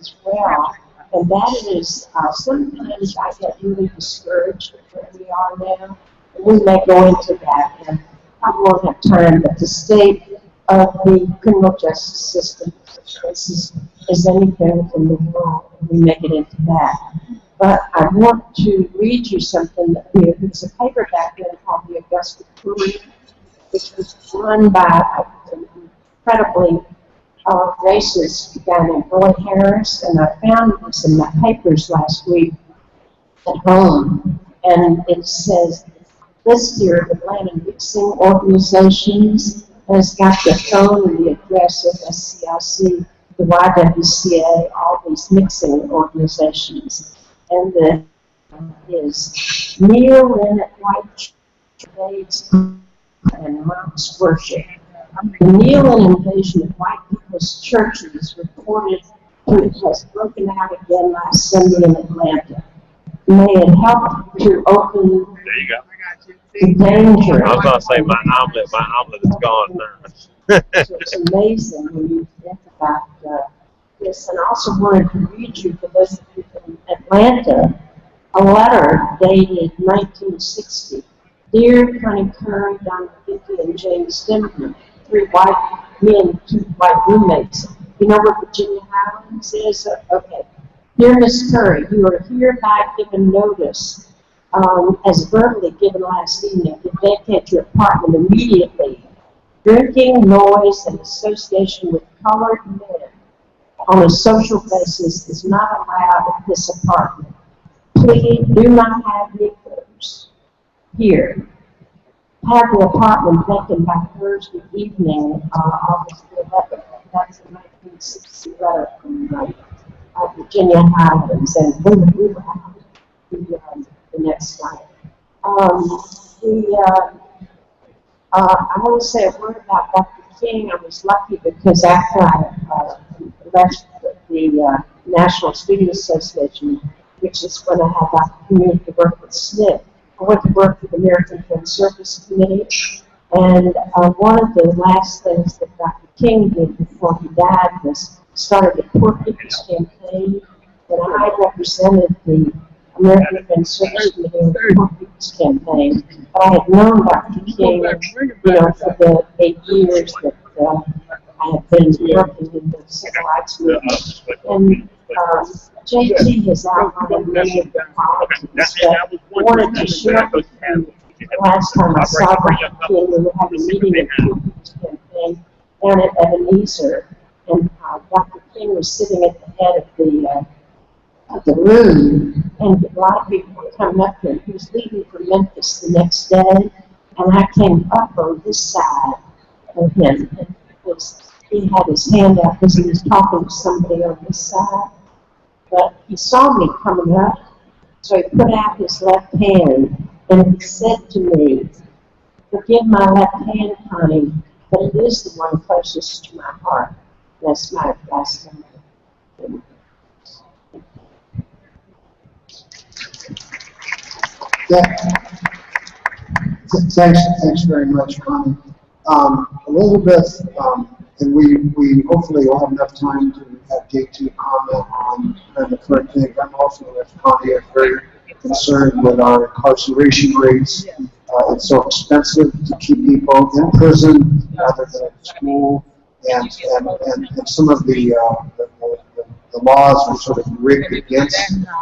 as well. And that is, sometimes I get really discouraged with where we are now. And we may go into that, and I won't have time, but the state of the criminal justice system is anything in the world, and we make it into that. But I want to read you something that there's a paper back then called the Augusta Courier, which was run by an incredibly racist guy named Roy Harris, and I found this in my papers last week at home, and it says, list your Atlanta mixing organizations, and it's got the phone and the address of SCIC, the YWCA, all these mixing organizations. And the is kneel in at white shades and monks worship. The kneel-in invasion of white people's churches reported has broken out again last Sunday in Atlanta. May it help to open There you go. the danger. I was going to say my omelet is gone now. So it's amazing when you think about this. And I also wanted to read you, for those of you in Atlanta, a letter dated 1960. Dear Connie Curry, Don Vicky, and James Denver, 3 white men, 2 white roommates. You know where Virginia Highlands is? Okay. Dear Miss Curry, you are hereby given notice, as verbally given last evening, to vacate your apartment immediately. Drinking, noise, and association with colored men on a social basis is not allowed at this apartment. Please do not have Negroes here. Have the apartment vacant by Thursday evening, August 11th. That's a 1960 letter from Virginia Highlands, and we were out the next night. I want to say a word about Dr. King. I was lucky because after I left the National Student Association, which is when I had the opportunity to work with SNP, I went to work with the American Friends Service Committee, and one of the last things that Dr. King did before he died was started the Poor People's Campaign, and I represented the American Friends Service Committee on the Poor People's Campaign. But I had known Dr. King, for the 8 years that I had been working in the civil rights movement. And JT has outlined many of the policies that I wanted to share with you. The last time I saw Dr. King, we were having a meeting at the Poor People's Campaign down at Ebenezer, and Dr. King was sitting at the head of the room, and a lot of people were coming up to him. He was leaving for Memphis the next day, and I came up on this side of him, and he had his hand out because he was talking to somebody on this side. But he saw me coming up, so he put out his left hand, and he said to me, "Forgive my left hand, Connie, but it is the one closest to my heart." That's my last name. Thanks very much, Connie. Elizabeth, and we hopefully will have enough time to have JT comment on the current thing. I'm also, as Connie, is very concerned with our incarceration rates. It's so expensive to keep people in prison rather than in school, and some of the laws are sort of rigged against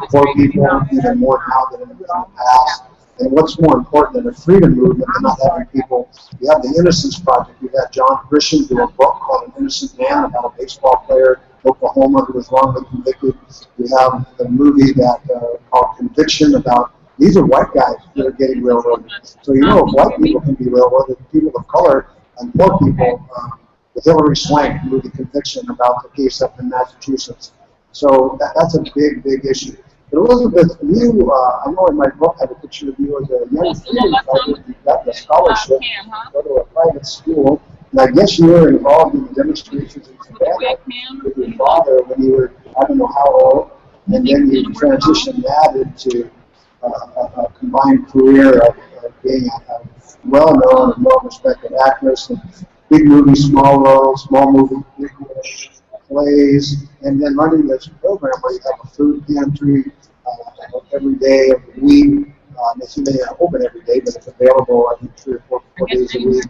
poor people even more now than in the past. And what's more important than the freedom movement than not having people? We have the Innocence Project. We've had John Grisham do a book called An Innocent Man about a baseball player in Oklahoma who was wrongly convicted. We have the movie called Conviction about these are white guys that are getting railroaded. So if white people can be railroaded, people of color and poor people, with Hillary Swank movie Conviction about the case up in Massachusetts. So that's a big, big issue. But Elizabeth, you, I know in my book I have a picture of you as a young freedom fighter. You got the scholarship to go to a private school. And I guess you were involved in the demonstrations in Savannah with your father when you were, I don't know how old, and then you transitioned that into a combined career of being a well-known and well-respected actress, and big movie, small role, small movie, big role. plays, and then running this program where you have a food pantry every day of the week. It's may not open every day, but it's available, I think, 3 or 4 days a week.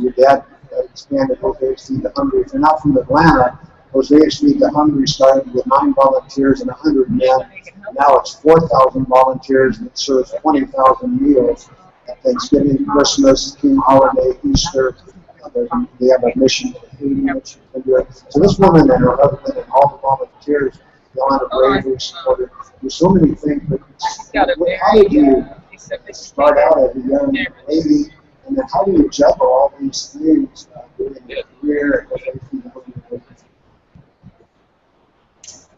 Your dad expanded Jose's Feed the Hungry. If you're not from Atlanta, Jose's Feed the Hungry started with 9 volunteers and 100 men. Now it's 4,000 volunteers and it serves 20,000 meals at Thanksgiving, Christmas, King Holiday, Easter. They have a mission to Haiti, which you can do it. So this woman and her husband and all the volunteers, Yolanda Bravery supported. There's so many things, but how did you start out as a young lady, and then how do you juggle all these things, doing your career and everything?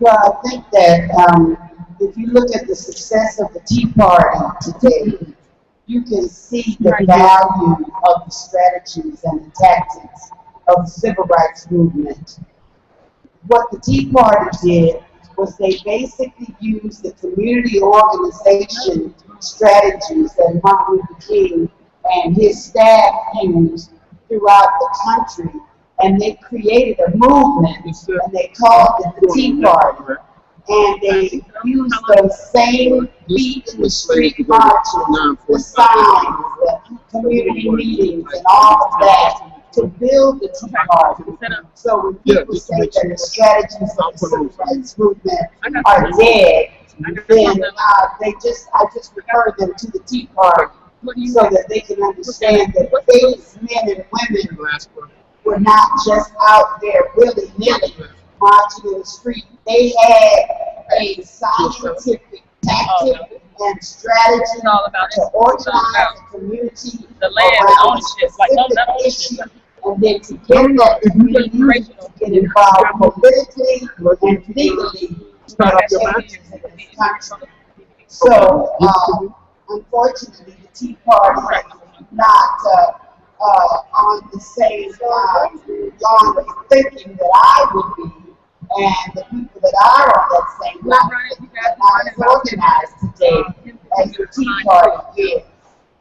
Well, I think that if you look at the success of the Tea Party today, you can see the value of the strategies and the tactics of the civil rights movement. What the Tea Party did was they basically used the community organization strategies that Martin Luther King and his staff used throughout the country, and they created a movement, and they called it the Tea Party. And they used those same feet in the street marches, the signs, the community meetings, and all of that to build the Tea Party. So when people say that the strategies of the civil rights movement are dead, then I just refer them to the Tea Party so that they can understand that these men and women were not just out there willy-nilly marching in the street. They had a scientific tactic and strategy to organize the community around a specific issue, and then to get that community to get involved politically and legally to make changes in this country. So, unfortunately, the Tea Party is not on the same line of thinking that I would be, and the people that are on that same line are not as organized today as the Tea Party is.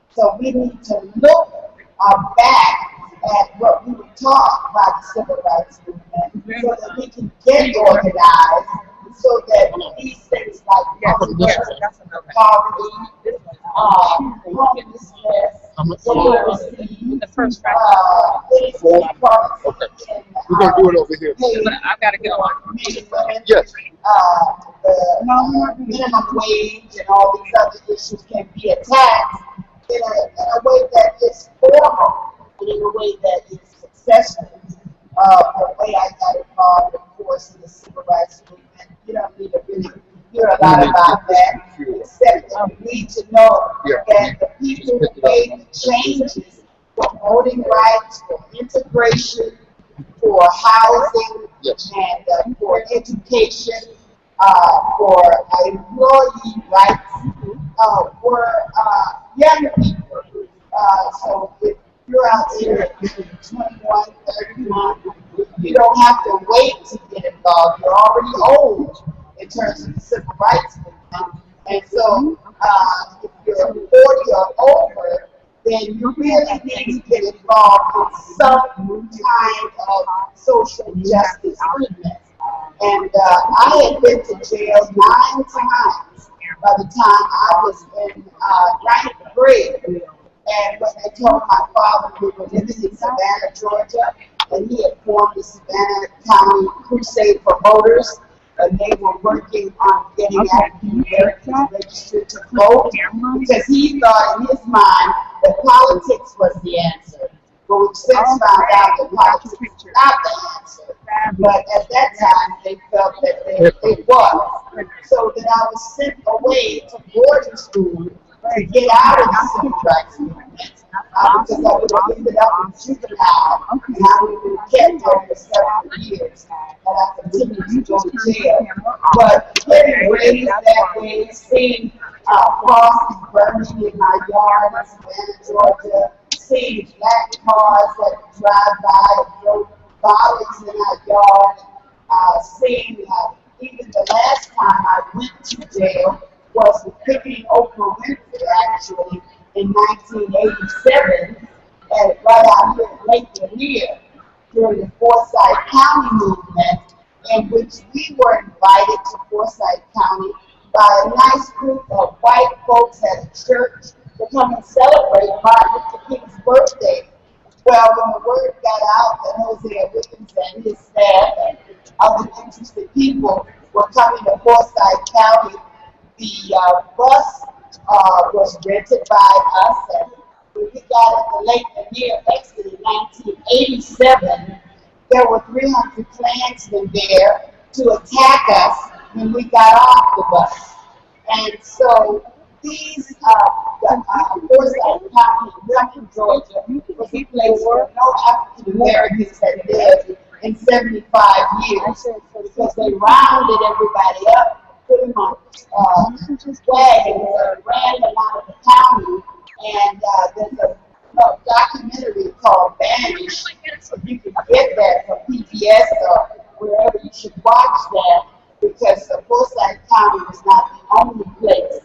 So we need to look back at what we were taught by the civil rights movement so that we can get organized, so that these things like poverty, homelessness, literacy, the first things like We're going to do it over here. I've got to get on. Yes. The minimum wage and all these other issues can be attacked in a way that is formal and in a way that is successful. The way I got involved, of course, in the civil rights movement, you don't need to really hear a lot about that, except that you need to know that the people who made the changes for voting rights, for integration, for housing, and for education, for employee rights, were young people. So if you're out there at 21, 31, you don't have to wait to get involved. You're already old in terms of the civil rights movement. And so if you're 40 or over, then you really need to get involved in some kind of social justice movement. And I had been to jail 9 times by the time I was in 9th grade. And when they told my father we were living in Savannah, Georgia, and he had formed the Savannah County Crusade for Voters, and they were working on getting African Americans registered to vote, because he thought in his mind that politics was the answer. But we've since found out that politics is not the answer. But at that time, they felt that it was. So that I was sent away to boarding school to get out of the civil rights movement, because I would have ended up in juvenile, and I would have been kept there for several years, and I continued to go to jail. But getting raised that way, seeing crosses burning in my yard in Savannah, Georgia, seeing black cars that drive by and throw bottles in our yard, seeing even the last time I went to jail was with picking Oprah Winfrey, actually, in 1987, and right out here in Lake Lanier, during the Forsyth County movement. invited to Forsyth County by a nice group of white folks at a church to come and celebrate Martin Luther King's birthday. Well, when the word got out that Hosea Williams and his staff and other interested people were coming to Forsyth County, the bus was rented by us, and when we got at the Lake Lanier exit in 1987, there were 300 Klansmen there to attack us when we got off the bus. And so these, Forsyth County, Rumpkin, Georgia, was a place where no African Americans had lived in 75 years because they rounded everybody up, put them on wagons, and ran them out of the county. And there's a documentary called Banished. You can get that from PBS or wherever you should watch that, because Forsyth County was not the only place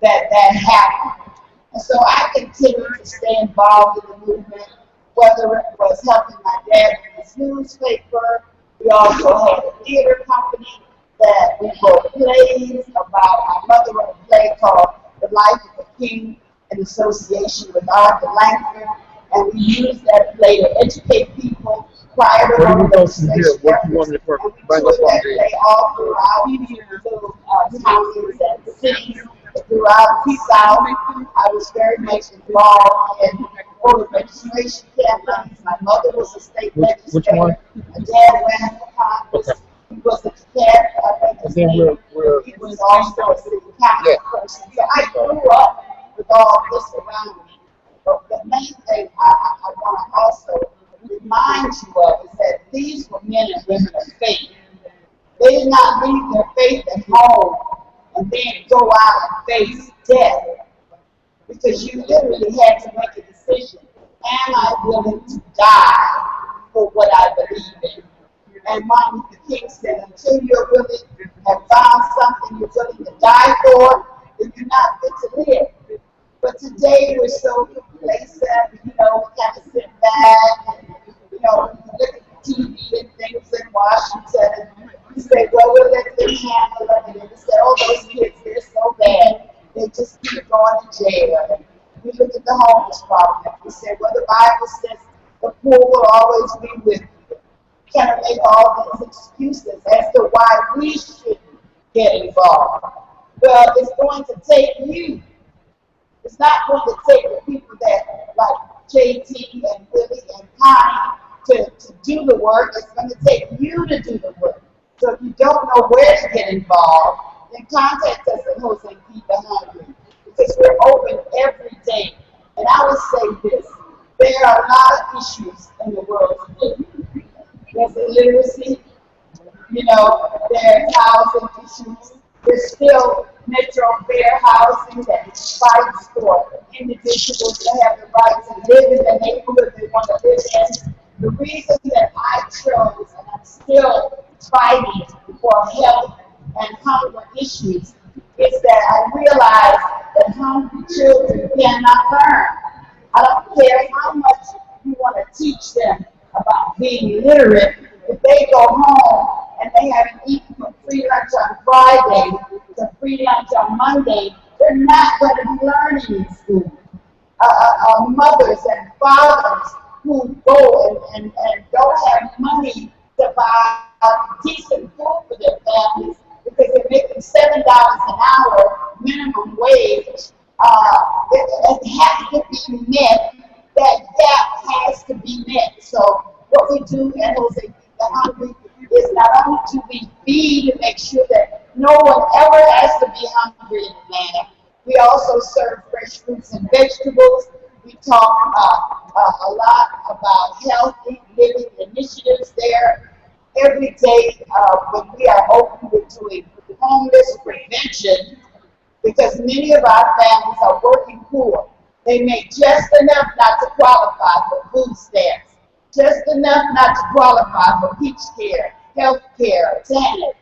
that happened. And so I continued to stay involved in the movement, whether it was helping my dad with his newspaper. We also had a theater company that we wrote plays about. My mother wrote a play called The Life of the King in association with Arthur Langford, and we used that play to educate people prior to Where do we go from here? legislation. What do you want me to bring And we up toured on that there? play all throughout little counties and cities throughout the South. I was very much involved in voter registration campaigns. My mother was a state Which one? legislator. My dad ran for Congress. Okay. He was a cadet. And then we're He was also a city council person. So I grew up with all this around me. But the main thing I want to also remind you of is that these were men and women of faith. They did not leave their faith at home and then go out and face death, because you literally had to make a decision. Am I willing to die for what I believe in? And Martin Luther King said, until you're willing, have found something you're willing to die for, then you're not fit to live. But today we're so complacent, we kind of sit back and, look at the TV and things in Washington, and we say, well, we'll let them handle it, and we say, oh, those kids, they're so bad, they just keep going to jail. And we look at the homeless problem, we say, well, the Bible says the poor will always be with you. Kind of make all these excuses as to why we shouldn't get involved. Well, it's going to take you. It's not going to take the people that, like JT and Willie and Connie, to do the work. It's going to take you to do the work. So if you don't know where to get involved, then contact us at Jose P. Hungry, because we're open every day. And I would say this, there are a lot of issues in the world today. There's illiteracy, there's housing issues. There's still metro fair housing that fights for individuals to have the right to live in the neighborhood they want to live in. The reason that I chose, and I'm still fighting for health and hunger issues, is that I realize that hungry children cannot learn. I don't care how much you want to teach them about being literate. If they go home and they haven't eaten from free lunch on Friday to free lunch on Monday, they're not going to be learning in school. Mothers and fathers who go and don't have money to buy decent food for their families because they're making $7 an hour minimum wage, it has to be met. That gap has to be met. So what we do at Jose Feed the Hungry is not only do we feed and make sure that no one ever has to be hungry in Atlanta, we also serve fresh fruits and vegetables. We talk a lot about healthy living initiatives there. Every day when we are open, we're doing homeless prevention, because many of our families are working poor. They make just enough not to qualify for food stamps, just enough not to qualify for peach care, health care, TANF.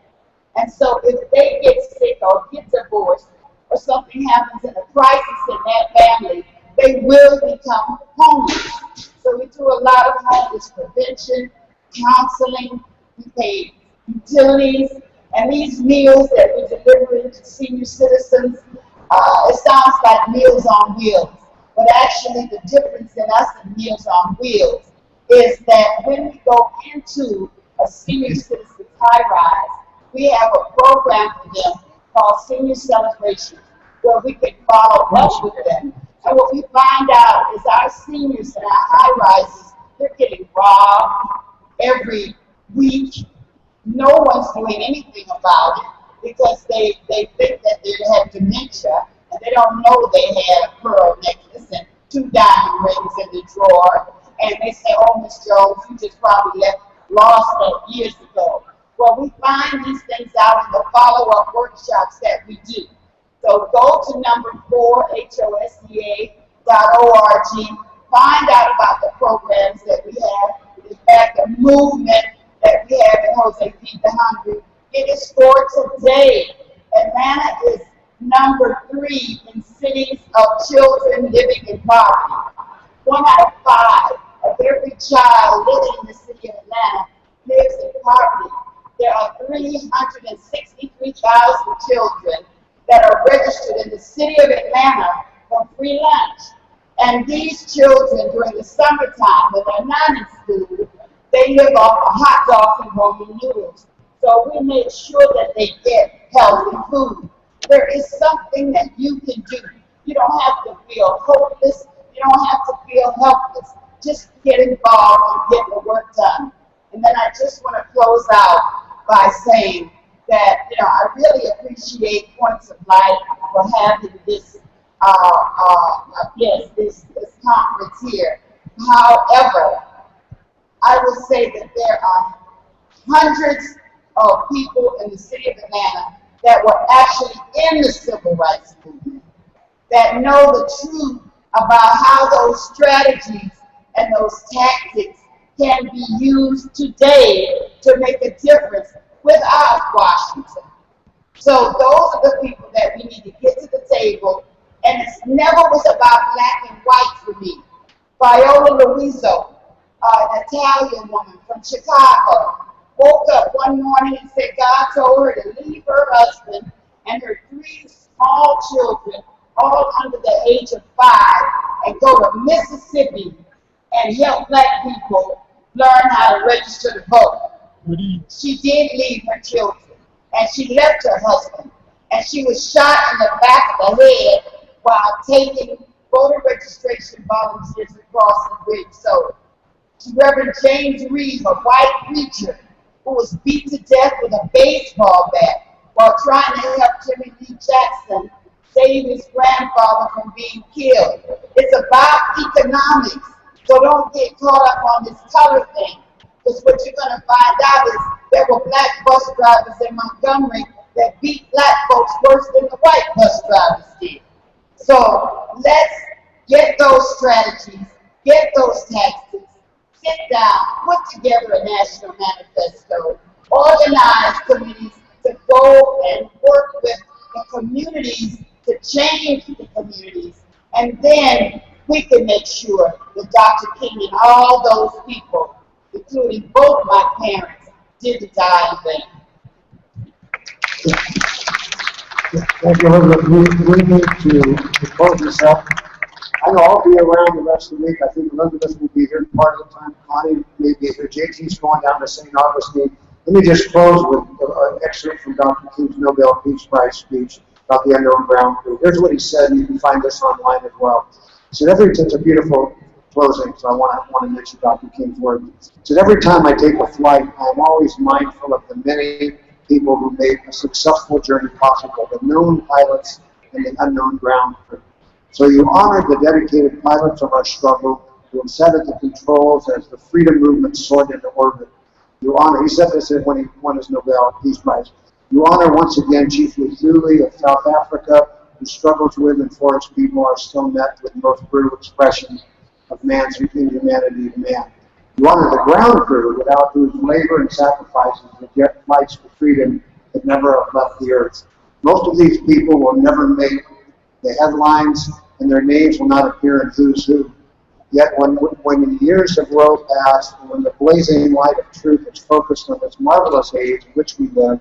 And so if they get sick or get divorced or something happens in a crisis in that family, they will become homeless. So we do a lot of homeless prevention, counseling, we pay utilities, And these meals that we're delivering to senior citizens, it sounds like Meals on Wheels. But actually the difference in us and Meals on Wheels is that when we go into a senior citizen's high-rise, we have a program for them called Senior Celebration, where we can follow up with them. And what we find out is our seniors in our high-rises, they're getting robbed every week. No one's doing anything about it because they think that they have dementia and they don't know they had a pearl necklace and 2 diamond rings in the drawer. And they say, oh, Miss Jones, you just probably lost that years ago. Well, we find these things out in the follow-up workshops that we do. So go to number 4, HOSEA.org, find out about the programs that we have. In fact, the movement that we have in Jose Feed the Hungry, it is for today. Atlanta is number 3 in cities of children living in poverty. 1 out of 5 of every child living in the city of Atlanta lives in poverty. There are 363,000 children that are registered in the city of Atlanta for free lunch. And these children, during the summertime, when they're not in school, they live off of hot dogs and Roman noodles. So we make sure that they get healthy food. There is something that you can do. You don't have to feel hopeless. You don't have to feel helpless. Just get involved and get the work done. And then I just want to close out by saying that, I really appreciate Points of Light for having this, this conference here. However, I will say that there are hundreds of people in the city of Atlanta that were actually in the civil rights movement that know the truth about how those strategies and those tactics can be used today to make a difference without Washington. So those are the people that we need to get to the table, and it never was about black and white for me. Viola Luiso, an Italian woman from Chicago, woke up one morning and said God told her to leave her husband and her 3 small children, all under the age of 5, and go to Mississippi and help black people learn how to register to vote. She did leave her children, and she left her husband, and she was shot in the back of the head while taking voter registration volunteers across the bridge. So Reverend James Reed, a white preacher who was beat to death with a baseball bat while trying to help Jimmy Lee Jackson save his grandfather from being killed. It's about economics, so don't get caught up on this color thing. Because what you're going to find out is there were black bus drivers in Montgomery that beat black folks worse than the white bus drivers did. So let's get those strategies, get those tactics, sit down, put together a national manifesto, organize committees to go and work with the communities to change the communities, and then we can make sure that Dr. King and all those people, including both my parents, didn't die in vain. Thank you, Elizabeth. We need to close this up. I know I'll be around the rest of the week. I think Elizabeth will be here part of the time. Connie may be here. JT's going down to St. Augustine. Let me just close with an excerpt from Dr. King's Nobel Peace Prize speech about the Underground Ground Crew. Here's what he said, and you can find this online as well. He said, it's a beautiful closing, so I want to mention Dr. King's words. He said, every time I take a flight, I'm always mindful of the many people who made a successful journey possible, the known pilots and the unknown ground crew. So you honor the dedicated pilots of our struggle who have sat at the controls as the freedom movement soared into orbit. You honor, he said this when he won his Nobel Peace Prize. You honor once again Chief Luzuli of South Africa, whose struggles with and for its people are still met with the most brutal expression of man's inhumanity to man. You honor the ground crew without whose labor and sacrifices the jet flights for freedom could never have left the earth. Most of these people will never make the headlines, and their names will not appear in Who's Who. Yet when the years have rolled past, and when the blazing light of truth is focused on this marvelous age in which we live,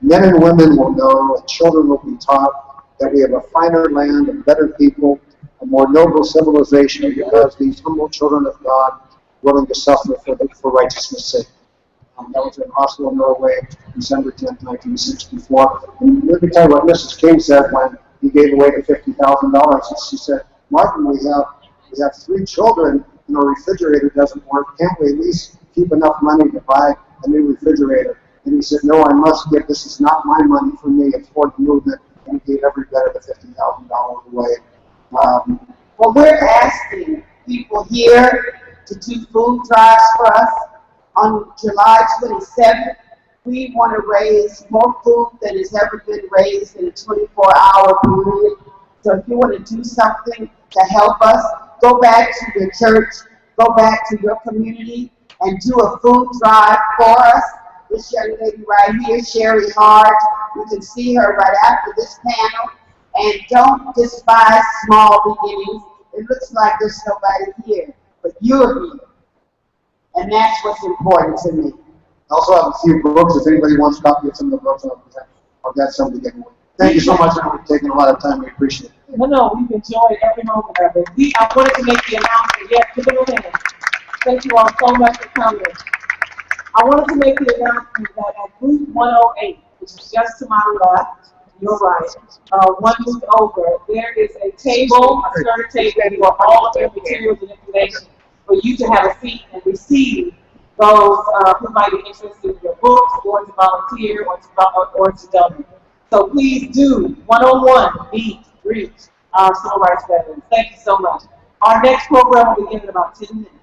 Men and women will know, and children will be taught that we have a finer land and better people, a more noble civilization because these humble children of God willing to suffer for righteousness' sake. That was in Oslo, Norway, December 10th, 1964. And let me tell you what Mrs. King said when he gave away the $50,000. She said, Martin, we have 3 children and our refrigerator doesn't work. Can't we at least keep enough money to buy a new refrigerator? And he said, no, I must give. This is not my money for me. It's for the movement. And he gave every bit of the $50,000 away. Well, we're asking people here to do food drives for us. On July 27th, we want to raise more food than has ever been raised in a 24-hour period. So if you want to do something to help us, go back to your church, go back to your community, and do a food drive for us. This young lady right here, Sherry Hart, you can see her right after this panel. And don't despise small beginnings. It looks like there's nobody here, but you're here. And that's what's important to me. I also have a few books. If anybody wants copies of some of the books, I'll get some to give away. Thank you so much for taking a lot of time. We appreciate it. No, we've enjoyed every moment of it. I wanted to make the announcement. Yes, give it a hand. Thank you all so much for coming. I wanted to make the announcement that at booth 108, which is just to my left, your right, one booth over, there is a table, a skirted table for all of your materials and information for you to have a seat and receive those who might be interested in your books or to volunteer or to donate. So please do one-on-one meet, greet our civil rights veterans. Thank you so much. Our next program will begin in about 10 minutes.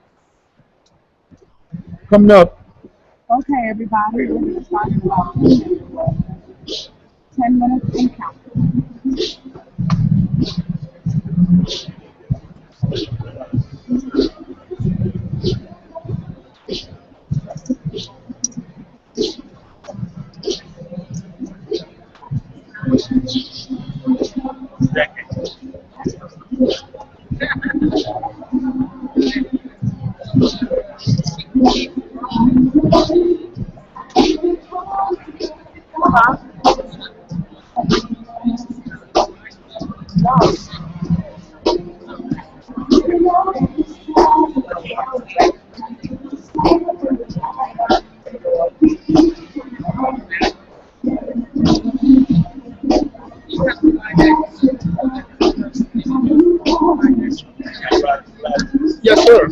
Coming up. Okay, everybody, we're going to start in about 10 minutes. 10 minutes and count. Yes, sir.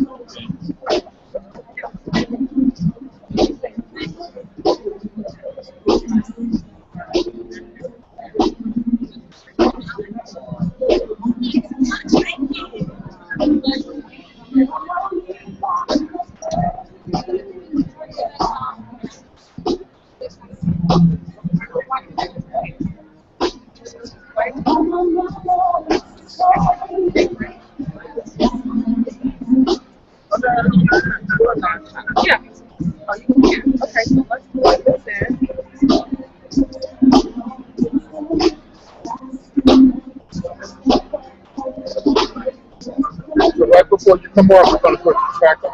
Before you come off, we're going to put the track on.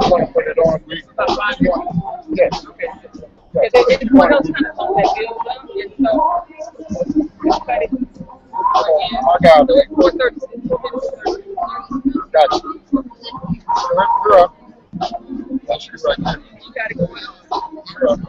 I'm going to put it on. Yes. Okay. It's one of those kind of songs that build up, and so I got it. 4:30. Got you. You're up. That's you right there. You got to go out. You're up.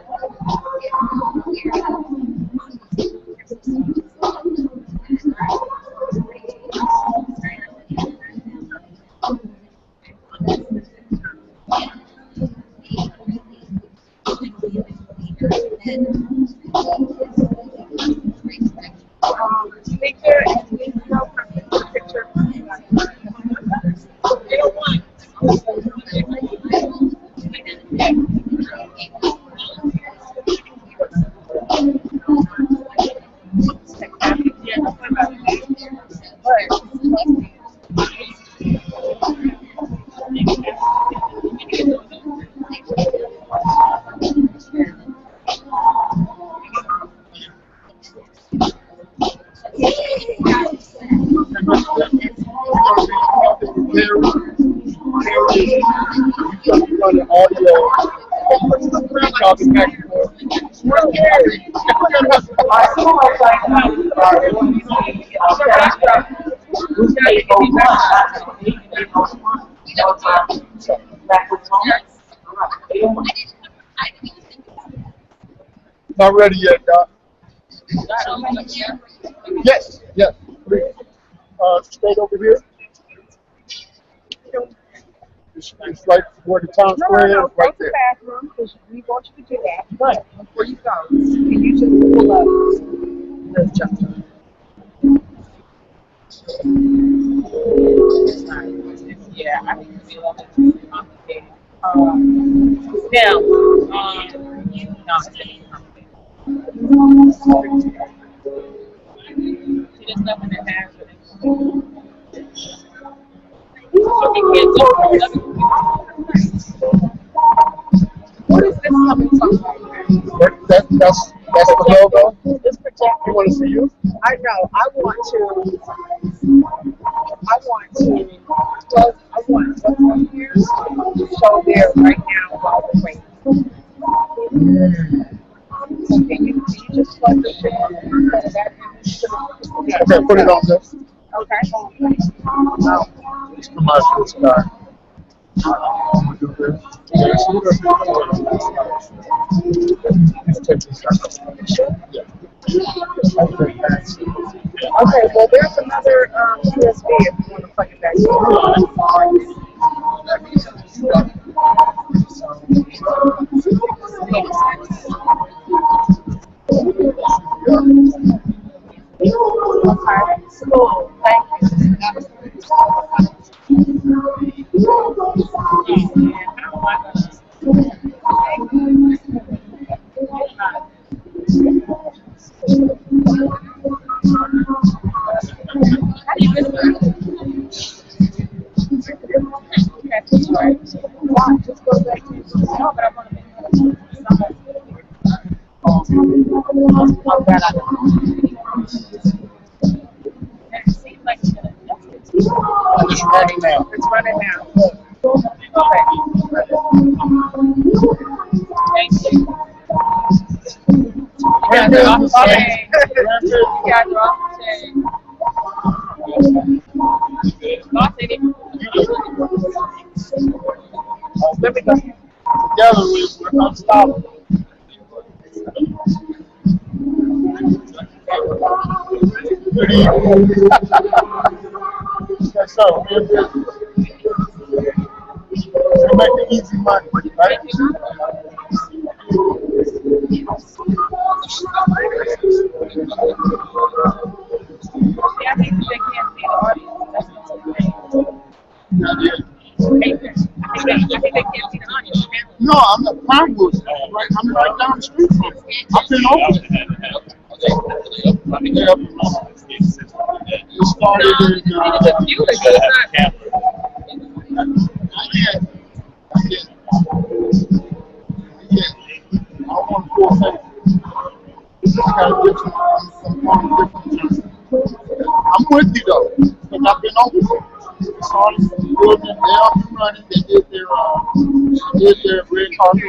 Audio, back and forth. Our civil rights activists are Bruce made no one. He made no one. No time. Back with Thomas. All right. 801. Not ready yet, Doc. Yes, yes, please. Straight over here. It's right where the town square is, Go right to the there. bathroom, because we want you to do that. But before you go, can you just pull up the adjuster? Yeah, I think it's a little bit complicated. No, it's complicated. She just nothing that has with it. So he can't go for another. What is this coming from? That's the logo. It's projected. You want to see you? I know. I want to close. I want what's on here to show there right now while we're waiting. So can you just plug this in? Okay, put it on this. Okay. It's commercial, it's not. I'm gonna do this. Yes, we're gonna do it. Let's take this out. Yeah. Okay, well, there's another USB if you want to plug it back Okay, cool. Thank It's running now. It's running now. Okay. Thank you. Okay. Yeah, let me go. Together we're unstoppable. Good evening. Yes, sir. We're busy. We're making easy money, right? I think they can't see the audience. That's the thing. I think they can't see the audience. No, I'm not Pinewood. Right, I'm right down the street from it. I've been over there. It started in, I want to pull things. This is kind of different. I'm with you though, because I've been over there. Started from the building, they all been running. They did their red carpet.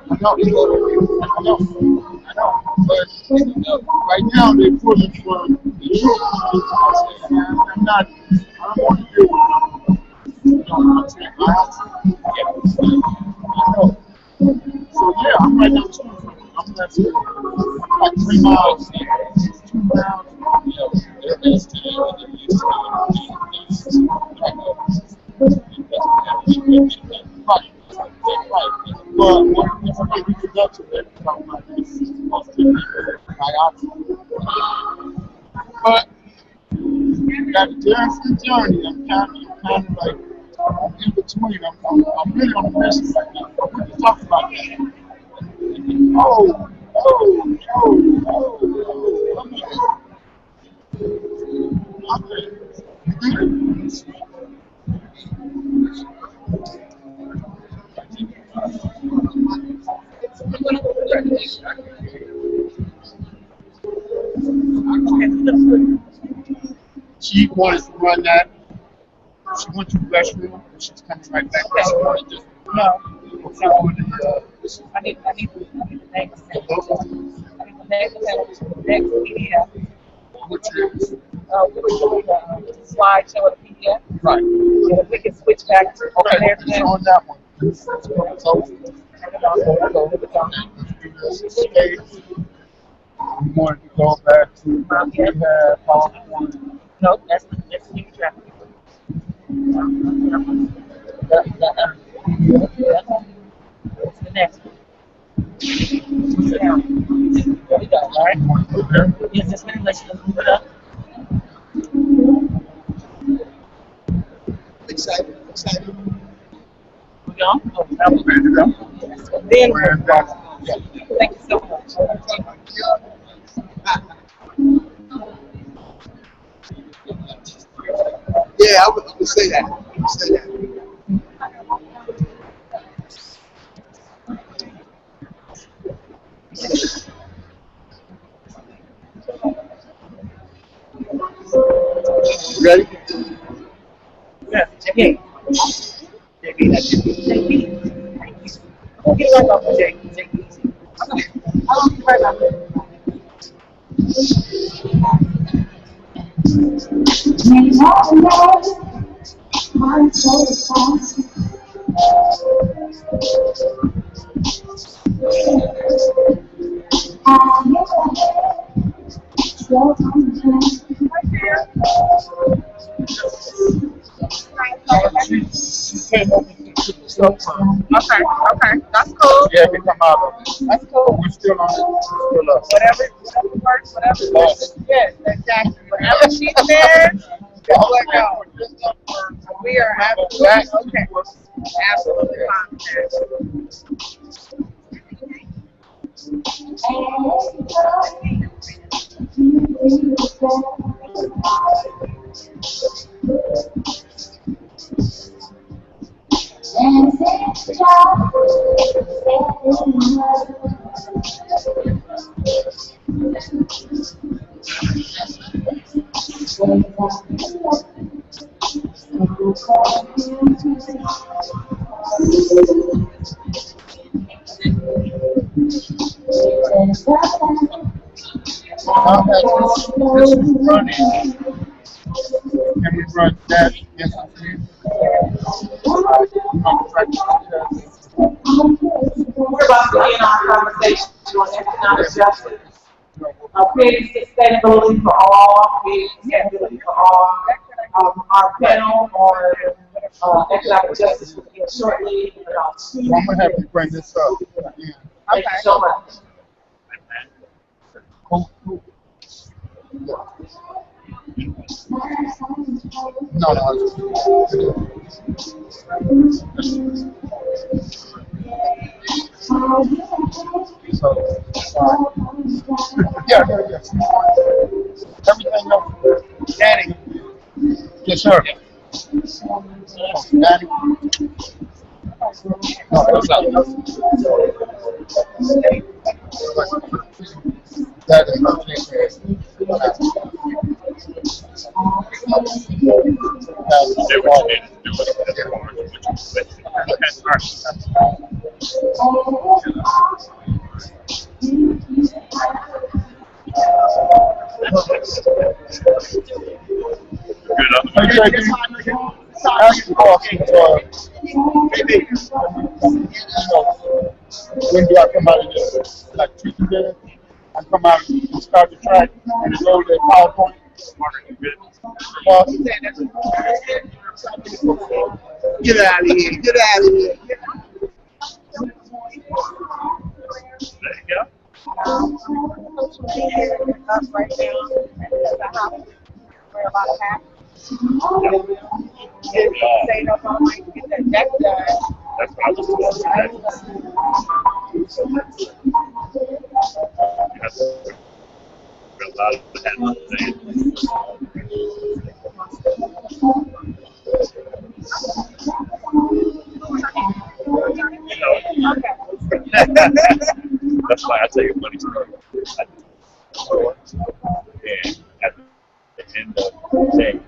I know. But right now they're pulling for the truth. I don't want to deal with it. You know what I'm saying? I know. So yeah, I'm right down the street from them. I'm not sure. Like 3 miles, 2 miles. Right. But what if I get reproduction there? Talking about this, but that dancing journey, I'm kind of like in between. I'm really on the mission right now. We can talk about that. She wanted to run that. She went to the restroom and she's coming right back. She wanted to. No. So I need the next thing. I need the next PDF. which is We were doing a slideshow of the PDF. right. And if we can switch back to Okay, there it's on that one. So let's do this. Stay. We wanted to go back to we had PowerPoint. Nope, that's the new traffic. That's the next one. Sit down. There we go, all right? Okay. Yes, just minute, let's move it up. Excited, excited. We go? Oh, that was Ready to go? yes. Then, Yeah. thank you so much. Yeah, I would say that. I would say that. Ready? Yeah, JB. JB, that's JB. Thank you. We'll get right off of JB. JB. I'll be right back. She came over to the slow time. Okay, that's cool. Yeah, we come out of it. That's cool. We're still on it. We're still up. Whatever works, whatever. Yes. Yes, exactly. Whatever she's there, just let go. We are absolutely okay. Absolutely fine. Now that this is running, can we run that institute? We're about to begin our conversation on economic justice. Creating sustainability for all, creating sustainability for all. Our panel on economic justice will begin shortly in about 2 I'm gonna have you bring this up. Yeah. Thank you so much. Cool. No. So, yeah. Everything else. Daddy. Yes, sir. Daddy. No, that's not. That is not the case. Do what you need to do with it. Okay, all right. Good. Hey, JB, how you talking to when do I come out of this? Like Tuesday day? I come out and start the track and go to PowerPoint. Well, Get out of here. Get out of here. There you go. Us right now at the house. Wear a lot of hats. Stay up all night to get that deck done. That's what I was told today. You have to put a lot of that on today. You know, that's why I tell you a funny story. And at the end of the day, we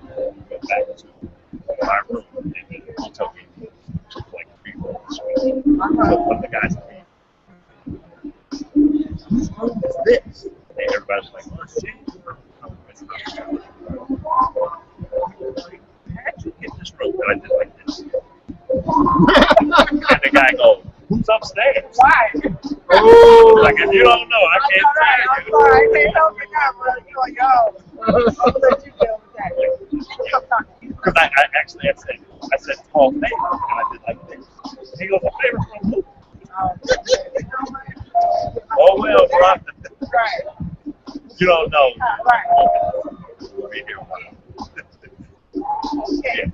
went back to my room and he told me to like 3 months. this. And everybody's like, oh, shit. How'd you get this rope? And I did like this. And the guy goes, who's upstairs? Why? Oh, Like, if you don't know, I can't I'm tell you. sorry, I can't help it now, but you're like, yo, I'll let you deal with that. Because I actually I said Paul's name, and I did like this. He goes, a favor from who? Oh, well, bro. Right, You don't know. right. We'll be here. Okay.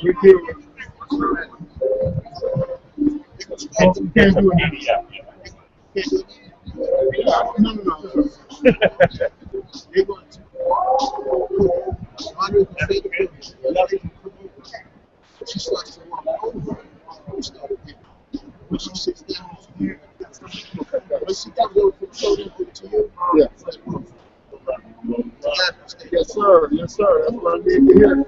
we do. You can't do it. Yeah. No. They're going to honor the state of Illinois. She starts to walk over and started getting. When she sits down, when she got to go from shoulder to you, yeah. Yes, sir. Yes, sir. That's what I need to hear.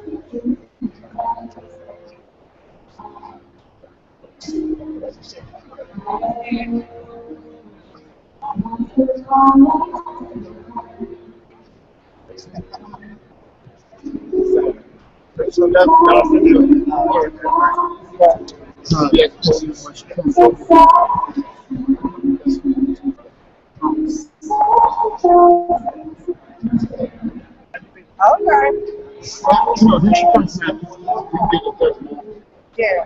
So that's Yeah.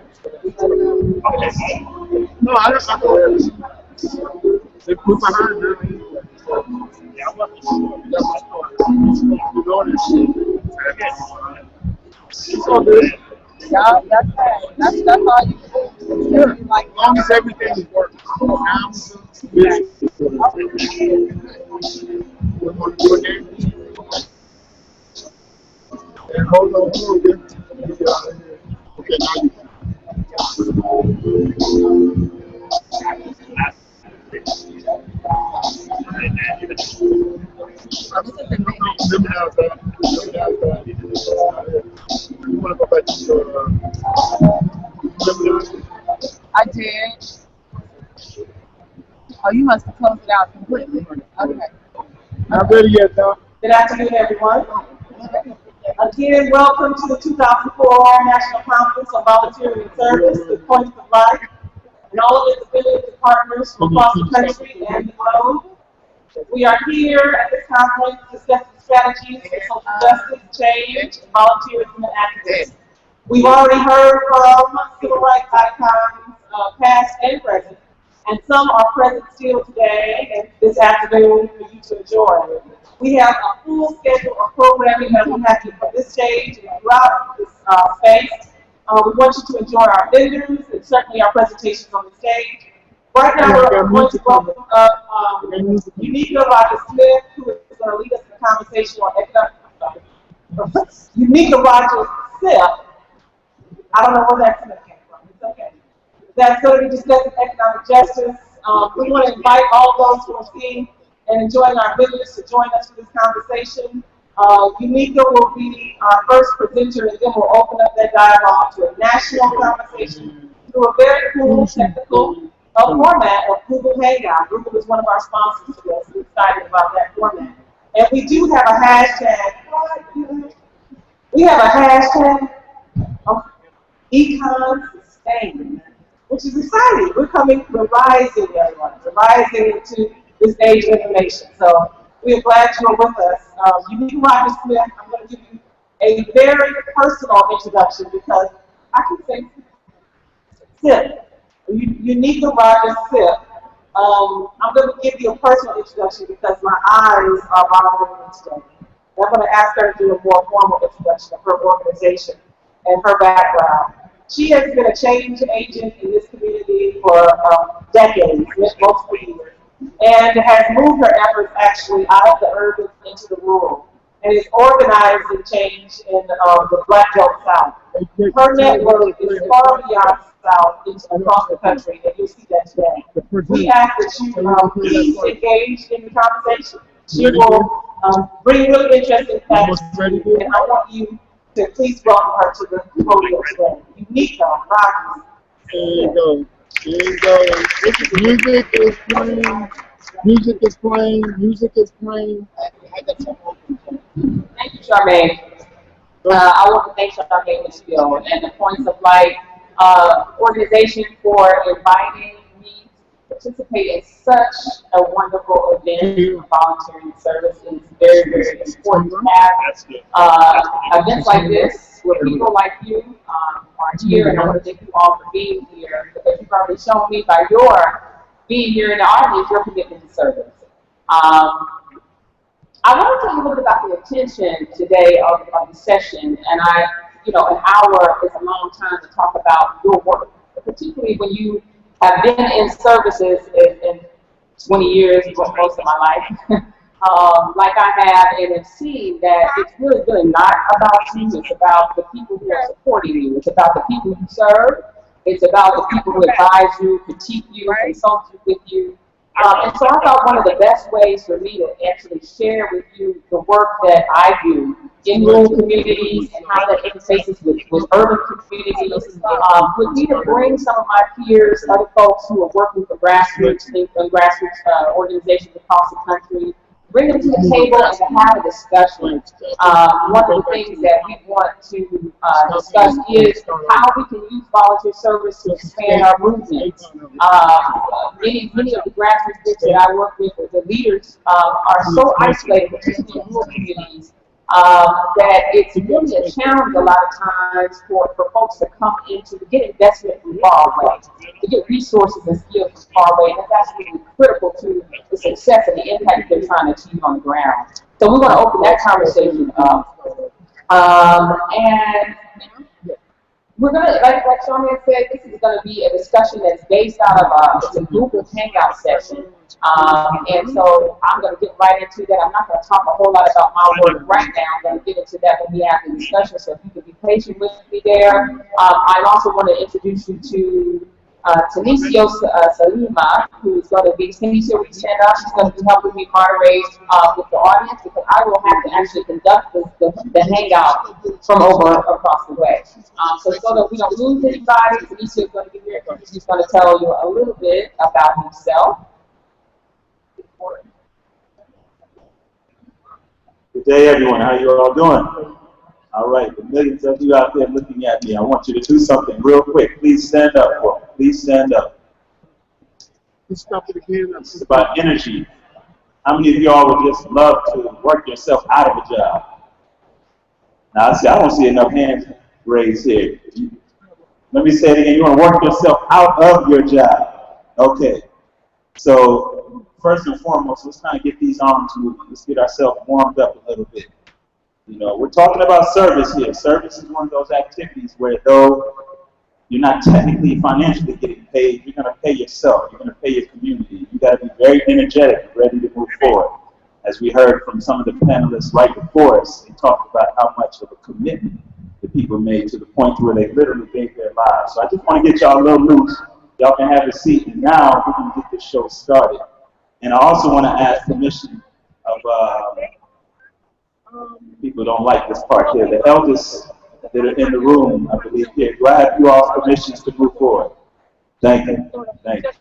no, I don't. They put behind her. Yeah, I wasn't sure. You know this shit. It's all good. Yeah, that's right. That's all you can do. Sure. Like, As long as everything is working. Yes. We're going to do a game. And hold on, get out of here. Okay, now you can. You want to go back to your I did. Oh, you must have closed it out completely. Okay. not ready yet, though. Good afternoon, everyone. Again, welcome to the 2004 National Conference on Volunteering and Service, the Points of Life, and all of its affiliates and partners from across the country and the globe. We are here at this conference discussing strategies for social justice, change, and volunteerism and activism. We've already heard from civil rights icons, past and present, and some are present still today and this afternoon for you to enjoy. We have a full schedule of programming that will happen from this stage and throughout this space. We want you to enjoy our vendors and certainly our presentations on the stage. Right now, we're going to welcome up Unica Rogers Smith, who is going to lead us in a conversation on economic. Unica Rogers Smith. I don't know where that Smith came from. It's okay. That's going to be discussing economic justice. We want to invite all those who are seeing and enjoying our videos to join us for this conversation. Unica will be our first presenter, and then we'll open up that dialogue to a national conversation through a very cool technical format of Google Hangout. Google is one of our sponsors today, so we're excited about that format. And we do have a hashtag. We have a hashtag of Econ Sustain, which is exciting. We're rising, everyone. We're rising into this age of information. So we are glad you're with us. Unica Rogers Smith, I'm going to give you a very personal introduction because I can say SIP. Unica Rogers SIP. I'm going to give you a personal introduction because my eyes are bothering me today. I'm going to ask her to do a more formal introduction of her organization and her background. She has been a change agent in this community for decades, multiple years, and has moved her efforts actually out of the urban into the rural, and is organizing change in the Black Belt South. Her network is far beyond South across the country, and you'll see that today. We ask that you please engage in the conversation. She will bring really interesting facts, and I want you to please welcome her to the podium today. Unica Rogers. There you go. There you go. Music is playing. Music is playing. Music is playing. Thank you, Charmaine. I want to thank Charmaine Mitchell and the Points of Light organization for inviting me to participate in such a wonderful event. Volunteering service is very, very important to have events like this where people like you are here, and I want to thank you all for being here because you've already shown me by your being here in the audience your commitment to service. I want to tell you a little bit about the intention today of the session, and an hour is a long time to talk about your work, particularly when you have been in services in 20 years, most of my life, like I have, and have seen that it's really not about you, it's about the people who are supporting you, it's about the people you serve, it's about the people who advise you, critique you, consult with you. And so I thought one of the best ways for me to actually share with you the work that I do in rural communities and how that interfaces with urban communities would be to bring some of my peers, other folks who are working for grassroots organizations across the country, bring them to the table and to have a discussion. One of the things that we want to discuss is how we can use volunteer service to expand our movement. Many of the grassroots groups that I work with, the leaders are so isolated, particularly in rural communities, that it's really a challenge a lot of times for folks to come into, to get investment from far away, to get resources and skills from far away, and that's absolutely critical to the success and the impact they're trying to achieve on the ground. So we want to open that conversation up. And we're going to, like Charmaine said, this is going to be a discussion that's based out of it's a Google Hangout session. And so I'm going to get right into that. I'm not going to talk a whole lot about my work right now. I'm going to get into that when we have the discussion, so if you can be patient with me there. I also want to introduce you to Tanisio Salima, who is going to be, Tanisio, will you stand up? She's going to be helping me moderate with the audience, because I will have to actually conduct the hangout from over across the way. So that we don't lose anybody, Tanisio is going to be here. He's going to tell you a little bit about himself. Good day, everyone. How you all doing? All right, the millions of you out there looking at me, I want you to do something real quick. Please stand up for me. Please stand up. Let's stop it again. It's about energy. How many of y'all would just love to work yourself out of a job? Now, I don't see enough hands raised here. Let me say it again. You want to work yourself out of your job. Okay. So, first and foremost, let's kind of get these arms moving. Let's get ourselves warmed up a little bit. You know, we're talking about service here. Service is one of those activities where, though you're not technically financially getting paid, you're going to pay yourself. You're going to pay your community. You got to be very energetic and ready to move forward. As we heard from some of the panelists right before us, they talked about how much of a commitment the people made to the point where they literally gave their lives. So I just want to get y'all a little loose. Y'all can have a seat, and now we can get this show started. And I also want to ask permission of people don't like this part here. The elders that are in the room, I believe, here. Do I have you all's permissions to move forward? Thank you. Thank you.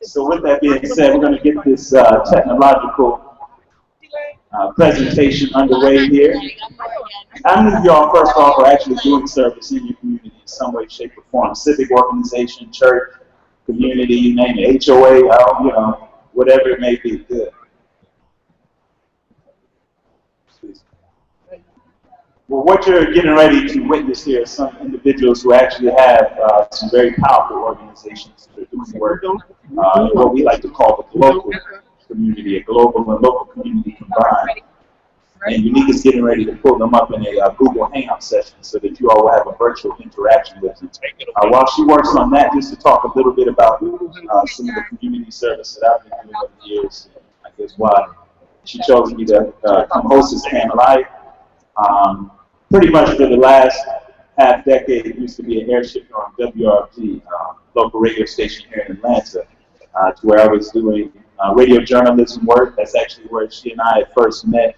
So with that being said, we're going to get this technological presentation underway here. How many of y'all, first off, are actually doing service in your community in some way, shape, or form? Civic organization, church, community, you name it, HOA, you know, whatever it may be. Good. Well, what you're getting ready to witness here are some individuals who actually have some very powerful organizations that are doing work in what we like to call the global community, a global and local community combined. And Unique is getting ready to pull them up in a Google Hangout session so that you all will have a virtual interaction with them. While she works on that, just to talk a little bit about some of the community service that I've been doing over the years, I guess why she chose me to come host this panel. Pretty much for the last half decade, it used to be an airship on WRG, local radio station here in Atlanta, to where I was doing radio journalism work. That's actually where she and I had first met.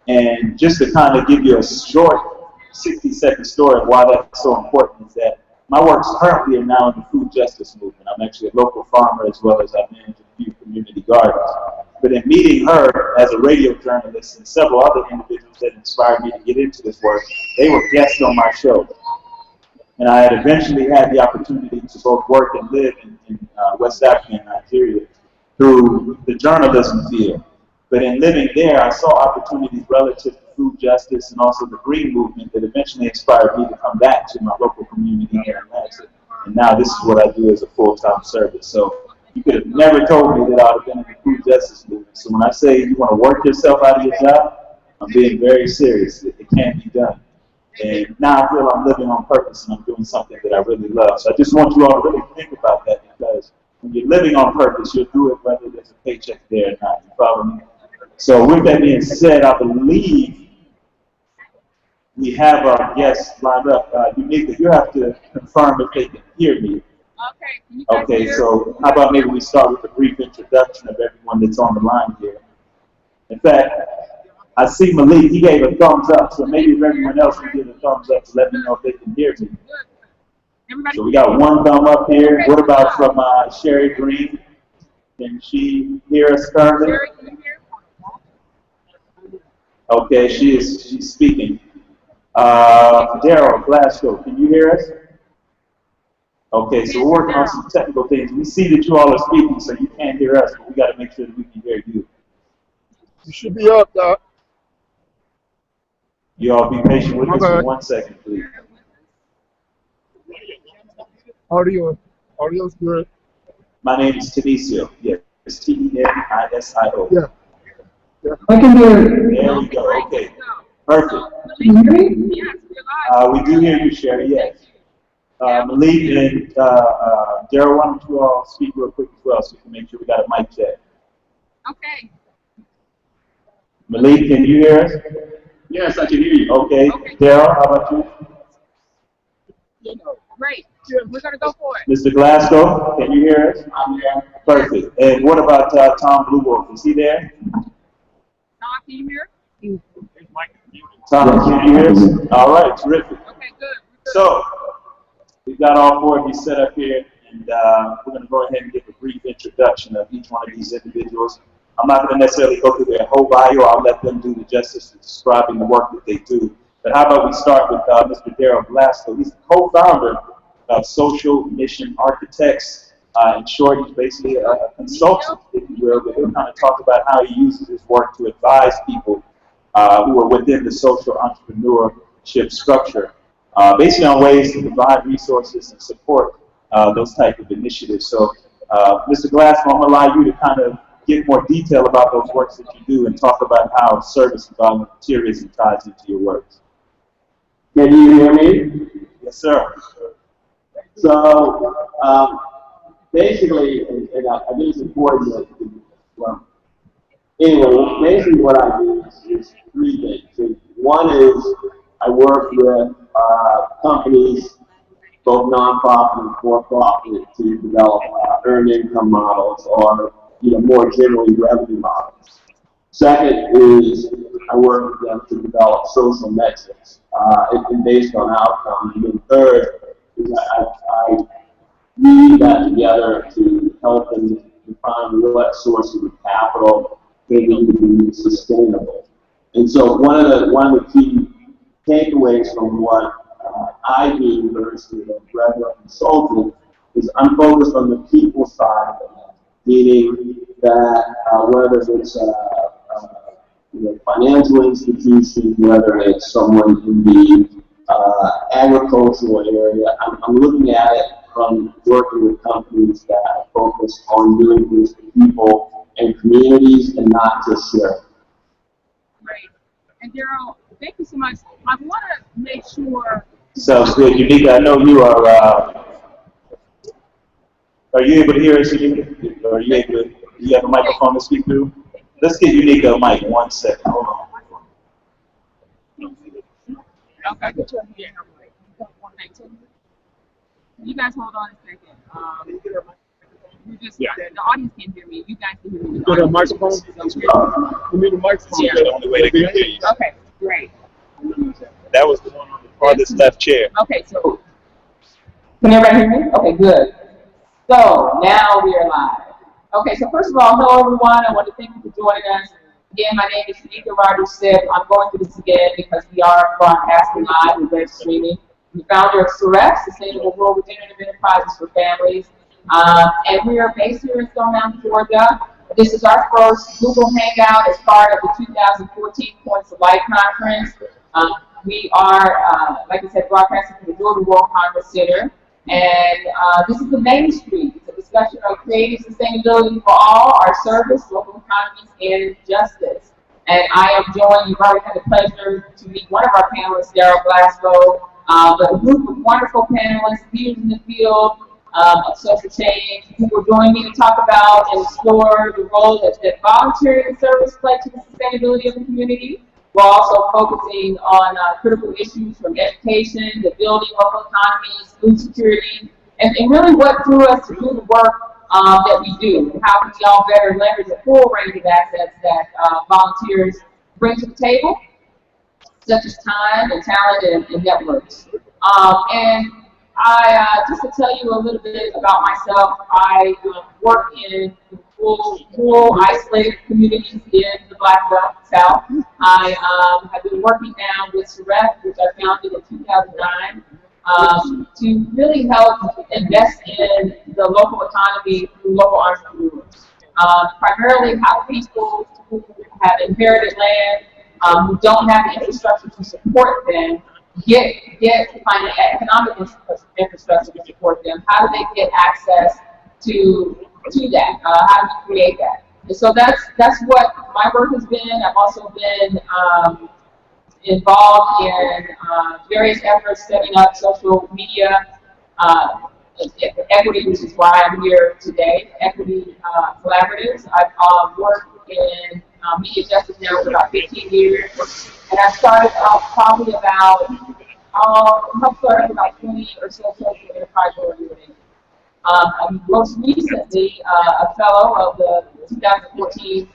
And just to kind of give you a short 60-second story of why that's so important is that my works currently are now in the food justice movement. I'm actually a local farmer as well as I manage a few community gardens. But in meeting her as a radio journalist and several other individuals that inspired me to get into this work, they were guests on my show. And I had eventually had the opportunity to both work and live in West Africa and Nigeria through the journalism field. But in living there, I saw opportunities relative to food justice and also the green movement that eventually inspired me to come back to my local community here in Madison. And now this is what I do as a full-time service. So you could have never told me that I would have been in the food justice movement. So when I say you want to work yourself out of your job, I'm being very serious. It can be done. And now I feel I'm living on purpose and I'm doing something that I really love. So I just want you all to really think about that, because when you're living on purpose, you'll do it whether there's a paycheck there or not. You follow me? So with that being said, I believe we have our guests lined up. Unika, you have to confirm if they can hear me. Okay, so how about maybe we start with a brief introduction of everyone that's on the line here. In fact, I see Malik, he gave a thumbs up, so maybe if everyone else can give a thumbs up to let me know if they can hear me. So we got one thumb up here. What about from Sherry Green? Can she hear us currently? Okay, she's speaking. Daryl Glasgow, can you hear us? Okay, so we're working on some technical things. We see that you all are speaking, so you can't hear us, but we got to make sure that we can hear you. You should be up, Doc. You all be patient with us for 1 second, please. Audio's good. My name is Tanisio. Yes, it's T-E-N-I-S-I-O. Yeah. I can hear you. There we go. Okay. Perfect. Can you hear me? We do hear you, Sherry. Yes. Malik and Daryl, why don't you all speak real quick as well so we can make sure we got a mic check. Okay. Malik, can you hear us? Yes, I can hear you. Okay. Daryl, how about you? Great. We're going to go for it. Mr. Glasgow, can you hear us? I'm here. Perfect. And what about Tom Blue Wolf? Is he there? Tom, can you hear? Tom, can you hear us? All right, terrific. Okay, good. So, we've got all four of you set up here, and we're going to go ahead and give a brief introduction of each one of these individuals. I'm not going to necessarily go through their whole bio. I'll let them do the justice of describing the work that they do. But how about we start with Mr. Daryl Glasgow. He's the co-founder of Social Mission Architects. In short, he's basically a consultant, if you will, but he'll kind of talk about how he uses his work to advise people who are within the social entrepreneurship structure, basically on ways to provide resources and support those type of initiatives. So, Mr. Glasgow, I'm going to allow you to kind of get more detail about those works that you do and talk about how service and volunteerism ties into your works. Can you hear me? Yes, sir. So, basically, and I think it's important that, well, anyway, basically what I do is three things. So one is I work with companies, both nonprofit and for-profit, to develop earned income models or, more generally revenue models. Second is I work with them to develop social metrics and based on outcomes. And then third is I weave that together to help them define what sources of capital they need to be sustainable. And so one of the key takeaways from what I do versus a regular consultant is I'm focused on the people side of it, meaning that whether it's financial institution, whether it's someone in the agricultural area, I'm looking at it from working with companies that are focused on doing things for people and communities and not just sharing. Great. And Daryl, thank you so much. I want to make sure. Sounds good. Unika, I know you are you able to hear us, Unika? Are you able to, do you have a microphone to speak through? Let's get Unika a mic 1 second. Hold on. Okay. You guys hold on a second. The audience can't hear me. You guys can hear me. Go to the microphone. You need a microphone. Yeah. The only way to hear you. Okay, great. That was the one on the on this left chair. Okay, so Can everybody hear me? Okay, good. So now we are live. Okay, so first of all, hello everyone. I want to thank you for joining us. Again, my name is Shanika Rogers Sipp. I'm going through this again because we are broadcasting live and web streaming. I'm the founder of SUREF, Sustainable Rural Regenerative Enterprises for Families. And we are based here in Stone Mountain, Georgia. This is our first Google Hangout as part of the 2014 Points of Light Conference. We are, like I said, broadcasting from the Georgia World Congress Center. And this is the Main Street. It's a discussion on creating sustainability for all, our service, local economies, and justice. And I am joined, you've already had the pleasure to meet one of our panelists, Daryl Glasgow, but a group of wonderful panelists, leaders in the field of social change, who will join me to talk about and explore the role that volunteering and service play to the sustainability of the community. We're also focusing on critical issues from education to building local economies, food security, and really what drew us to do the work that we do, and how can we all better leverage the full range of assets that volunteers bring to the table, such as time and talent and networks. And just to tell you a little bit about myself, I work in rural, isolated communities in the Black Belt South. I have been working now with SUREF, which I founded in 2009, to really help invest in the local economy through local entrepreneurs. Primarily how people who have inherited land, who don't have the infrastructure to support them, get find economic infrastructure to support them. How do they get access to that? How do we create that? And so that's what my work has been. I've also been involved in various efforts setting up social media equity, which is why I'm here today. Equity collaboratives. I've worked in media justice now for about 15 years, and I started off probably about helped start about 20 or so social enterprise organizations. Most recently, a fellow of the 2015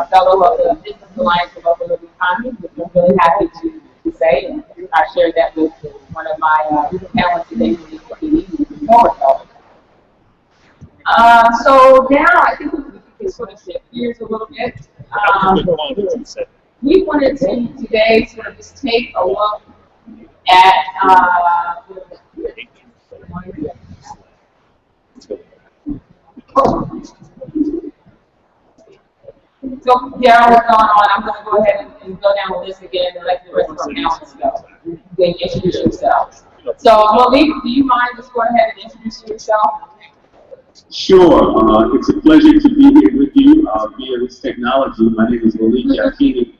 fellow of the Business Alliance for Local Living Economies, which I'm really happy to say, and I shared that with one of my panelists today, who is the former fellow. So now I think we can sort of shift gears a little bit. We wanted to today sort of just take a look at so Daryl, what's going on? I'm going to go ahead and go down the list again and let the rest of our panelists go. Then introduce yourselves. So Malik, do you mind just going ahead and introduce yourself? Sure. It's a pleasure to be here with you via this technology. My name is Malik Yakini.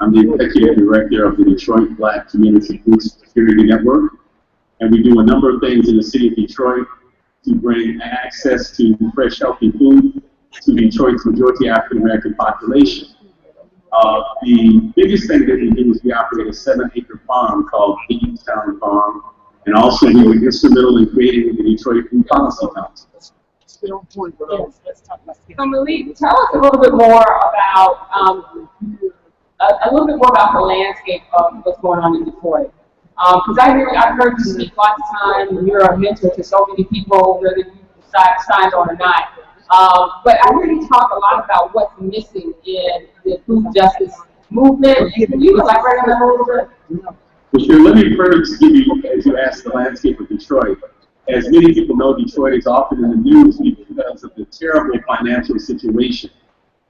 I'm the Executive Director of the Detroit Black Community Food Security Network. And we do a number of things in the city of Detroit to bring access to fresh, healthy food to Detroit's majority African-American population. The biggest thing that we do is we operate a 7-acre farm called Town Farm, and also we were instrumental in creating the Detroit Food Policy Council. So Malik, tell us a little bit more about the landscape of what's going on in Detroit. Because I've heard you speak lots of times, and you're a mentor to so many people, whether you signed on or not. But I heard you talk a lot about what's missing in the food justice movement. Can you elaborate on that a little bit? For sure. Let me first give you, as you asked, the landscape of Detroit. As many people know, Detroit is often in the news because of the terrible financial situation.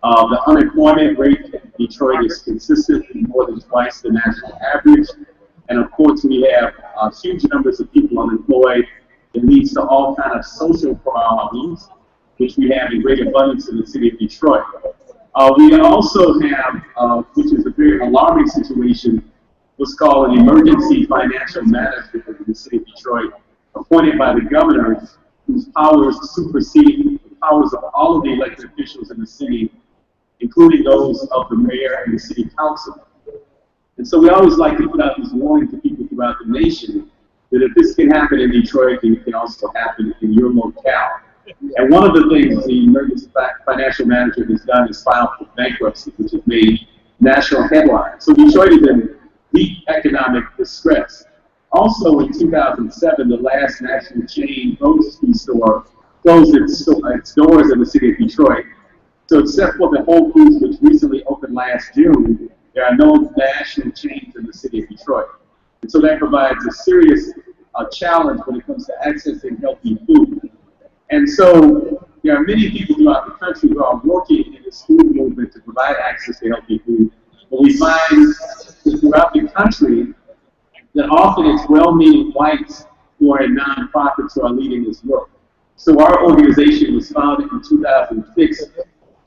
The unemployment rate in Detroit is consistently more than twice the national average. And of course, we have huge numbers of people unemployed. It leads to all kinds of social problems, which we have in great abundance in the city of Detroit. We also have, which is a very alarming situation, what's called an emergency financial manager in the city of Detroit, appointed by the governor, whose powers supersede the powers of all of the elected officials in the city, including those of the mayor and the city council. And so we always like to put out this warning to people throughout the nation that if this can happen in Detroit, then it can also happen in your locale. And one of the things the emergency financial manager has done is filed for bankruptcy, which has made national headlines. So Detroit is in deep economic distress. Also in 2007, the last national chain grocery store closed its doors in the city of Detroit. So except for the Whole Foods, which recently opened last June, there are no national chains in the city of Detroit. And so that provides a serious challenge when it comes to accessing healthy food. And so there are many people throughout the country who are working in this food movement to provide access to healthy food. But we find that throughout the country that often it's well-meaning whites who are in nonprofits who are leading this work. So our organization was founded in 2006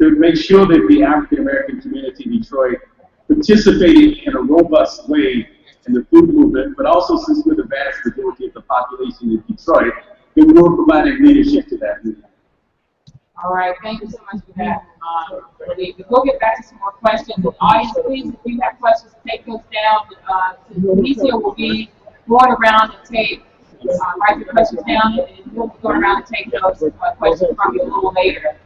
to make sure that the African American community in Detroit participated in a robust way in the food movement, but also since we're the vast majority of the population in Detroit, that we were providing leadership to that movement. All right, thank you so much for that. We'll get back to some more questions. Audience, please, if you have questions, take those down. Alicia will be going around and take, write your questions down, and we'll go around and take those questions from you a little later.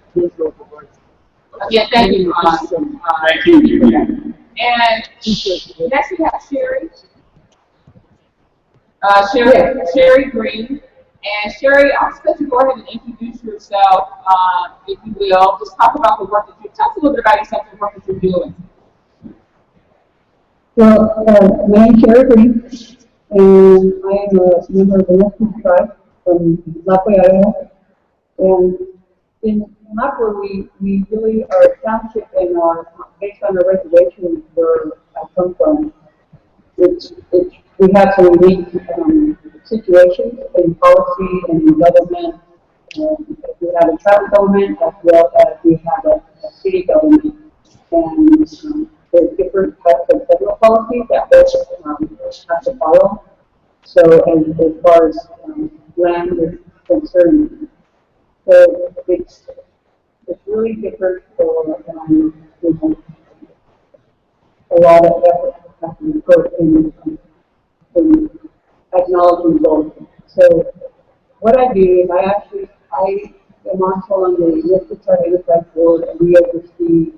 Again, thank you. Thank you. And next we have Sherry. Sherry Green. And Sherry, I'll just let you go ahead and introduce yourself, if you will. Just talk about the work that you, tell us a little bit about yourself and the work that you're doing. Well, my name is Sherry Green, and I am a member of the Western tribe from Lapwai, Iowa. And in Lapwai, we really are a township and are based on our reservation where I come from. We have some unique situations in policy and in government. We have a tribal government as well as we have a city government. And there's different types of federal policies that both have to follow. So as far as land is concerned, so it's really different for a lot of effort has to be put in acknowledging both. So what I do is I am also on the Western Tribe Enterprise Board, and we oversee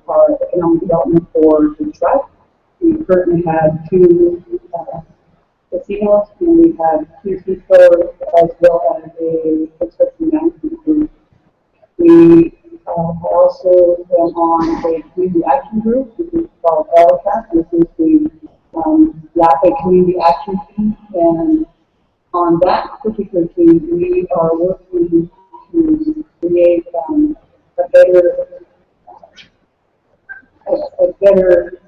our economic development for the tribe. We currently have 2 casinos, and we have 2 C-stores, as well as a construction management group. We also am on a community action group, which is called LCAP, which is the Lapwai Community Action Team, and on that particular team, we are working to create a better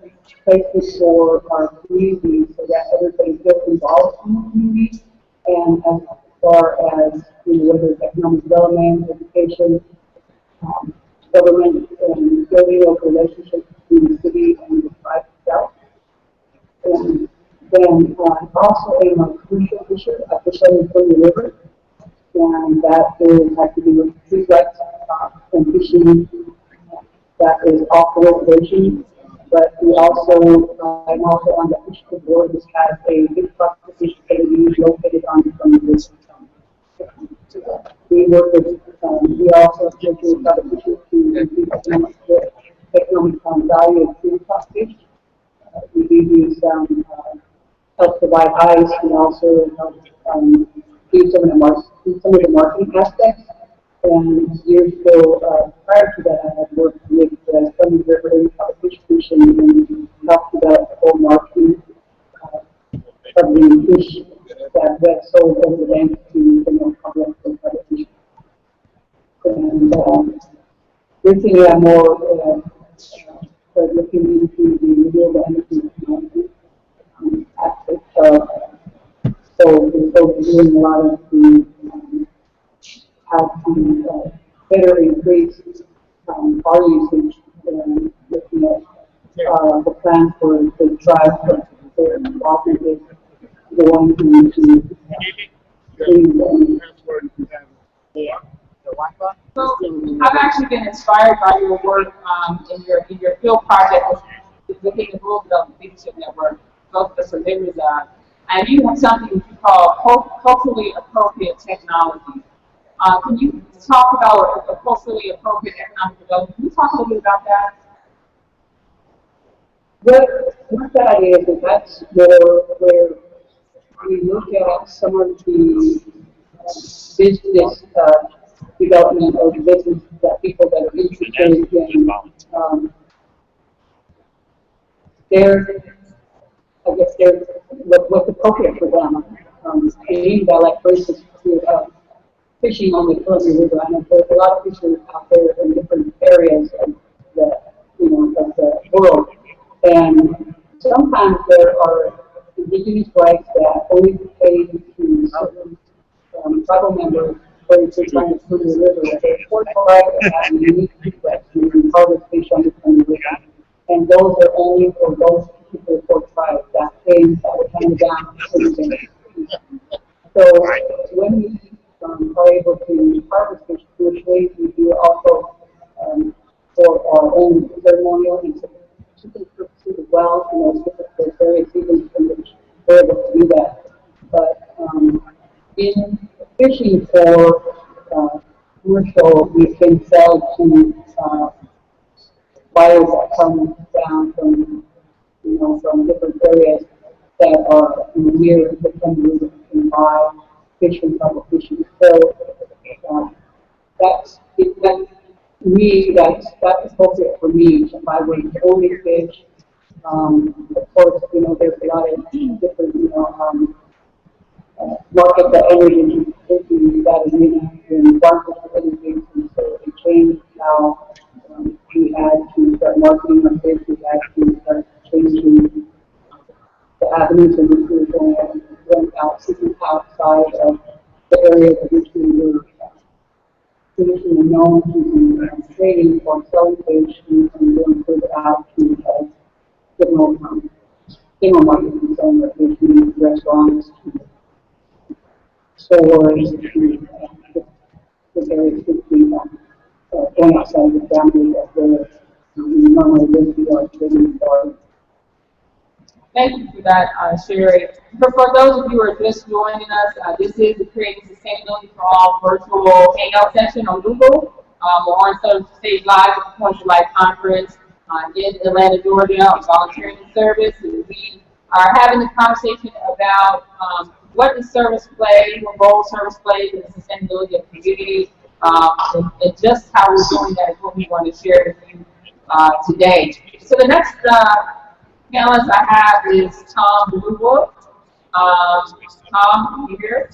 places for our community so that everybody feels involved in the community, and as far as whether it's economic development, education, government, and building of relationships between the city and the tribe itself. And then also am a crucial fisher at the Southern River, and that has to do with tree rights and fishing that is off the reservation. But we also, I'm also on the fiscal board, which has a big classification academy located on the river. We work with, we also work with other fishes to increase economic value of tree fish. We do use help provide ice and also help do some of the marketing aspects. And years ago, prior to that, I had worked with Southern River Fish Fishing and helped develop the whole marketing of the fish that get sold over the bank to the more public for fish. And recently, I'm more looking into the renewable energy aspect. So we're doing a lot of the how to better increase our usage and looking at the plan for the tribe for often is going to So I've actually been inspired by your work in your field project within the Rural Development Leadership Network, both the members are. And you have something that you call culturally appropriate technology. Can you talk about a culturally appropriate economic development? Can you talk a little bit about that? What's that is that that's where we look at some of the business development or the business that people that are interested in their, I guess, their what's appropriate for them. Being that, like, for instance, fishing on the Columbia River. I know there's a lot of fishers out there in different areas of the, of the world. And sometimes there are indigenous rights that only pertain to certain tribal members, for instance, trying to swim the river. There's four tribes that have unique rights to harvest fish on the Columbia River. And those are only for those particular four tribes that came, that were handed down to so when we are able to harvest fish commercially, we do also for our own ceremonial and typical purposes as well. There's various seasons in which we're able to do that. But in fishing for commercial, we can sell to buyers that come down from from different areas that are near the Columbia and buy fish from tribal fishing. So that's appropriate for me if I were to only fish. Of course, there's a lot of different markets that entered into that arena and markets for other things, and so it changed how we had to start marketing our fish. We had to start changing the avenues in which we were going out, seeking outside of the areas in which we were traditionally known to be trading or selling fish, and going further out to general markets and selling our fish to restaurants, to stores, to the areas which we going outside of the boundary of where we normally live to our trading stores. Thank you for that, Sherry. For those of you who are just joining us, this is the Creating Sustainability for All virtual hangout session on Google. We're on stage live at the Point of Life Conference in Atlanta, Georgia, on volunteering service. And we are having this conversation about what does service play, what role service plays in the sustainability of communities, and just how we're doing that is what we want to share with you today. So the next panelist I have is Tom Bluewood. Tom, you here?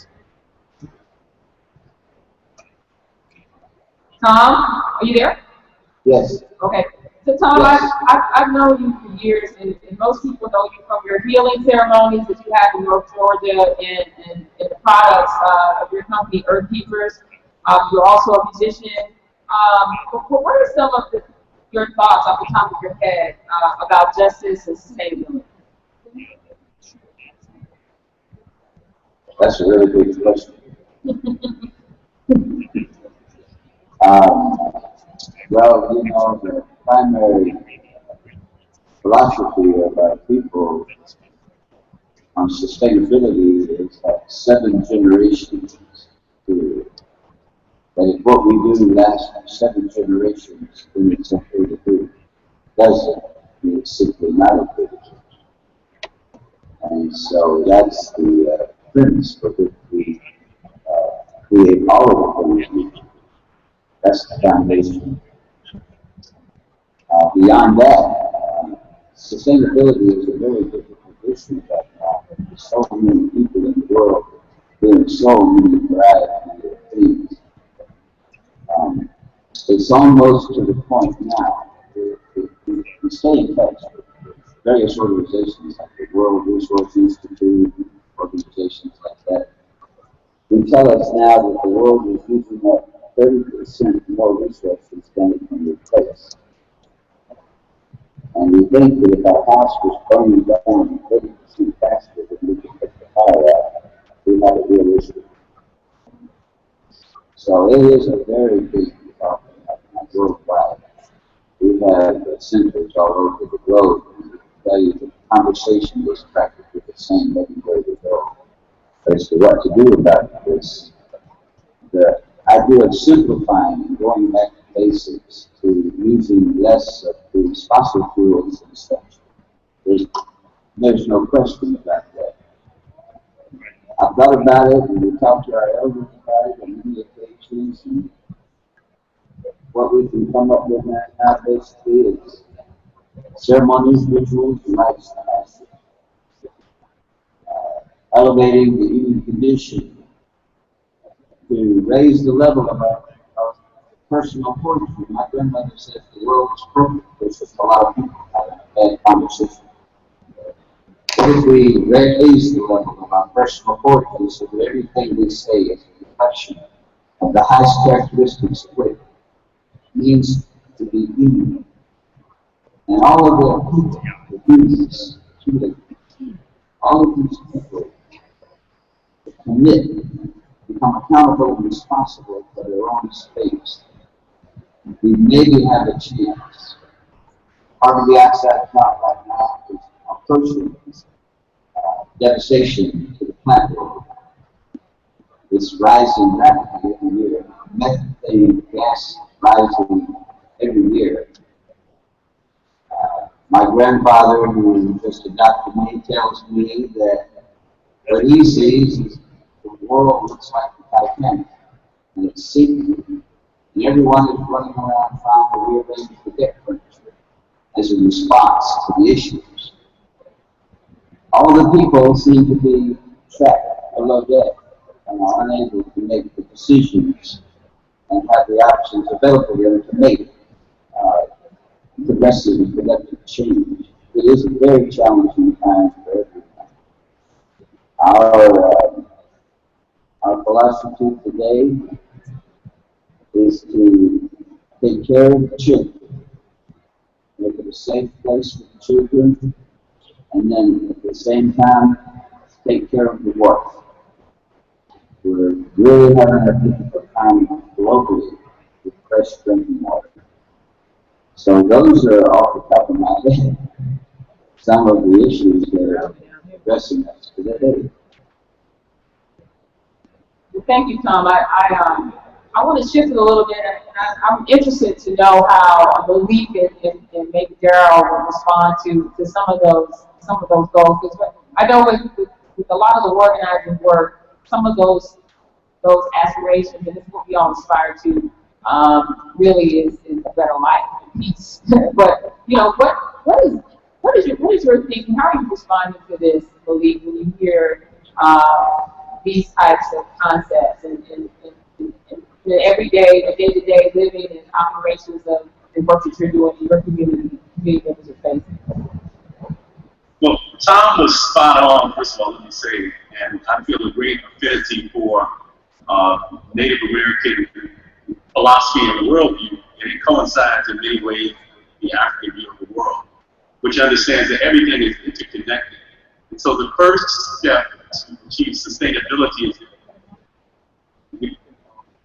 Tom, are you there? Yes. Okay. So Tom, yes. I've known you for years, and most people know you from your healing ceremonies that you have in North Georgia and the products of your company, Earth Keepers. You're also a musician. But what are some of your thoughts off the top of your head about justice and sustainability? That's a really good question. Well, the primary philosophy of our people on sustainability is that 7 generations period. That if what we do lasts 7 generations, then it's okay to do. Doesn't, it's simply not okay to do. And so that's the premise for which we create all of the things we do. That's the foundation. Beyond that, sustainability is a very difficult issue right now. There's so many people in the world doing so many variety of things. It's almost to the point now, we stay in touch with various organizations like the World Resource Institute, organizations like that. They tell us now that the world is using up 30% more resources than it can replace. And we think that if our house was burning down 30% faster than we could put the fire out, we have a real issue. So it is a very big problem worldwide. We have centers all over the globe, and I can tell you the conversation is practically the same everywhere we go as to what to do about this. The idea of simplifying and going back to basics to using less of these fossil fuels and such There's no question about that. I've thought about it, and we talked to our elders about it on many occasions, and what we can come up with now basically is ceremonies, rituals, and lifestyles, elevating the human condition to raise the level of our personal poetry. My grandmother said the world is perfect. There's just a lot of people having a bad conversation. If we raise the level of our personal poetry so that everything we say is a reflection of the highest characteristics of what it means to be human, and all of the people, the humans, all of these people commit, become accountable and responsible for their own space, we maybe have a chance. Part of the outside thought right now is approaching devastation to the plant world. It's rising rapidly every year. Methane gas rising every year. My grandfather, who just adopted me, tells me that what he sees is the world looks like the Titanic, and it's sinking, and everyone is running around trying to rearrange the deck furniture as a response to the issues. All the people seem to be trapped below deck and are unable to make the decisions and have the options available to them to make progressive and productive change. It is a very challenging time for everyone. Our philosophy today is to take care of the children, make it a safe place for the children, and then at the same time take care of the water. We're really having a difficult time globally with fresh drinking water. So those are off the top of my head some of the issues that are addressing us today. Thank you, Tom. I want to shift it a little bit, and I'm interested to know how Malik and maybe Daryl will respond to some of those goals. Because I know with a lot of the organizing work, some of those aspirations, and this is what we all aspire to, really is a better life and peace. But what is your thinking? How are you responding to this, Malik, when you hear these types of concepts and the everyday, the day-to-day living and operations of the work that you're doing in your community members are facing? Well, Tom was spot on, first of all, let me say, and I feel a great affinity for Native American philosophy and worldview, and it coincides in many ways with the African view of the world, which understands that everything is interconnected. And so the first step to achieve sustainability is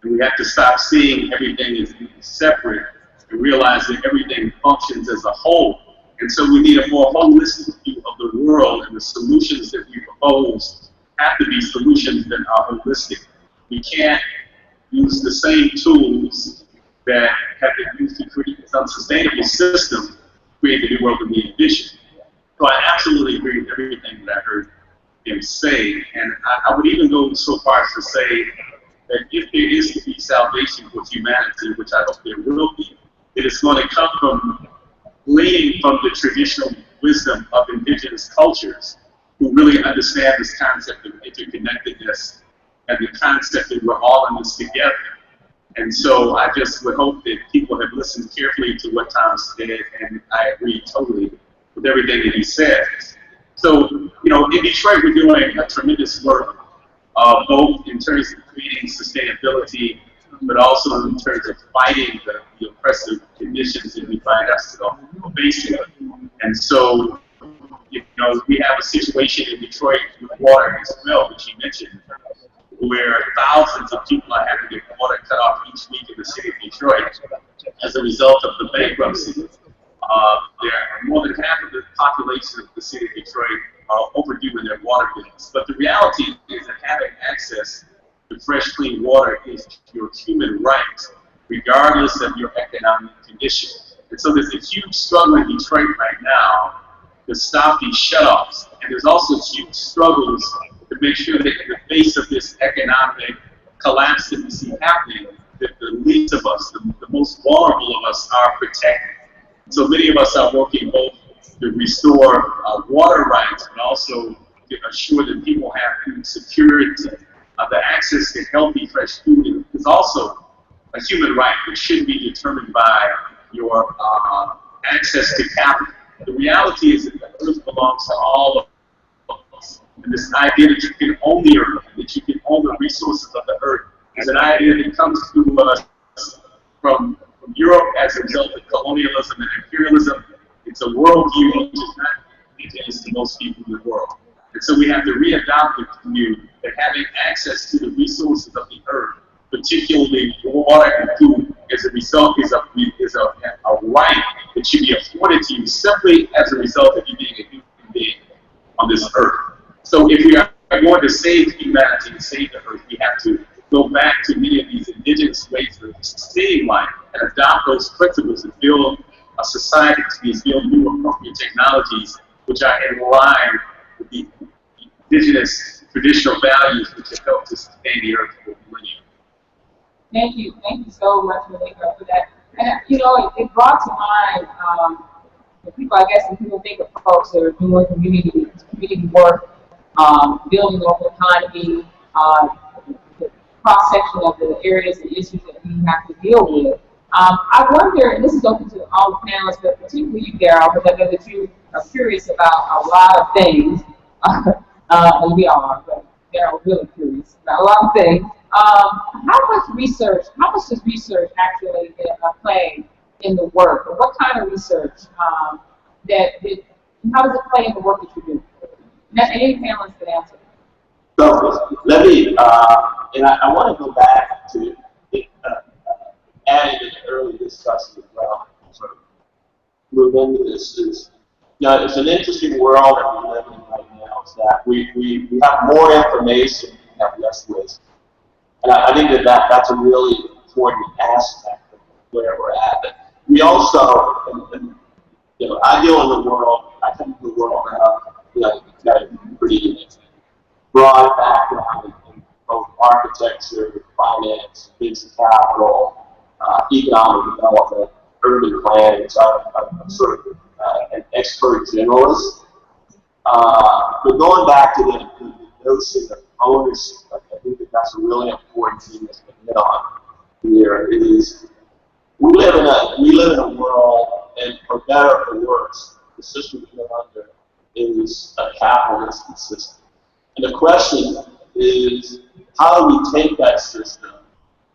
we have to stop seeing everything as separate and realize that everything functions as a whole. And so we need a more holistic view of the world, and the solutions that we propose have to be solutions that are holistic. We can't use the same tools that have been used to create this unsustainable system to create the new world that we envision. So I absolutely agree with everything that I heard him say, and I would even go so far as to say that if there is to be salvation for humanity, which I hope there will be, it is going to come from gleaning from the traditional wisdom of indigenous cultures who really understand this concept of interconnectedness and the concept that we're all in this together. And so I just would hope that people have listened carefully to what Tom said, and I agree totally with everything that he said. So, in Detroit, we're doing a tremendous work, both in terms of creating sustainability, but also in terms of fighting the oppressive conditions that we find ourselves facing. And so, we have a situation in Detroit with water as well, which you mentioned, where thousands of people are having their water cut off each week in the city of Detroit as a result of the bankruptcy. More than half of the population of the city of Detroit are overdue in their water bills. But the reality is that having access to fresh, clean water is your human right, regardless of your economic condition. And so there's a huge struggle in Detroit right now to stop these shutoffs. And there's also huge struggles to make sure that in the face of this economic collapse that we see happening, that the least of us, the most vulnerable of us, are protected. So many of us are working both to restore water rights, but also to assure that people have food security. The access to healthy, fresh food is also a human right, which shouldn't be determined by your access to capital. The reality is that the earth belongs to all of us. And this idea that you can own the earth, that you can own the resources of the earth, is an idea that comes to us from Europe as a result of colonialism and imperialism. It's a worldview which is not indigenous to most people in the world. And so we have to readopt the view that having access to the resources of the earth, particularly water and food, as a result is a right that should be afforded to you simply as a result of you being a human being on this earth. So if we are going to save humanity and save the earth, we have to go back to many of these indigenous ways of seeing life and adopt those principles and build a society to build new appropriate technologies which are in line with the indigenous traditional values which have helped to sustain the earth for millennia. Thank you so much, Malika, for that. And you know, it brought to mind the people. I guess when people think of folks that are doing community work, building local economy, the cross section of the areas and issues that we have to deal with. I wonder, and this is open to all the panelists, but particularly you, Daryl, because I know that you are curious about a lot of things, and we are, but Daryl really curious about a lot of things. How much does research actually play in the work, or what kind of research how does it play in the work that you do? And any panelists can answer. So let me, and I want to go back to adding in the early discussion as well, sort of move into this. It's an interesting world that we live in right now. Is that we have more information, we have less wisdom. And I think that's a really important aspect of where we're at. But we also, I deal in the world, I come to the world got a pretty broad background in both architecture, finance, venture capital, economic development, urban planning. So I'm sort of an expert generalist. But going back to the notion of ownership, I think that's a really important thing that's been hit on here. Is we live in a world, and for better or for worse, the system we live under is a capitalistic system. And the question is, how do we take that system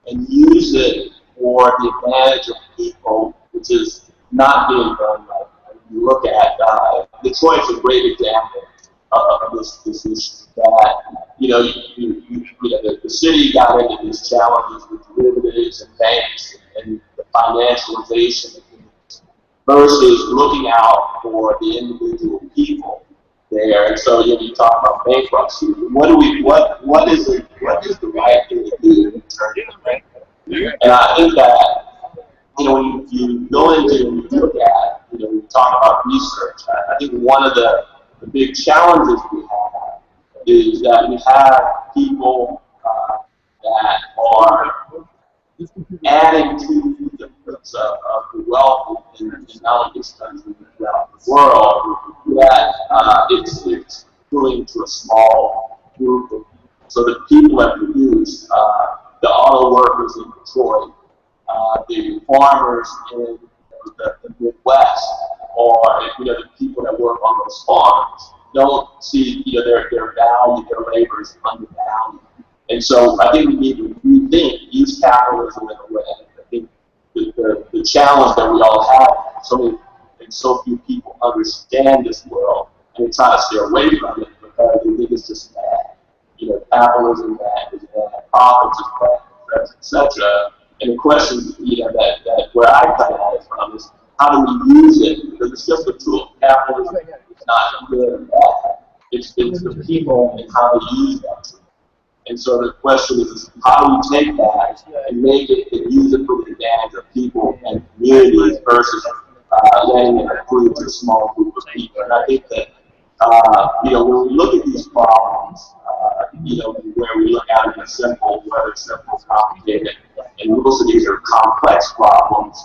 and use it for the advantage of people, which is not being done right now? You look at Detroit's a great example of this issue. That the city got into these challenges with derivatives and banks and the financialization of things versus looking out for the individual people there. And so you talk about bankruptcy. What is the right thing to do in terms of bankruptcy? And I think that when you go into and you look at we talk about research. I think one of the big challenges we have is that we have people that are adding to the wealth in not this country but throughout the world, that it's going to a small group of people. So the people that produce, the auto workers in Detroit, the farmers in the Midwest, or the people that work on those farms don't see their value, their labor is undervalued. And so I think we need to rethink, use capitalism in a way. I think the challenge that we all have, so few people understand this world and they try to stay away from it because they think it's just bad. Capitalism is bad, profits is bad, etc. And the question, that where I come at it from is, how do we use it? Because it's just a tool. Capitalism is not good or bad. It's the people and how they use that tool. And so the question is, how do we take that and make it and use it for the advantage of people and communities versus letting it include a small group of people. And I think that, when we look at these problems, where we look at it as simple, whether it's simple, complicated, and most of these are complex problems.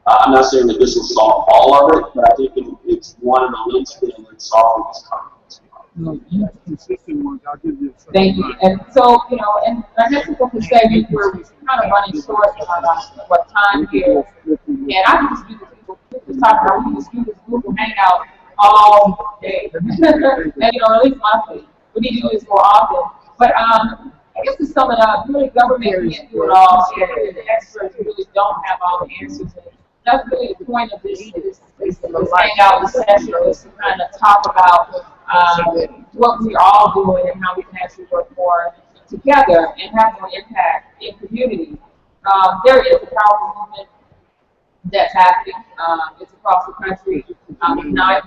I'm not saying that this will solve all of it, but I think it's one of the linchpins in solving this complex problem. Consistent ones, I'll give you a Thank you. And so, and I guess people can say we're kind of running short on what time here. And I can just do this people talk about, we can just do this Google Hangout all day. And, at least monthly. We need to do this more often. But I guess to sum it up, really government can't do it all. And the experts really don't have all the answers. That's really the point of this hangout, this session, is to kind of talk about what we're all doing and how we can actually work more together and have more impact in communities. There is a powerful movement that's happening. It's across the country. It's not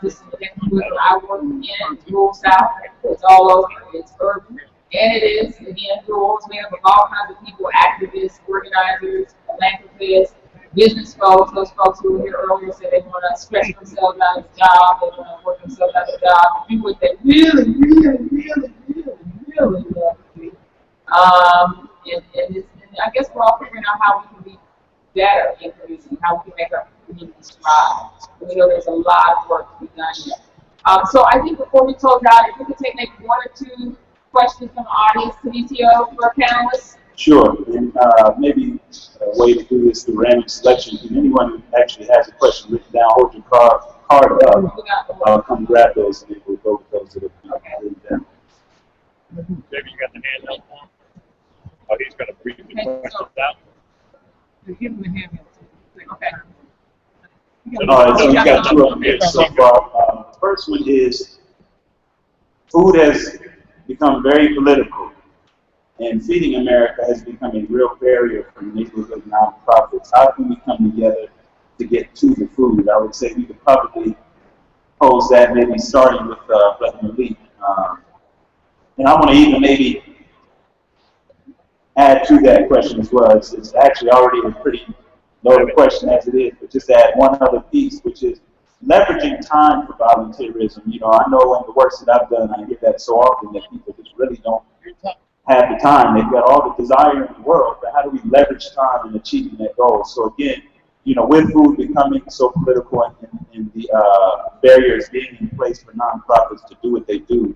just in the neighborhoods that I work in, rural South. It's all over. It's urban. And it is, again, rural. It's made up of all kinds of people, activists, organizers, philanthropists, business folks. Those folks who were here earlier said they want to stretch themselves out of the job, they want to work themselves out of the job, do what they really, really, really, really, really love to do. And I guess we're all figuring out how we can be better in community, how we can make our communities thrive. We know there's a lot of work to be done here. So I think before we close out, if we could take maybe one or two questions from the audience, Tanisio, for our panelists. Sure, and maybe a way to do this through random selection. If anyone who actually has a question written down, hold your card up. Come grab those, and we'll go with those that have been written down. Maybe you got the hand up on. Oh, he's going to brief the questions out. Give him the hand. Okay. All right, so we got two of them here so far. The first one is, food has become very political, and Feeding America has become a real barrier for neighborhood nonprofits. How can we come together to get to the food? I would say we could probably pose that maybe starting with Brother Malik. And I want to even maybe add to that question as well. It's actually already a pretty loaded question as it is, but just add one other piece, which is leveraging time for volunteerism. I know in the works that I've done, I hear that so often that people just really don't have the time. They've got all the desire in the world, but how do we leverage time in achieving that goal? So again, with food becoming so political and the barriers being in place for nonprofits to do what they do,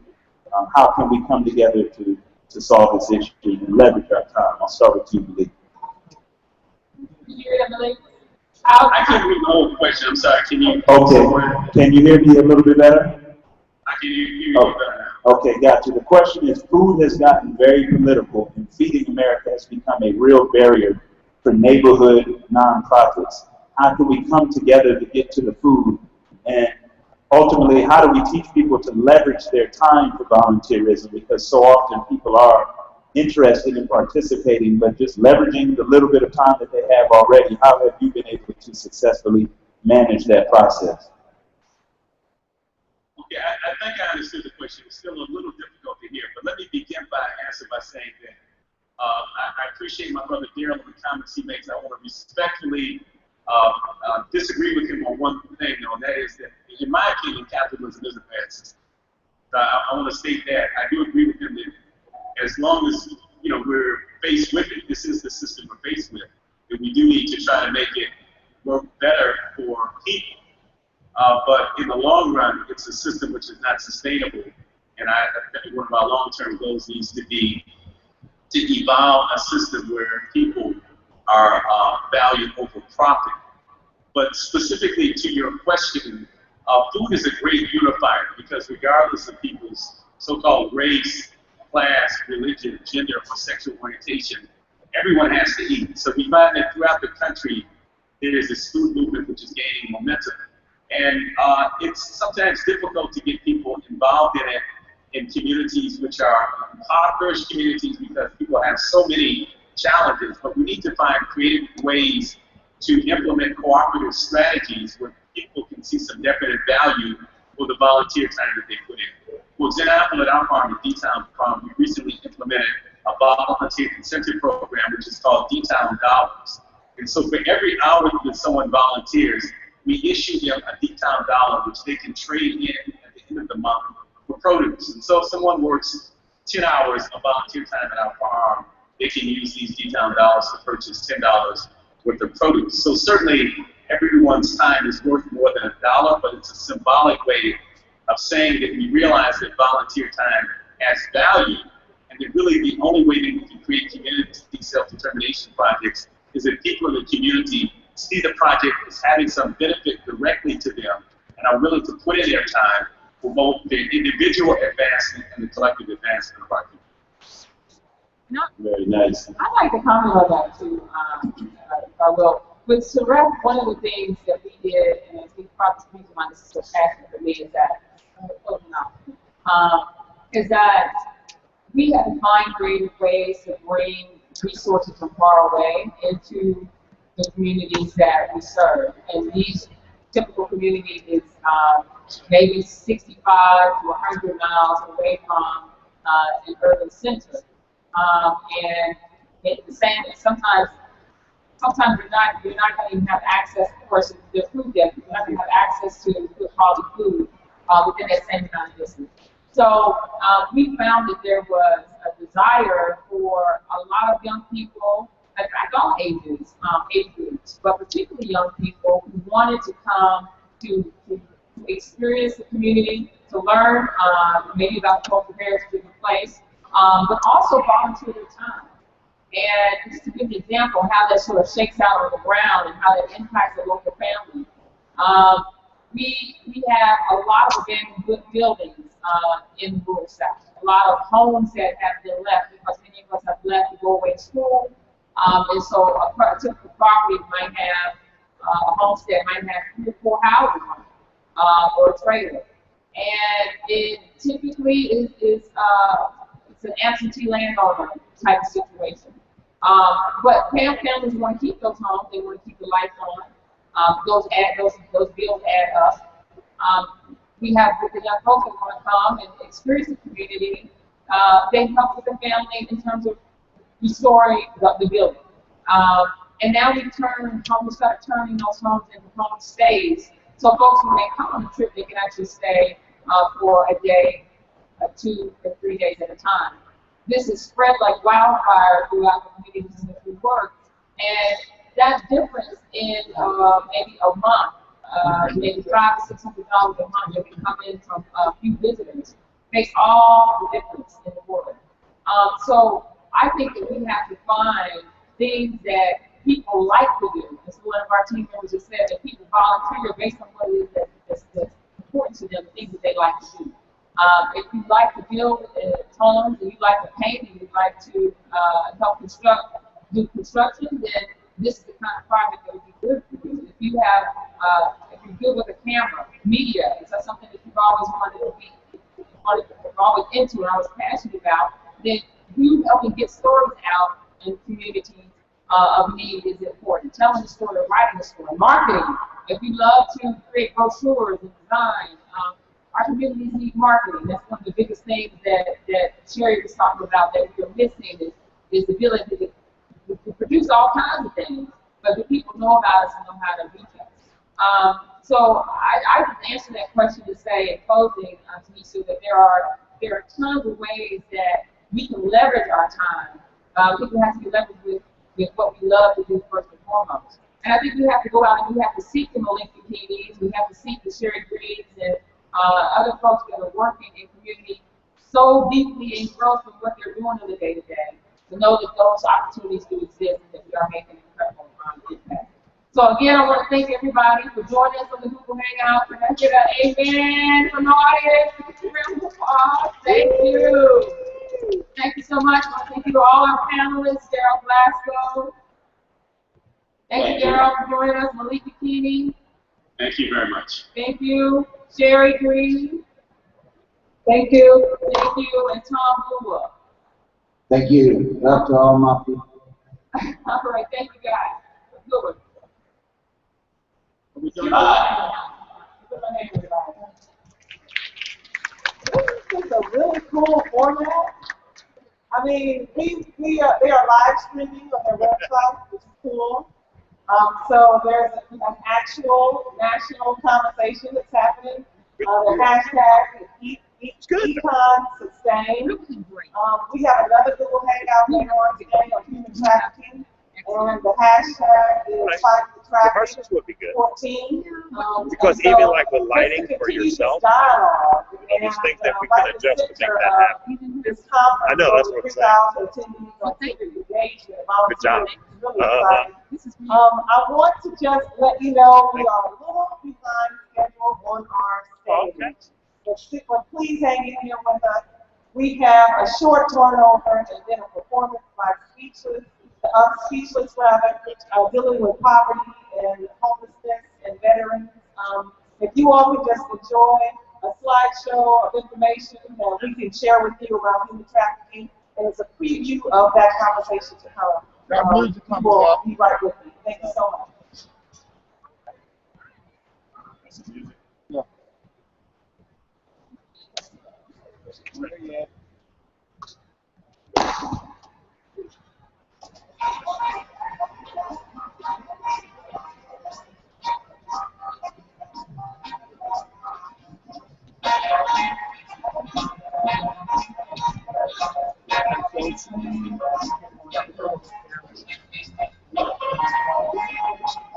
how can we come together to solve this issue and leverage our time? I'll start with you, Malik. Did you hear that, Malik? I can't read the whole question. I'm sorry. Can you? Okay. Can you hear me a little bit better? I can hear you better now. Okay, got you. The question is, food has gotten very political, and Feeding America has become a real barrier for neighborhood nonprofits. How can we come together to get to the food? And ultimately, how do we teach people to leverage their time for volunteerism? Because so often people are interested in participating, but just leveraging the little bit of time that they have already. How have you been able to successfully manage that process? Okay, I think I understood the question. It's still a little difficult to hear, but let me begin by answering by saying that I appreciate my brother Daryl and the comments he makes. I want to respectfully disagree with him on one thing, though, and that is that, in my opinion, capitalism is a bad system. I want to state that. I do agree with him that as long as we're faced with it, this is the system we're faced with, that we do need to try to make it work better for people. But in the long run, it's a system which is not sustainable. And I think one of our long-term goals needs to be to evolve a system where people are valued over profit. But specifically to your question, food is a great unifier because regardless of people's so-called race, class, religion, gender, or sexual orientation, everyone has to eat. So we find that throughout the country, there is this food movement which is gaining momentum. And it's sometimes difficult to get people involved in it in communities which are impoverished communities because people have so many challenges. But we need to find creative ways to implement cooperative strategies where people can see some definite value for the volunteer time that they put in. For example, at our farm, the D-Town Farm, we recently implemented a volunteer incentive program which is called D-Town Dollars. And so for every hour that someone volunteers, we issue them a D-Town dollar, which they can trade in at the end of the month for produce. And so if someone works 10 hours of volunteer time at our farm, they can use these D-Town dollars to purchase $10 worth of produce. So certainly everyone's time is worth more than $1, but it's a symbolic way of saying that we realize that volunteer time has value, and that really the only way that we can create community self-determination projects is if people in the community see the project as having some benefit directly to them and are willing to put in their time for both the individual advancement and the collective advancement of our community. No, Very nice. I'd like to comment on that too, if I will. With Surrey, one of the things that we did, and I think probably the reason why this is so passionate for me is that we have to find creative ways to bring resources from far away into the communities that we serve. And these typical communities is maybe 65 to 100 miles away from an urban center. And it's the same, sometimes you're not going to even have access, of course, to the food debt, you're not going to have access to good quality food within that same amount of distance. So we found that there was a desire for a lot of young people, in fact, all ages, age groups, but particularly young people who wanted to come to experience the community, to learn maybe about the cultural heritage of the place, but also volunteer their time. And just to give an example how that sort of shakes out on the ground and how that impacts the local family. We have a lot of abandoned buildings in the rural South. A lot of homes that have been left because many of us have left to go away to school. And so a typical property might have a homestead might have 3 or 4 houses on it, or a trailer. And it typically it's an absentee landowner type of situation. But families want to keep those homes. They want to keep the lights on. Those bills add up. We have the young folks that want to come and experience the community. They help with the family in terms of restoring the building. And now we start turning those homes into home stays. So folks, when they come on a trip, they can actually stay for a day, 2 or 3 days at a time. This is spread like wildfire throughout the communities in which we work. And that difference in maybe a month, maybe $500 to $600 a month that can come in from a few visitors, makes all the difference in the world. So I think that we have to find things that people like to do. As one of our team members has said, that people volunteer based on what it is that's important to them, things that they like to do. If you like to build homes, and you like to paint, and you like to help do construction, then this is the kind of project that would be good for you. If you have, if you're good with a camera, media, is that something that you've always wanted to be, always into and always passionate about, then you helping get stories out in communities of need is important. Telling the story, writing the story, marketing. If you love to create brochures and design, our communities need marketing. That's one of the biggest things that Sherry was talking about that we're missing is the ability to produce all kinds of things, but the people know about us and know how to reach us. So I would answer that question to say, in closing, Tanisha, that there are tons of ways that we can leverage our time. I think it has to be leveraged with what we love to do first and foremost. And I think we have to go out and we have to seek the Malinka Keys, we have to seek the Sherry Greens and other folks that are working in community so deeply engrossed in what they're doing on the day-to-day, to know that those opportunities do exist and that we are making an incredible impact. So again, I want to thank everybody for joining us on the Google Hangout. Can I get an amen from the audience? Thank you. Thank you so much. Thank you to all our panelists, Daryl Glasgow. Thank you, Daryl, for joining us, Malika Keeney. Thank you very much. Thank you, Sherry Green. Thank you. Thank you, and Tom Bua. Thank you. Love to all my people. All right, thank you guys. Good one. This is a really cool format. I mean, they are live streaming on their website, which is cool. So there's an actual national conversation that's happening. The hashtag is Econ Sustain. We have another Google Hangout later on today on human trafficking, and the hashtag is Fight the Trafficking Commercials would be good. 14. Because and so even like with just to lighting for continue this yourself, dialogue, there's things that we right can in the adjust to make center that of happen. This conference, I know, that's what I'm saying. 3,000 attendees on civic engagement, Good job. volunteering, it's really exciting. I want to just let you know we are a little behind schedule on our stage. But please hang in here with us. We have a short turnover and then a performance by Speechless rather, dealing with poverty and homelessness and veterans. If you all can just enjoy a slideshow of information that we can share with you around human trafficking, and it's a preview of that conversation to come. You will be right with me. Thank you so much. Yeah.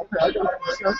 Okay, I got it.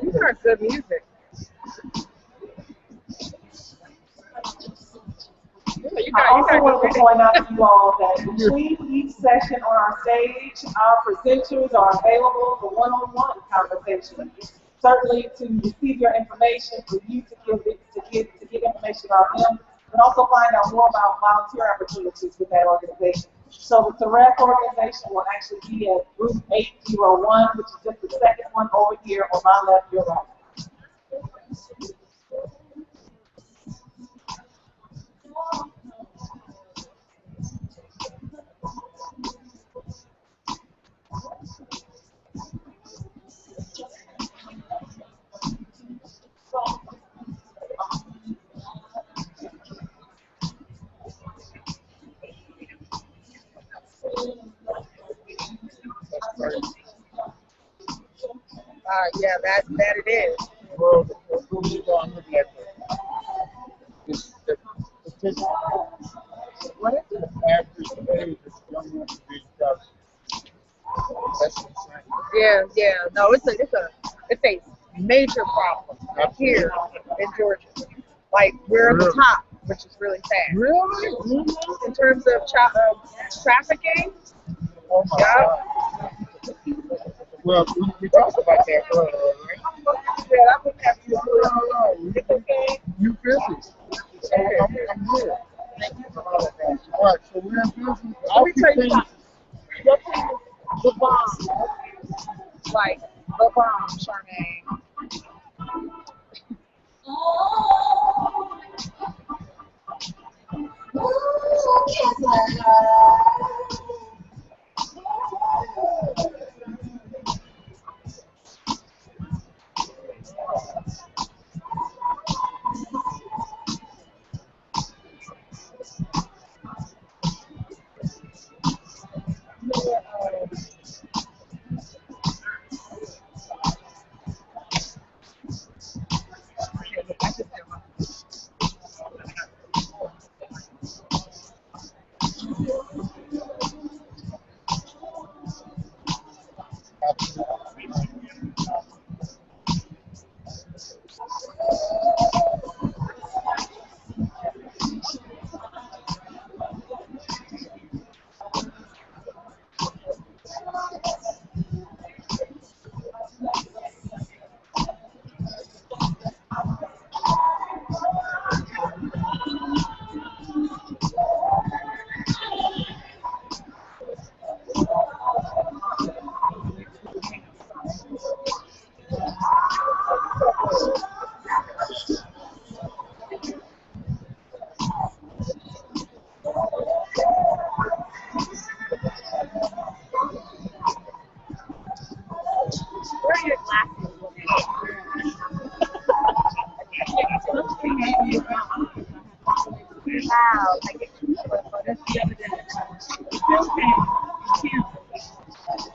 These are good music. I also want to point out to you all that between each session on our stage, our presenters are available for one-on-one conversation. Certainly to receive your information, for you to get information about them, and also find out more about volunteer opportunities with that organization. So the Threat organization will actually be at group 801, which is just the second one over here on my left, your right. Yeah, that it is. Well, the look like What is it? the average age of young women being trafficked. That's insane. Yeah. No, it's a major problem here in Georgia. Like we're at the top, which is really sad. Really? In terms of trafficking. Oh my God. Well, we talked about that earlier, right? Yeah, I wouldn't have you. It's okay. You busy. So I'm here. All right, so we're in business. Let me tell you something. Your thing is the bomb. Like the bomb, Charmaine.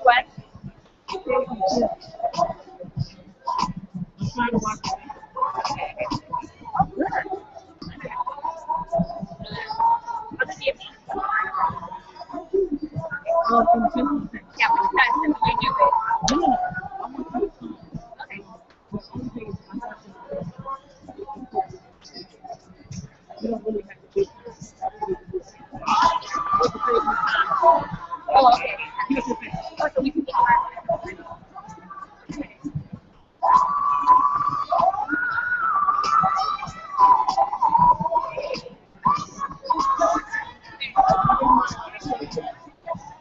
What? Yeah, we kind of simply do it. Okay. Oh, okay. Oh, so we can get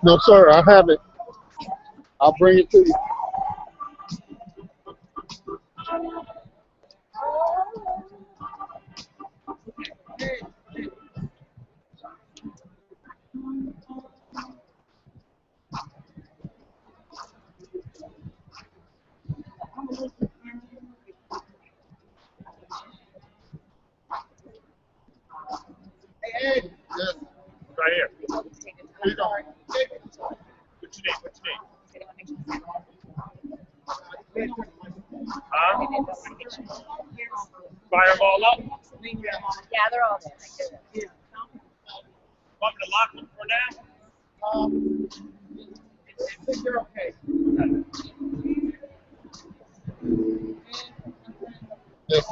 No, sir, I have it. I'll bring it to you. Yes. Right here. Here you go. What you need? What you need? Huh? Fire them all up? Yeah, they're all there. Want me to lock them for now? I think they're okay. Yes.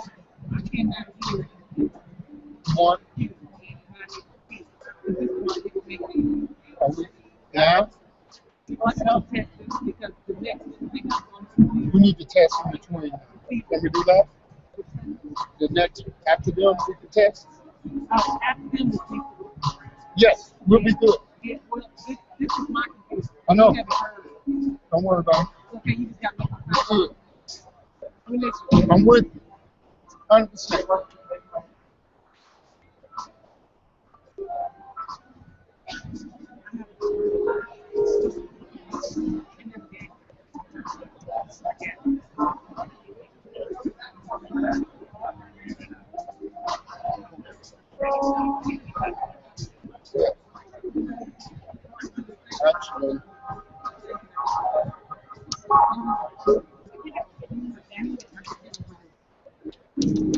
One. Yeah. We need to test in between. Can we do that? The next, after them, we can test? Yes, we'll be good. I know. Don't worry about it. Good. I'm with you. 100%. Absolutely.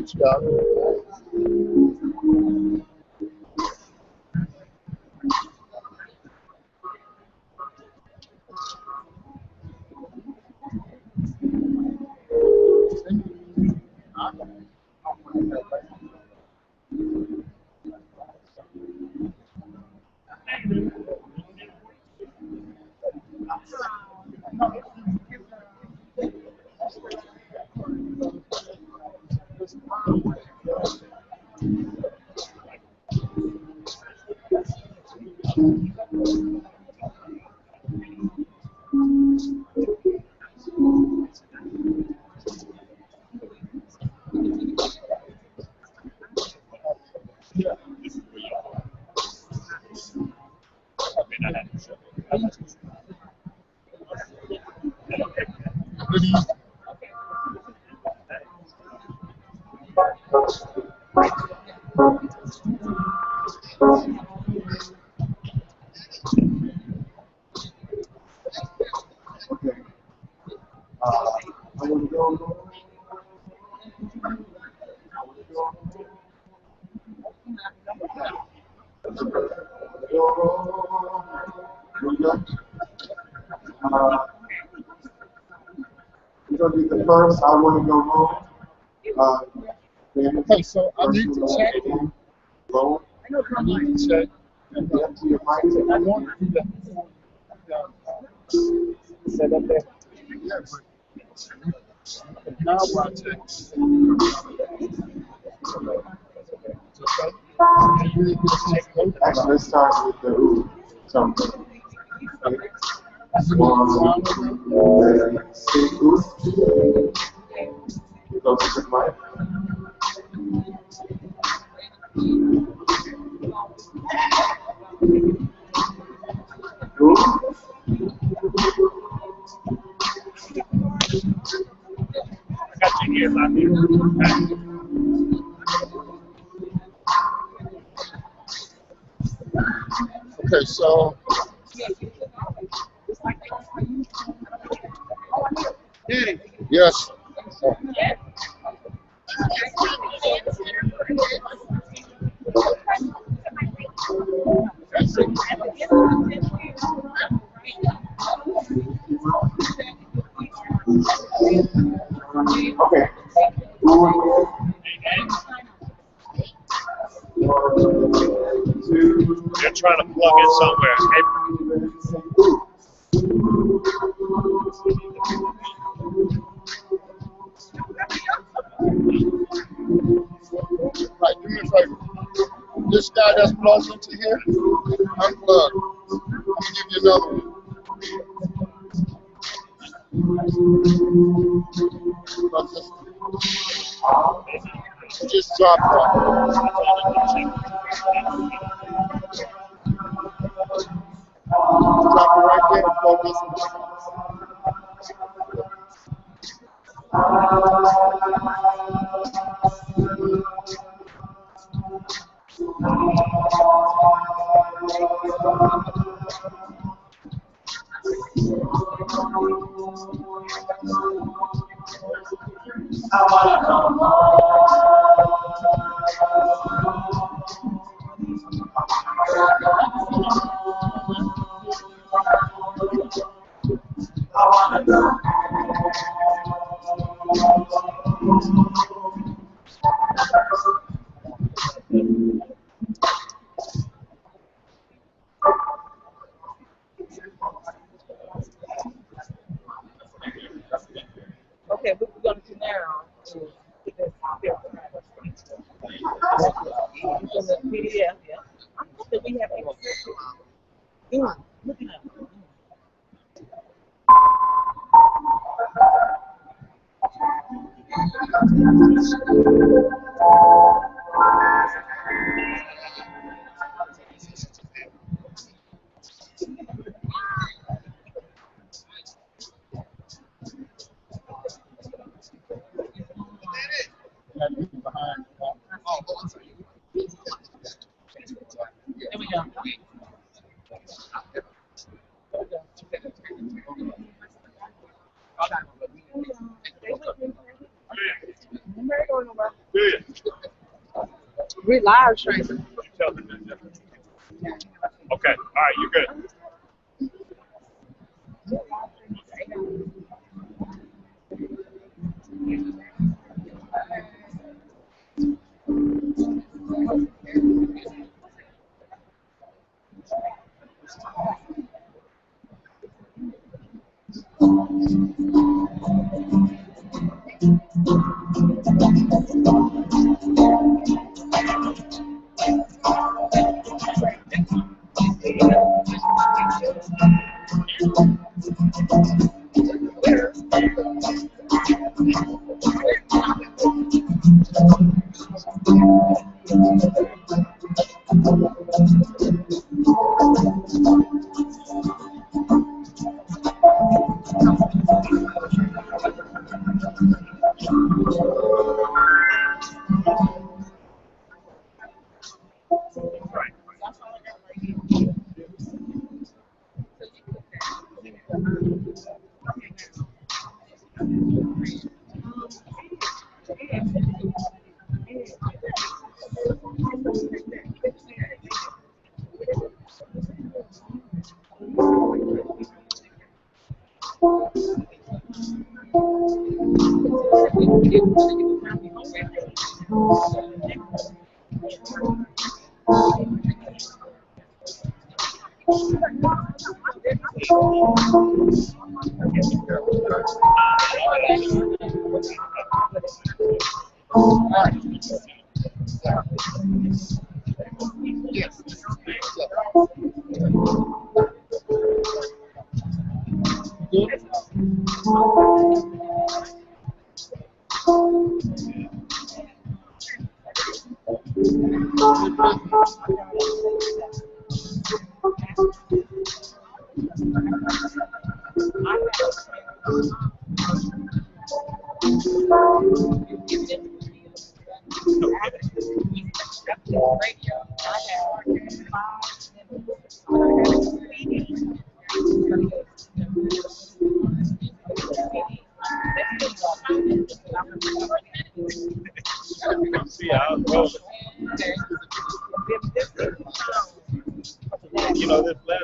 Scott. Good evening. Okay. I want to go. We're going to be the first. I want to go home. Okay, so I need to check. Lower. I need to check. Up to your mic. I want to do that. Set up there. Yeah, but now I check. Actually, let's start with the who. Something. Okay. One, say who. You go to the mic. Who? I got you here, not here. Okay. Okay, so yes. Okay. They're trying to plug in somewhere. Right, do me a favor. This guy that's plugged into here, unplug. I'm gonna give you another one. Just drop that. Drop it right there and plug this one. Okay, what we're gonna do now is get this out there. It's in the PDF, yeah. I hope that we have access to it. Look at that. There we go. We live streaming. Okay, all right, you're good.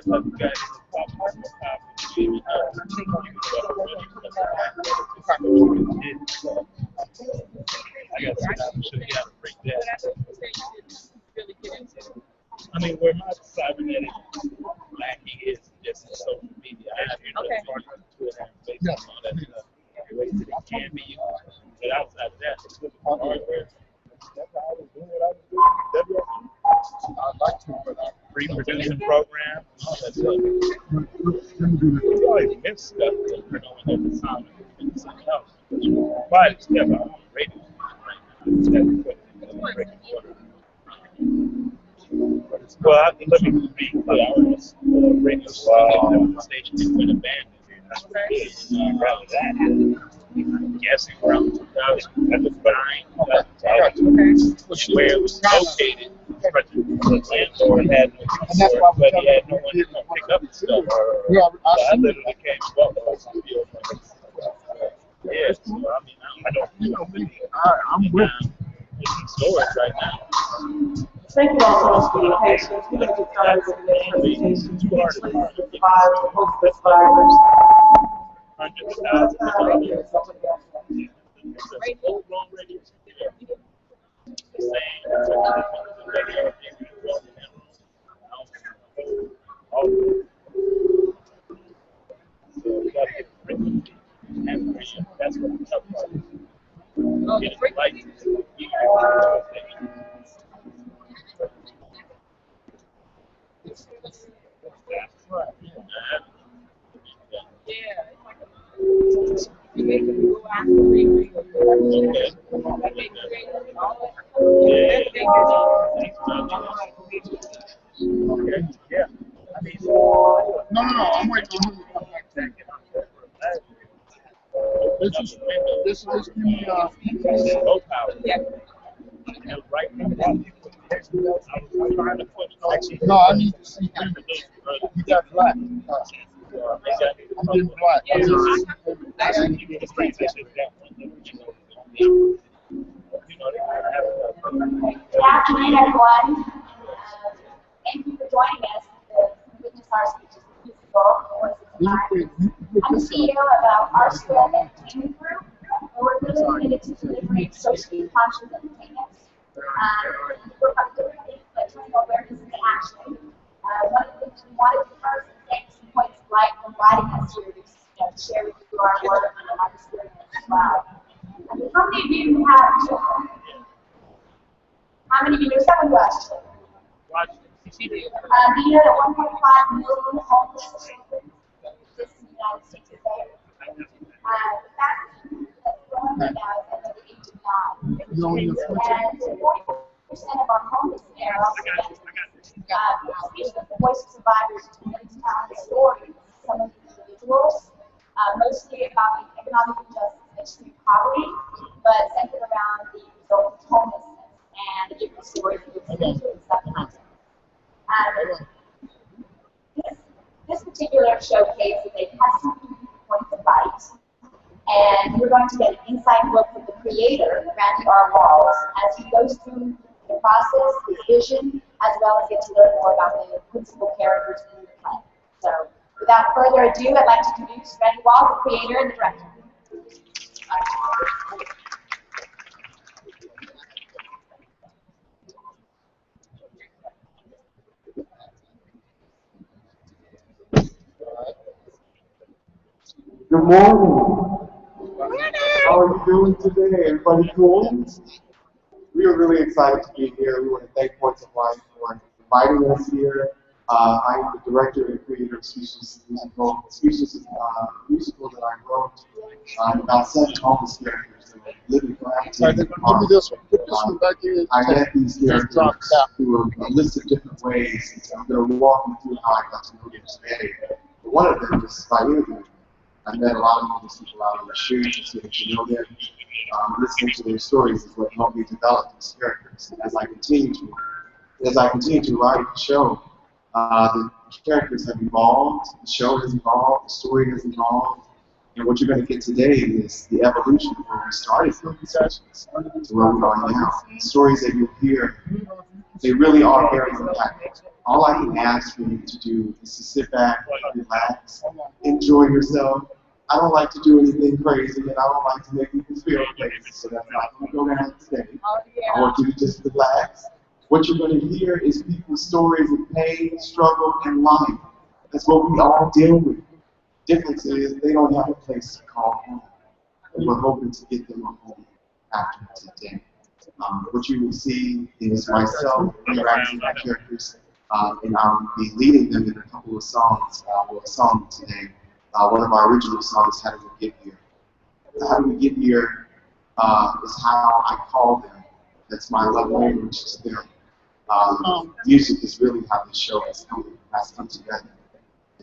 like you guys talk more powerful. You know, you can go to really I got to show you how to break that. I mean, where my cybernetic lacking is just in social media. I have Twitter and Facebook and all that stuff. The ways that it can be used. But outside of that, it's hardware. That's how I was doing what I was doing. I'd like to, but I Pre-production program, all that stuff. You always miss stuff that you're knowing at the time and something else. But it's never on the radio right now. Well, let me be clear. I was radio station in an abandoned. Rather that, I'm guessing around 2009, where it was located. The landlord had no resort, but he had no one to come pick up the stuff. So I literally came to Buffalo. Yeah, so I mean, I don't really, I'm with storage right now. Thank you all so much for your patience. We're going to get started with the next presentation. Five host survivors. Hundreds of thousands of dollars. Full blown radio. The same. So we got to get the frequency. And that's what I'm talking about. Getting the license. That's right. Okay, yeah. I mean, no, I'm waiting on him to come back. This is the low power. Yeah. And right now, I was trying to put no, I need to see him. He got black. I'm getting black. Good afternoon, everyone. Thank you for joining us for the Witness Our Speeches musical. I'm the CEO of our school entertainment group, and we're really committed to delivering socially conscious entertainment. We're about different things like turning awareness into action. One of the things we wanted to first is thank some points of light for inviting us here to share with you our work and our experience as well. How many of you have children? How many of you have seven children? Do you know that 1.5 million homeless children exist in the United States today? The fastest that's growing right now is under the age of 9. And 40% of our homeless are also speaking of the voice of survivors to tell stories. Some of these individuals, mostly about the economic injustice and extreme poverty, but centered around the result of homelessness and the different stories of individuals that happen. This particular showcase is a custom points of light, and we're going to get an inside look from the creator, Randy R. Walls, as he goes through the process, his vision, as well as get to learn more about the principal characters in the play. So, without further ado, I'd like to introduce Randy Walls, the creator and the director. Good morning. How are you doing today? Everybody cool? We are really excited to be here. We want to thank Points of Light for inviting us here. I am the director and creator of Speechless Musical. Speechless is a musical that I wrote about 7 homeless characters that are living for activity. Give me this one. Put this one back in. I met these characters through a list of different ways. And so I'm going to walk you through how I got to know them today. But one of them is by interviewing. I met a lot of homeless people out on the streets, getting to know them. Listening to their stories is what helped me develop these characters. And as I continue to write the show, the characters have evolved, the show has evolved, the story has evolved, And what you're going to get today is the evolution of where we started from discussions to where we are now. The stories that you'll hear, they really are very impactful. All I can ask for you to do is to sit back, relax, enjoy yourself. I don't like to do anything crazy, and I don't like to make people feel crazy, so that's not going to go down today. I want you to just relax. What you're going to hear is people's stories of pain, struggle, and life. That's what we all deal with. Difference is they don't have a place to call home. And we're hoping to get them a home after today. What you will see is myself interacting with characters, and I'll be leading them in a couple of songs. Well, a song today. One of our original songs, How Did We Get Here? How Did We Get Here is how I call them. That's my love language to them. Music is really how this show has come together.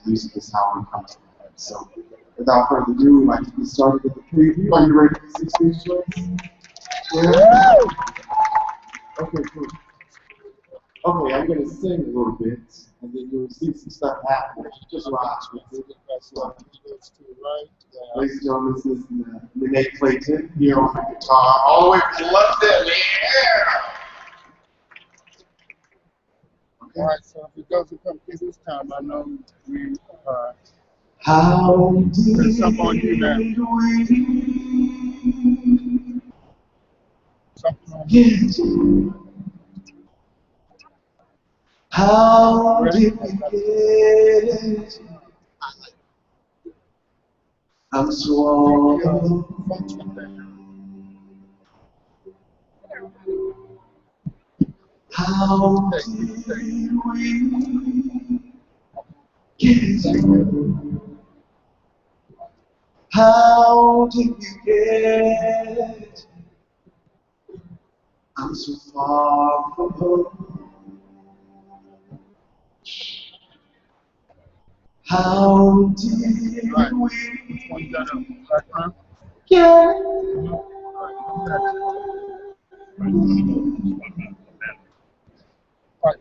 Music is how we come together. So, without further ado, we'd like to get started with the preview. Are you ready for the 16 choice? Yeah? Okay, cool. Okay, I'm going to sing a little bit, and then you'll see some stuff happen. Just watch me. Ladies and gentlemen, this is Nene Clayton here on the guitar, all the way from London. Yeah! Okay. All right, so if it doesn't come through this time, I know we How there's something on you now. Something on you. How did we get? I'm so all how did we get? How did we get? I'm so far from home. How did we get?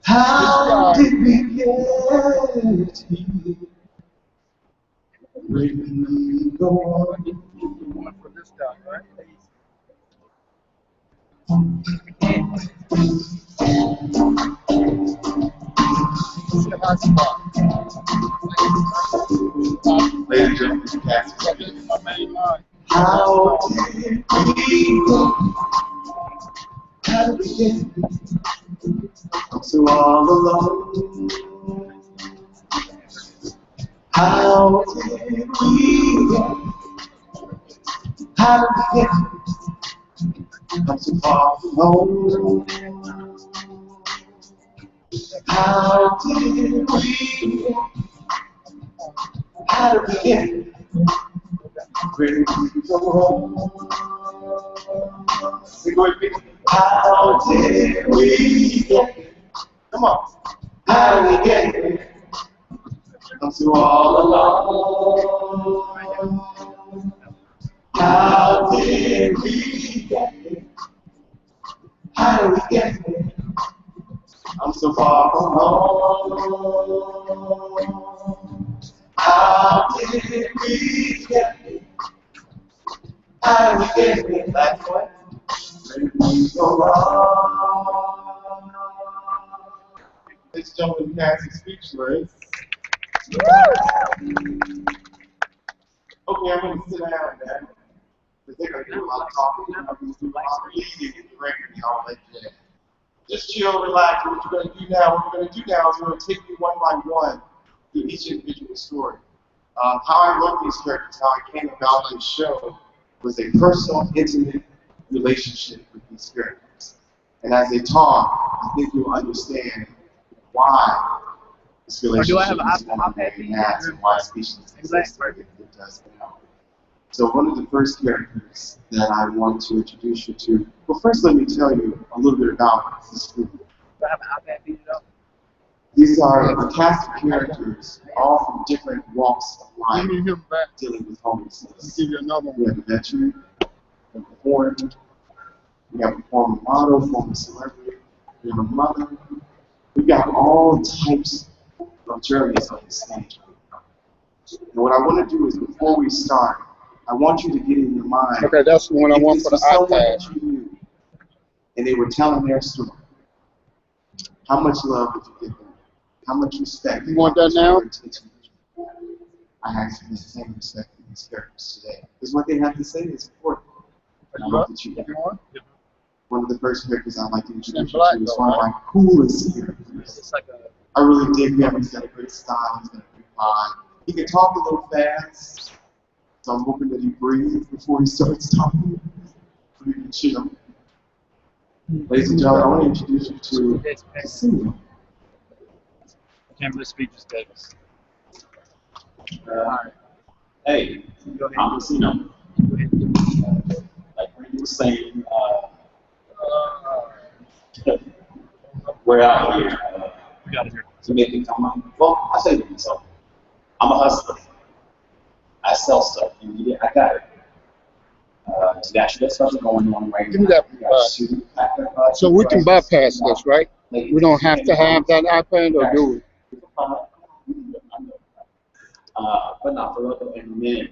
How did we get here? Where can we go on? One for this guy, right? It's the hot spot. Ladies and gentlemen, Cassie. My main line. How did we go? How did we get? I'm so all alone. How did we get? How did we get? I'm so far from home. How did we get? How did we get? Where did we go wrong? Sing with me. How did we get? Come on. How did we get? I'm so all alone. How did we get here? How did we get here? I'm so far from home. How did we get here? How did we get here? Last one. Where did we go wrong? Ladies and gentlemen, Cassie speechless. Okay, I'm going to sit down now. Because they're going to do a lot of talking. I'm going to do a lot of reading and directing and all that jazz. Just chill, relax. What you're going to do now, is we're going to take you one by one through each individual story. How I wrote these characters, how I came about this show, was a personal, intimate relationship with these characters. And as they talk, I think you'll understand why this relationship is one that it has and why species exists the way it does now. So one of the first characters that I want to introduce you to, well, first let me tell you a little bit about this group. These are a cast of characters, all from different walks of life, dealing with homelessness. Give you another one. We have a veteran, we have a foreigner, we have a former model, former celebrity, we have a mother. We've got all types of journeys on the stage. And what I want to do is, before we start, I want you to get in your mind. Okay, that's the one I want for the someone iPad. that you knew, and they were telling their story. How much love would you give them? How much respect? You want that now? I have the same respect for these characters today. Because what they have to say is important. And I love that you one of the first characters I'd like to introduce you to is one of my coolest characters. I really dig him. He's got a great style. He's got a great vibe. He can talk a little fast, so I'm hoping that he breathes before he starts talking, so we can chill. Ladies and gentlemen, I want to introduce you to Casino. Can't speak just Davis. Hey, I'm Casino. Like Randy was saying, we're out here to make it come on. Well, I say to myself, I'm a hustler. I sell stuff. And I got it. Actually, there's something going on right now. Give me that. So we can bypass this, right? We don't have to have that iPad, or do we? But not for other and men,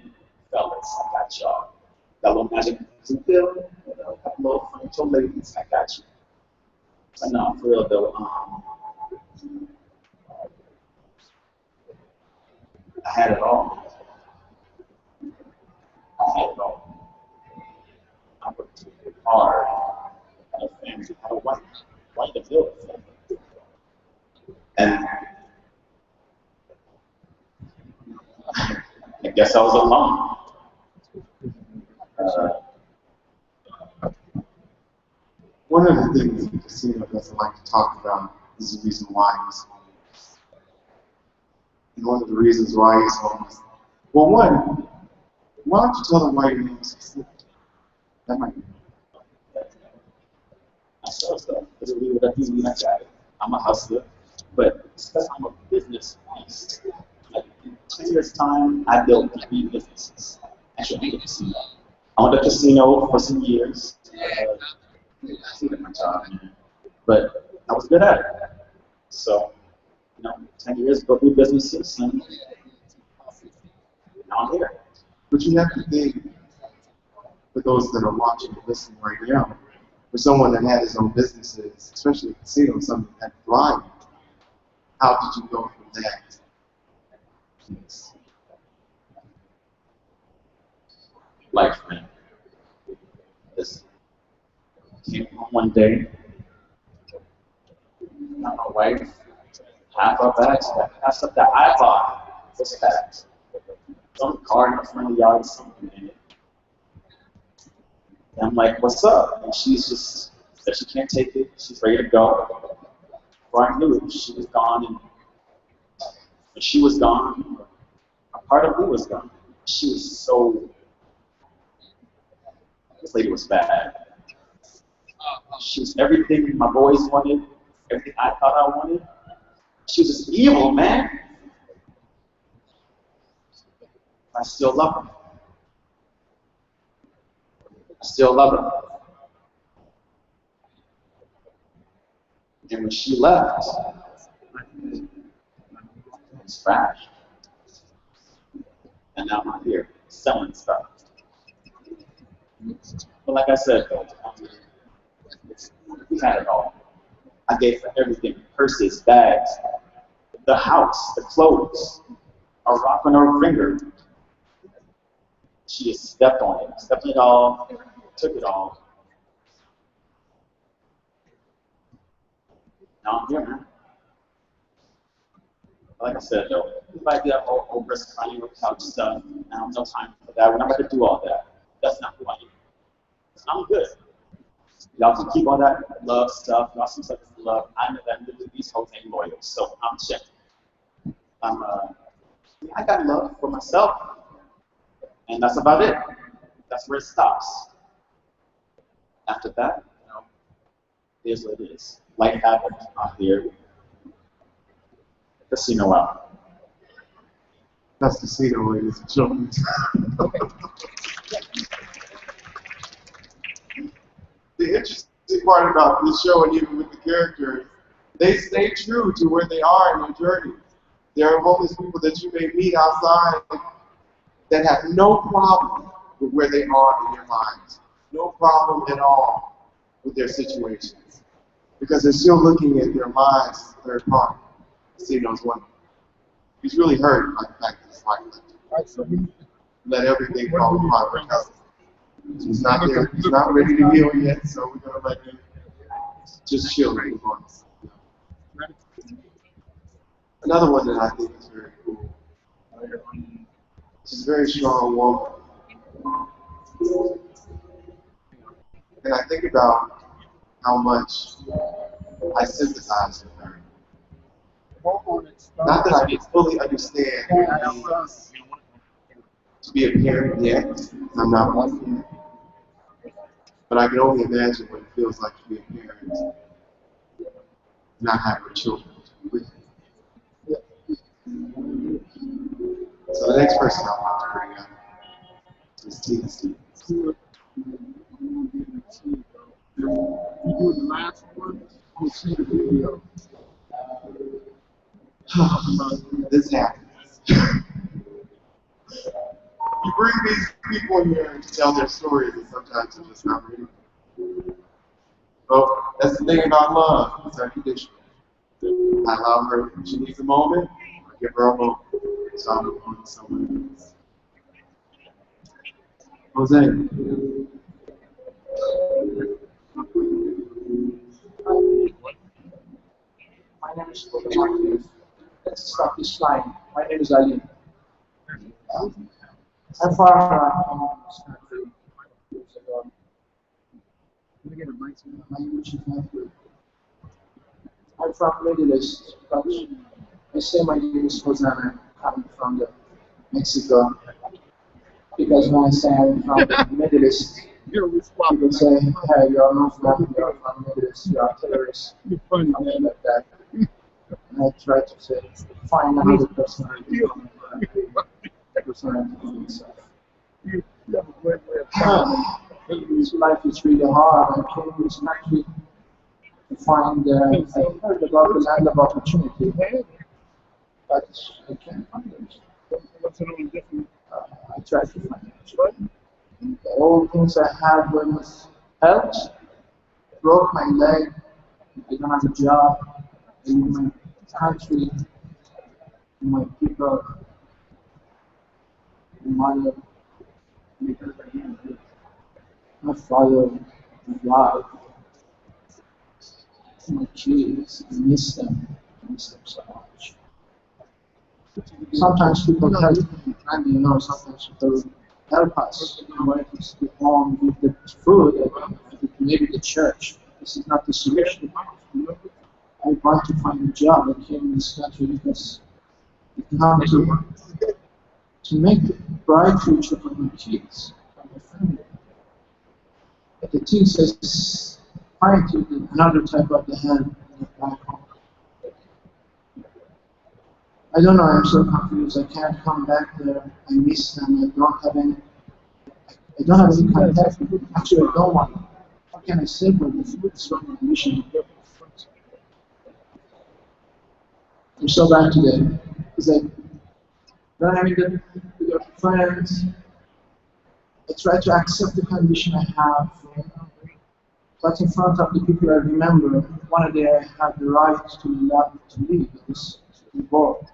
fellas, I got y'all. Got a little magic to fill, a couple of financial ladies, I got you. But no, for real though, I had it all. I had it all. I worked hard. I had a family. I had a wife to build a family. And I guess I was alone. One of the things that Casino doesn't like to talk about is the reason why he's homeless. And one of the reasons why he's homeless. Well, one, why don't you tell them why your name is specific? That might be. I sell stuff. Doesn't really what I do. I got it. I'm a hustler, but it's because I'm a business beast. Like in 10 years' time, I built 3 businesses. Actually, I did a casino. I owned a casino for some years. I hated my job, man. But I was good at it. So, 10 years, built 3 businesses, and now I'm here. But you have to think, for those that are watching and listening right now, for someone that had his own businesses, especially a casino, something that thrived, how did you go from that? Life, man. This came home one day, my wife, half our bags, half stuff that I bought was packed. Some car in the front of the yard, something in it. And I'm like, what's up? And she's just said she can't take it. She's ready to go. Before I knew it, she was gone. And when she was gone, a part of me was gone. She was so. This lady was bad. She was everything my boys wanted, everything I thought I wanted. She was just evil, man. I still love her. I still love her. And when she left, it was crashed. And now I'm here selling stuff. But like I said, we had it all. I gave her everything, purses, bags, the house, the clothes, a rock on her finger. She just stepped on it, stepped on it all, took it all. Now I'm here, man. Like I said, though, if I did whole risk crying with couch stuff, I don't have no time for that. We're not going to do all that. That's not who I am. I'm good. Y'all can keep all that love stuff. Y'all some stuff is love. I know that these hoes ain't loyal, so I'm checking. I got love for myself, and that's about it. That's where it stops. After that, it is what it is. Life happens out here. Casino out. That's Casino, ladies and gentlemen. The interesting part about this show, and even with the characters, they stay true to where they are in their journey. There are homeless people that you may meet outside that have no problem with where they are in their lives. No problem at all with their situations. Because they're still looking at their lives as a third party. See those one. He's really hurt by the fact that his wife left him. Let everything fall apart because he's not there. He's not ready to heal yet, so we're going to let him just chill and move on. Another one that I think is very cool. She's a very strong woman. And I think about how much I sympathize with her. Not that I can fully understand what it means to be a parent yet. I'm not one yet. But I can only imagine what it feels like to be a parent, not have your children with you. So the next person I want to bring up is Tina Stevens. You do the last one, we'll see the video. This happens. You bring these people here to tell their stories, and sometimes they're just not ready. Well, that's the thing about love. It's unconditional. I allow her, if she needs a moment, I give her a moment. So I'm going to someone else. Jose. My name is Jose. Let's start this line. My name is Ali. I'm from this country years ago. I'm from Middle East, but I say my name is Jose and I'm coming from Mexico. Because when I say I'm from the Middle East, people say, hey, you're not from, you're from Middle East, you're a terrorist, something like that. And I try to say, find another personality from myself. This life is really hard. I came to this country to find, I heard about the land of opportunity, but I can't find it. I tried to find it. The only things I had was health, broke my leg, I don't have a job, in my country, my people, my mother, my father, my wife, my kids, I miss them so much. Sometimes people help, and you know, sometimes people help us. When it's the home, give the food, maybe the church. This is not the solution. I want to find a job. I came in this country because I want to make a bright future for my kids, for my family. But the thing says, find another type of the help back home. I don't know, I'm so confused. I can't come back there. I miss them. I don't have any contact. Actually, I don't want. How can I say for this mission? I'm so bad today because I don't have any good friends. I try to accept the condition I have. But in front of the people I remember, one day I had the right to love, to live. This involved.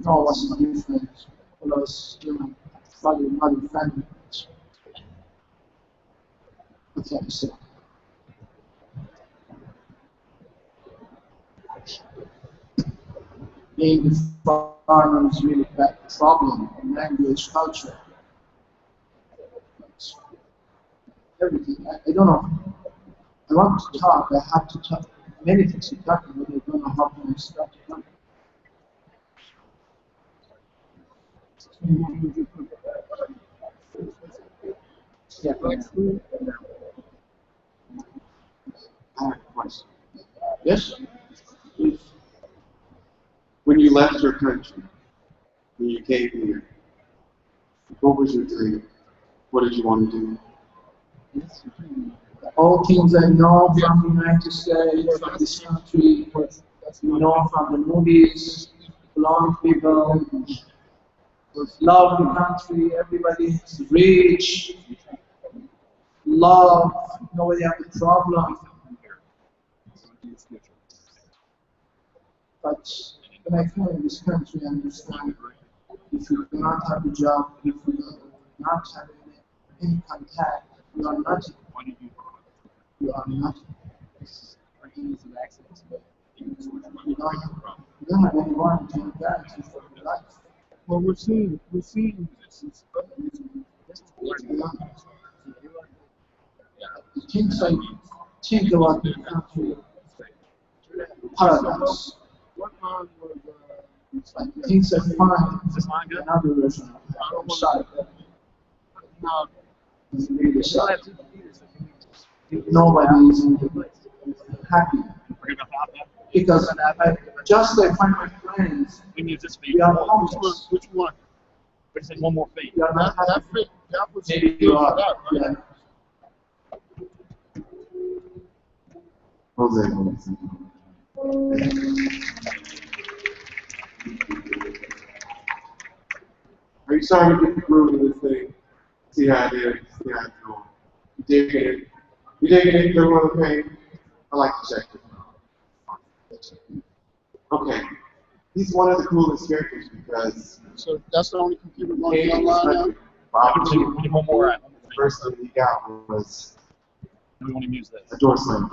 No, it wasn't different. It was human, father, mother, family. What can I say? Being a farmer is really a bad problem. Language, culture, everything. I don't know. I want to talk. I have to talk. Many things to talk about. I don't know how can I start to talk. Yeah, I have a question. Yes? Please. When you left your country, when you came here, what was your dream? What did you want to do? All things I know from the United States, from this country, you know from the movies, blonde people, love the country, everybody is rich, love, nobody has a problem. But when I come in this country, I understand if you do not have a job, if you do not have any contact, you are nothing. You are nothing. You don't have any warranty or guarantee for your life. Well, we're seeing this. The things I think about the country, paradox. Like the things I find in another version of the side. Really sad. Nobody is happy. Because just like my friends, we are homeless. Which one? But say one more thing. We are not happy. That was Maybe you are. Yeah. Jose. Are you starting to get the groove of this thing? See how it is, see how it's going. You digging it? You digging it? Don't want to pay? I like to check it. Okay. He's one of the coolest characters because so that's the only computer running online now? One more. The first thing he got was We want to use this. a door slam.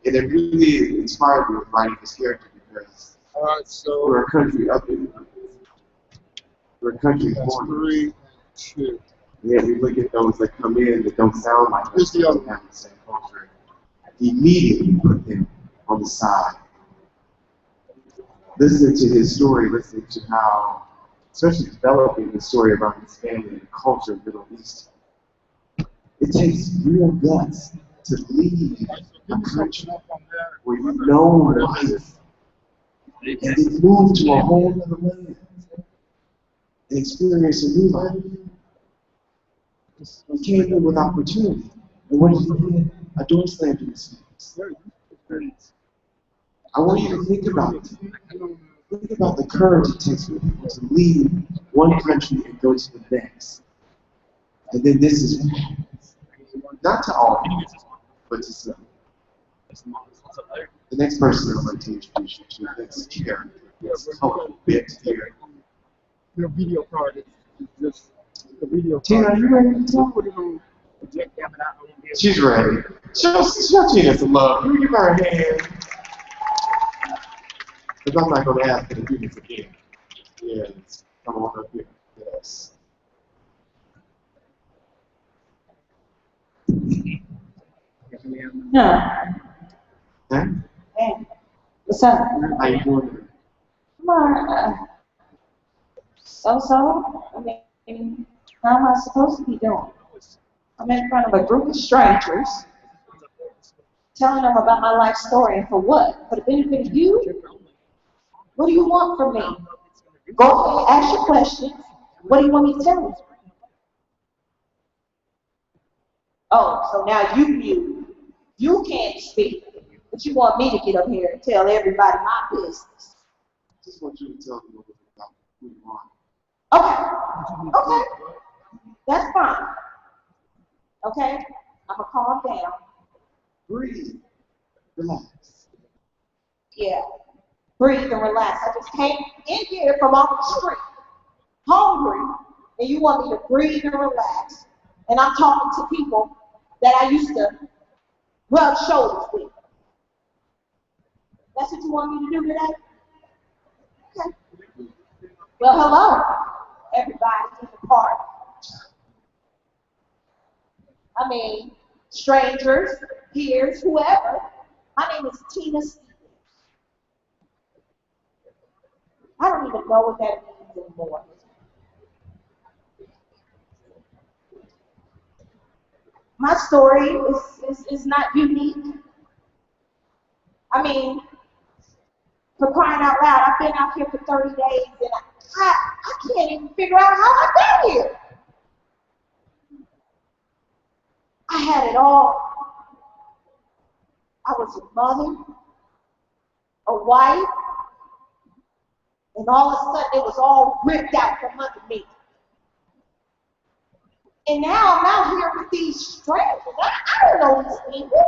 And it really inspired me with writing this character because So we're a country up in we're a country that's born. 3, 2. Yeah, we look at those that come in that don't sound like Who's us, the other don't have the same culture. Immediately put him on the side. Listening to his story, listening to how, especially developing the story about his family and culture in the Middle East, it takes real guts to leave a country where you know life and then move to a whole other land and experience a new life. He came in with opportunity. And what did he do? A door slammed in his face. I want you to think about it. Think about the courage it takes for people to leave one country and go to the next. And then this is what happens. Not to all, but to some. The next person I'm going to introduce you to, this character, this colorful bit here. Your video card is just the video Tina, card. are you ready to talk? She's ready. Show Tina some love. Can we give her a hand? Because I'm not going to ask her to do this again. Yes. Come on up here. Yes. Yeah. Huh? Hey, what's up? How you doing? Come on. So, I mean, how am I supposed to be doing? I'm in front of a group of strangers, telling them about my life story, and for what? For the benefit of you? What do you want from me? Go ahead, ask your questions. What do you want me to tell you? Oh, so now you can't speak, but you want me to get up here and tell everybody my business. I just want you to tell me a little bit about who you are. Okay, that's fine. Okay, I'm gonna calm down. Breathe. Relax. Yeah, breathe and relax. I just came in here from off the street, hungry, and you want me to breathe and relax. And I'm talking to people that I used to rub shoulders with. That's what you want me to do today? Okay. Well, hello, everybody in the park. I mean, strangers, peers, whoever. My name is Tina Stevens. I don't even know what that means anymore. My story is not unique. I mean, for crying out loud, I've been out here for 30 days and I can't even figure out how I got here. I had it all. I was a mother, a wife, And all of a sudden, it was all ripped out from under me. And now I'm out here with these strangers. I don't know these people.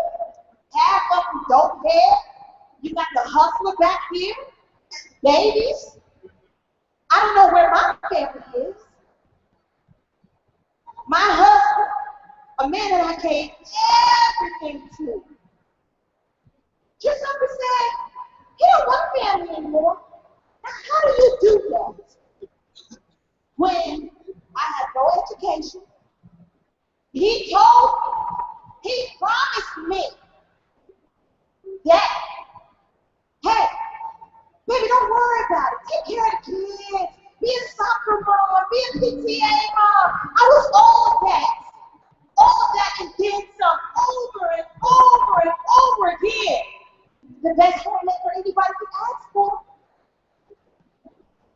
Half of them dope head. You got the hustler back here. Babies. I don't know where my family is. My husband, a man that I gave everything to, just up and said, he don't want family anymore. Now, how do you do that? When I had no education, he told me, he promised me that, hey, baby, don't worry about it. Take care of the kids. Be a soccer mom. Be a PTA mom. I was all of that. All of that and then some over and over and over again. The best homemaker anybody could ask for.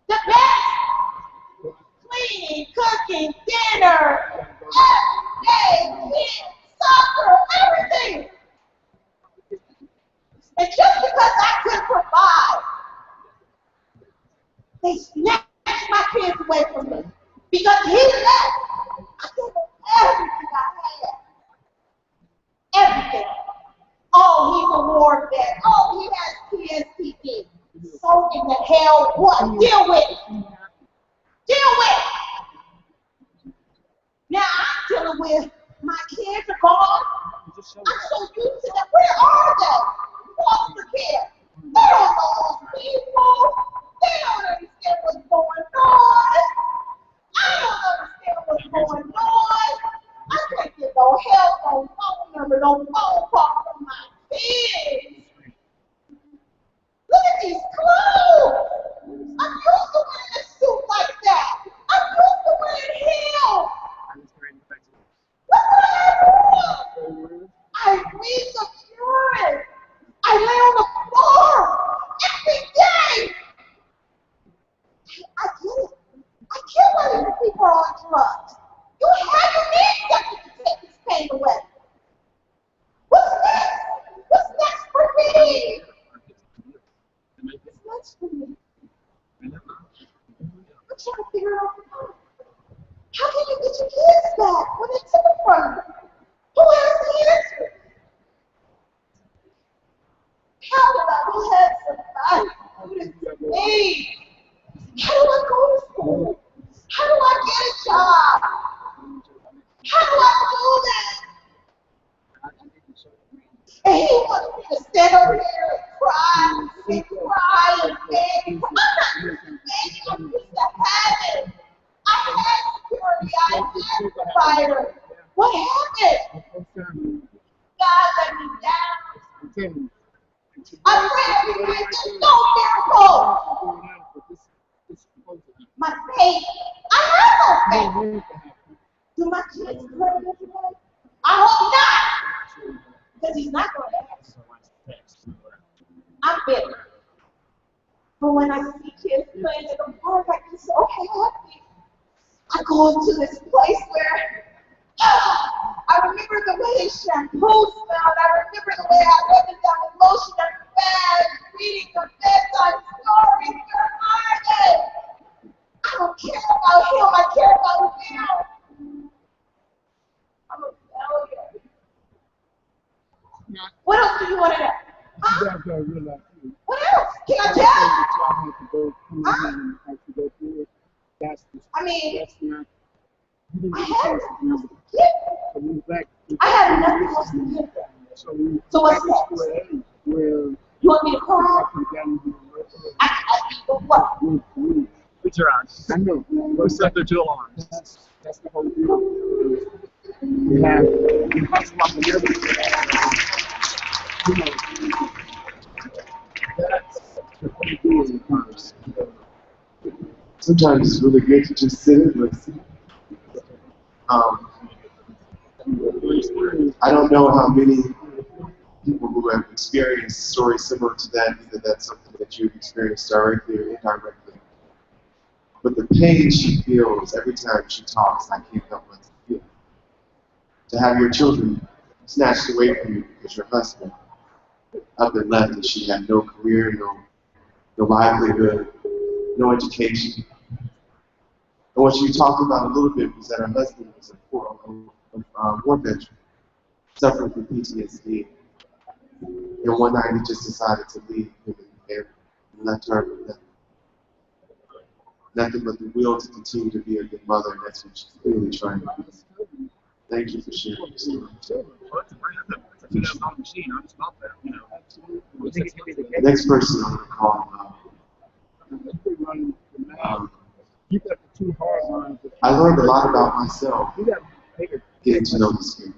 The best. Cleaning, cooking, dinner, every day, kids, soccer, everything. And just because I couldn't provide, they snatched my kids away from me. Because he left, I gave him everything I had. Everything. Oh, he's a war vet. Oh, he has PSTD. So in the hell what? Deal with it. Deal with it. Now I'm dealing with my kids are gone. I'm so used to them. Where are they? Foster care. They don't know those people. They don't understand what's going on. I don't understand what's going on. I can't get no help, no phone number, no phone call from my kids. Look at these clothes. I'm used to wearing a suit like that. I'm used to wearing heels. Look what I do. I read the current. I lay on the floor every day. I get it. I get why these people are on drugs. You need something to take this pain away. What's next? What's next for me? What's next for me? I'm trying to figure out how can you get your kids back when they took it from you? Who has the answer? How do I have somebody who is me? How do I go to school? How do I get a job? How do I do that? And he wants me to stand over here and cry and beg. I'm not begging, I'm used to having. I had security, I had the fighter. What happened? God let me down. I pray every day, there's no miracle. My faith, I have no faith. Do my kids pray every day? I hope not. Because he's not going to answer. I'm bitter. But when I see kids playing in the park, I get so happy. I go into this place where I remember the way his shampoo smelled. I remember the way I rubbed down the lotion on the bed, reading the bedtime stories. Where are they? I don't care about him. I care about him. I'm a failure. What else do you want to know? Huh? What else? Can I tell? Huh? I mean, I had nothing else to give. I had nothing else to give them. So what's next? You want me to cry? What? Put your eyes. I know. Go set their two alarms. That's the whole deal. You have hustle up and everything. That's the whole deal. Sometimes it's really good to just sit and listen. I don't know how many people who have experienced stories similar to that, either that's something that you've experienced directly or indirectly. But the pain she feels every time she talks, I can't help but feel. To have your children snatched away from you because your husband up and left and she had no career, no livelihood, no education. And what you talked about a little bit was that her husband was a war veteran, suffering from PTSD. And one night he just decided to leave him and left her with nothing but the will to continue to be a good mother, and that's what she's really trying to do. Thank you for sharing your story. The next person I'm going to call, I learned a lot about myself getting to know the Spirit.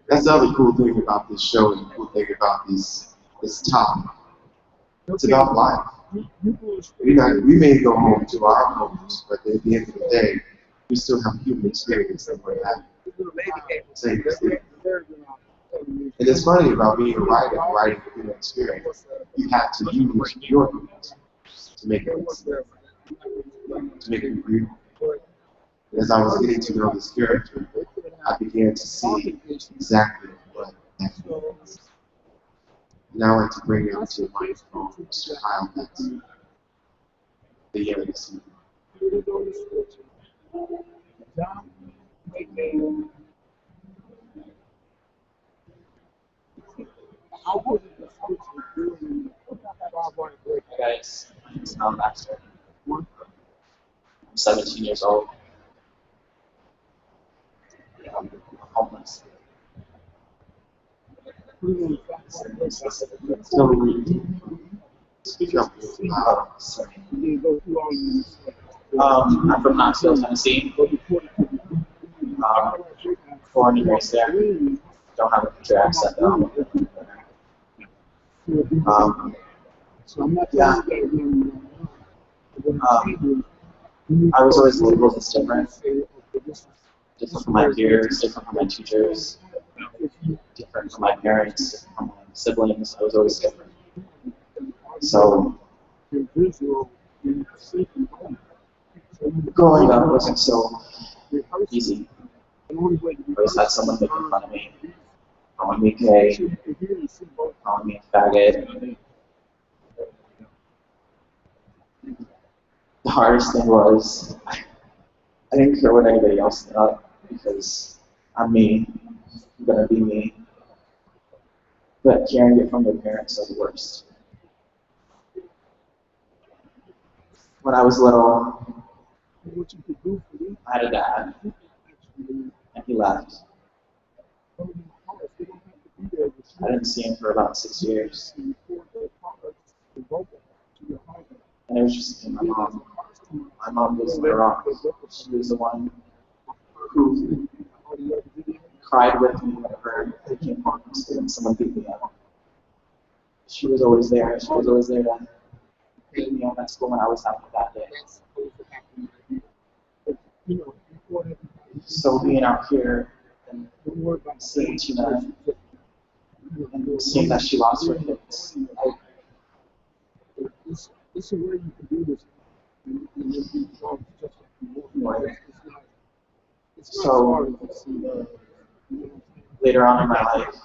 That's the other cool thing about this show and the cool thing about this topic. It's about life. We may go home to our homes, but at the end of the day, we still have human experience that we're having. Same thing. And it's funny about being a writer, writing a human experience. You have to use your humans to make it real. As I was getting to know this character, I began to see exactly what that was. Now I'd like to bring it to my phone, Mr. Kyle Betts, the youngest. Hey guys, I'm Baxter. I'm 17 years old. I'm homeless. Speak up. I'm from Knoxville, Tennessee. Born and raised there. Don't have a country accent though. Yeah. I was always labeled as different. Different from my peers, different from my teachers, different from my parents, different from my siblings. I was always different. So, growing up wasn't so easy. I always had someone making fun of me, calling me gay, calling me a faggot. The hardest thing was, I didn't care what anybody else thought, because I'm me, I'm gonna be me. But hearing it from your parents is the worst. When I was little, I had a dad, and he left. I didn't see him for about 6 years. And it was just my mom. My mom was my rock. She was the one who cried with me whenever I came home from school and someone beat me up. She was always there. She was always there to pick me up at school when I was having a bad day. So being out here and seeing Tina and seeing that she lost her kids, It's a way you can do this. So later on in my life,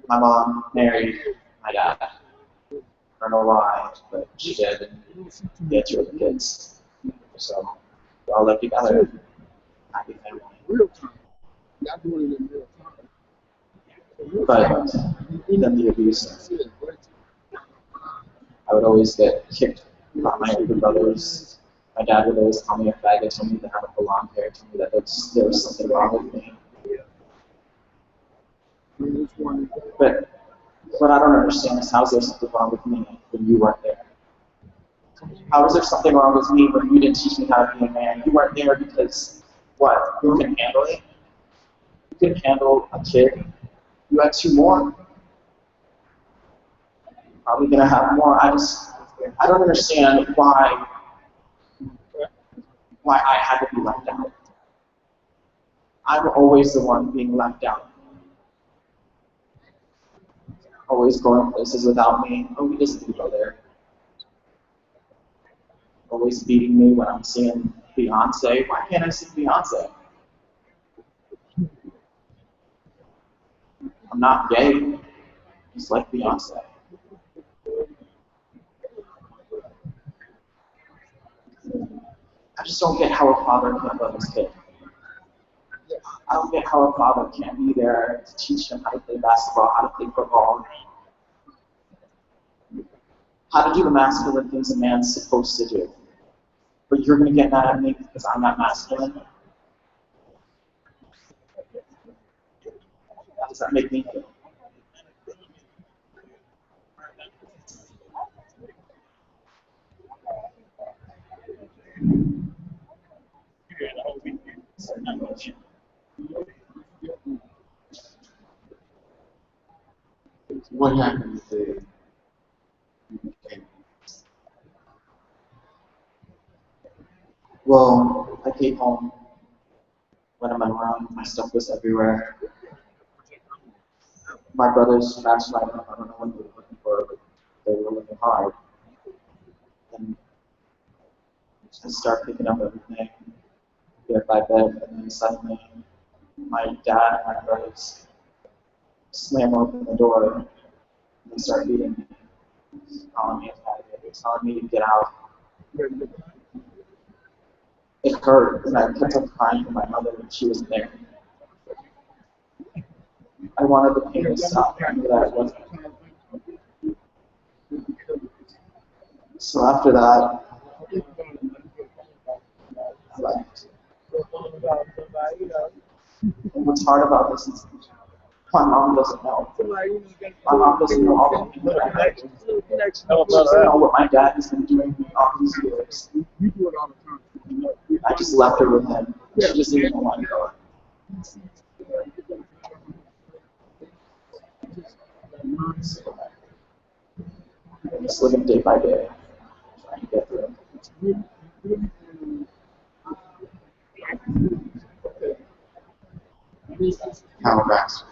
my mom married my dad. I don't know why, but she did, and he had 2 other kids. So we all lived together, happy family. But then the abuse, I would always get kicked by my older brothers. My dad would always call me a faggot, tell me to have a long hair, tell me that there was something wrong with me. But what I don't understand is, how is there something wrong with me when you weren't there? How is there something wrong with me when you didn't teach me how to be a man? You weren't there because, what, you couldn't handle it? You couldn't handle a kid? You had 2 more? Probably gonna have more. I don't understand why I had to be left out. I'm always the one being left out. Always going places without me. Oh, he doesn't go there. Always beating me when I'm seeing Beyonce. Why can't I see Beyonce? I'm not gay. Just like Beyonce. I just don't get how a father can't love his kid. I don't get how a father can't be there to teach him how to play basketball, how to play football, how to do the masculine things a man's supposed to do. But you're going to get mad at me because I'm not masculine? How does that make me feel? What happened the day you became? Well, I came home. When I'm around, my stuff was everywhere. My brothers scratched my up. I don't know what they were looking for, but they were looking hard. And I start picking up everything, get by bed, and then suddenly my dad and my brothers slam open the door and they start beating me, calling me a faggot, telling me to get out. It hurt, and I kept on crying for my mother when she was there. I wanted the pain to stop. I knew that it wasn't. So after that, I left. And what's hard about this is my mom doesn't know. My mom doesn't know all the things that I did. She doesn't know what my dad has been doing all these years. I just left her with him. She just didn't want to go. I'm just living day by day, trying to get through it. How fast?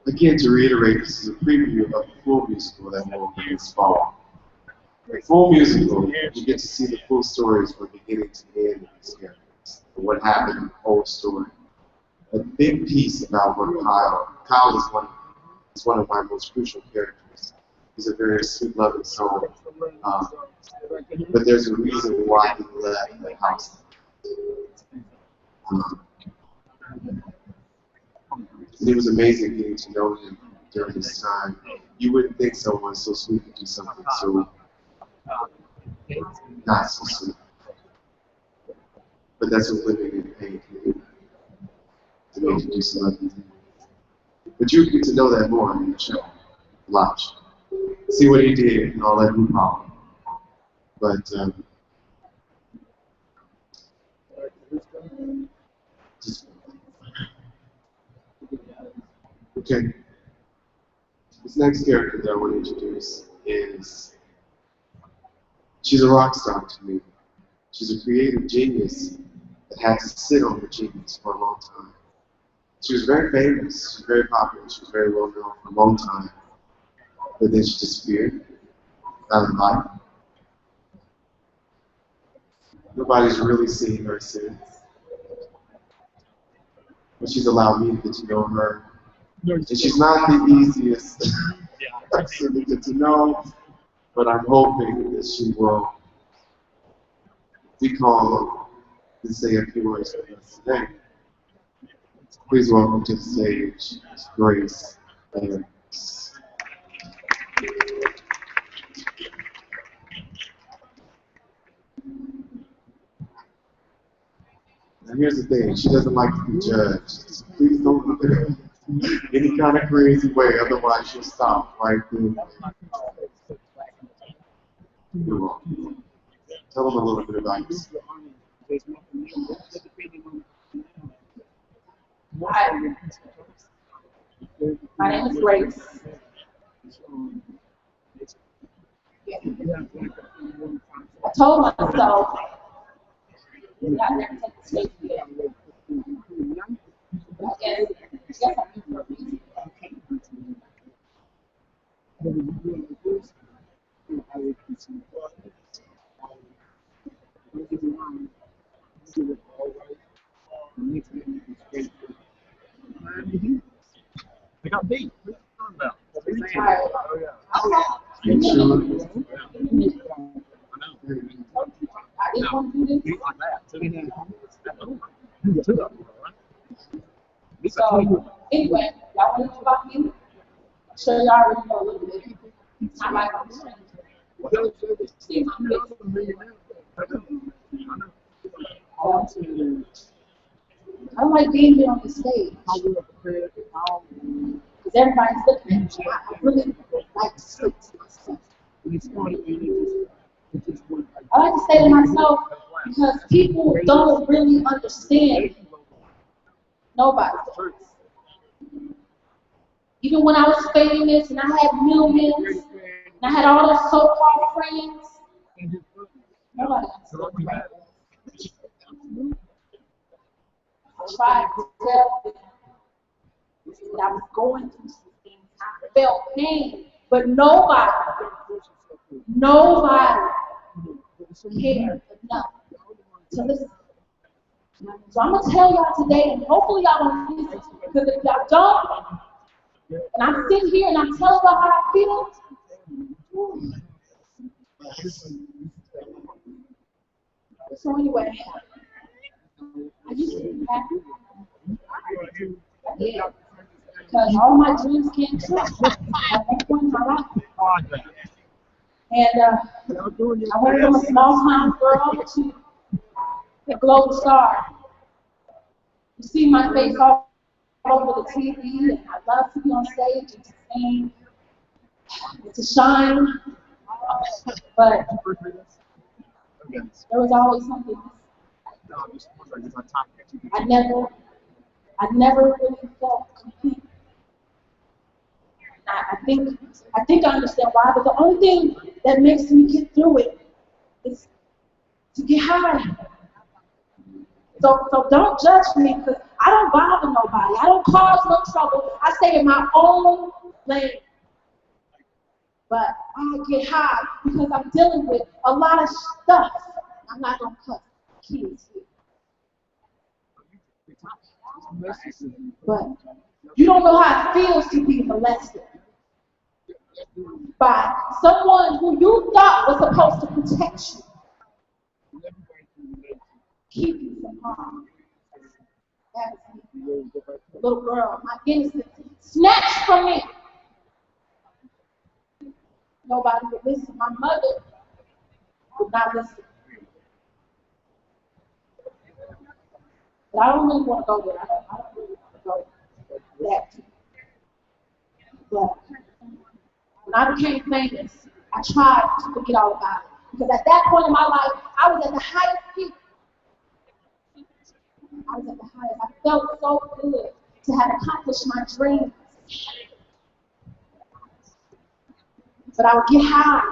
Again, to reiterate, this is a preview of the full musical that will be this fall. The full musical, you get to see the full stories from beginning to end of these characters, and what happened in the whole story. A big piece about what Kyle is one of my most crucial characters. He's a very sweet, loving soul, but there's a reason why he left the house. And it was amazing getting to know him during this time. You wouldn't think someone so sweet could do something so not so sweet. But that's what living in pain can do. To make you do something. But you get to know that more in the show. Watch. See what he did and all that new power. But just okay. This next character that I want to introduce is, she's a rock star to me. She's a creative genius that had to sit on her genius for a long time. She was very famous, she was very popular, she was very well known for a long time. But then she disappeared out of life. Nobody's really seen her since. But she's allowed me to get to know her. And she's not the easiest person to get to know, but I'm hoping that she will be calm and say a few words with us today. Please welcome to the stage Grace Ayers. Now here's the thing, she doesn't like to be judged. So please don't look at her any kind of crazy way, otherwise she'll stop right there. You're welcome. Tell them a little bit about yourself. Hi. My name is Grace. I told myself not never take the stage again. I guess I'm here for a reason. I got beat. now. So, anyway, y'all want to know about me? So y'all already know a little bit. I like to see my face. I don't like being here on the stage. Because everybody's looking at me. I really like to sleep to myself. I like to stay to myself because people don't really understand nobody. Even when I was famous and I had millions and I had all those so-called friends, nobody understood me. I tried to tell them that I was going through some things. I felt pain, but nobody cared enough to listen. So I'm gonna tell y'all today, and hopefully y'all don't listen, because if y'all don't, and I'm sitting here and I'm telling y'all how I feel. So anyway, I used to be happy. Yeah, because all my dreams came true at one point in my life. And I went from a small town girl to a global star. You see my face all over the TV, and I love to be on stage and to sing, and to shine. But there was always something. I never really felt complete. I think I understand why, but the only thing that makes me get through it is to get high. So don't judge me, because I don't bother nobody. I don't cause no trouble. I stay in my own lane. But I get high because I'm dealing with a lot of stuff. I'm not going to cut kids here. But you don't know how it feels to be molested by someone who you thought was supposed to protect you, keep you from harm. That was me. The little girl, my innocence, snatched from me. Nobody would listen. My mother would not listen. But I don't really want to go there. I don't really want to go that deep. But when I became famous, I tried to forget all about it. Because at that point in my life, I was at the highest peak. I was at the highest. I felt so good to have accomplished my dreams. But I would get high.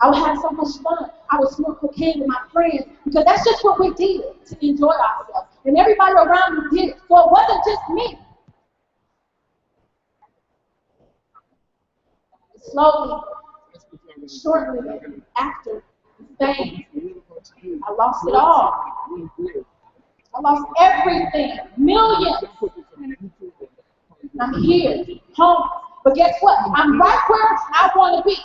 I would have so much fun. I would smoke cocaine with my friends because that's just what we did to enjoy ourselves. And everybody around me did it. So it wasn't just me. Slowly, shortly after the fame, I lost it all. I lost everything, millions. I'm here, home. But guess what? I'm right where I want to be.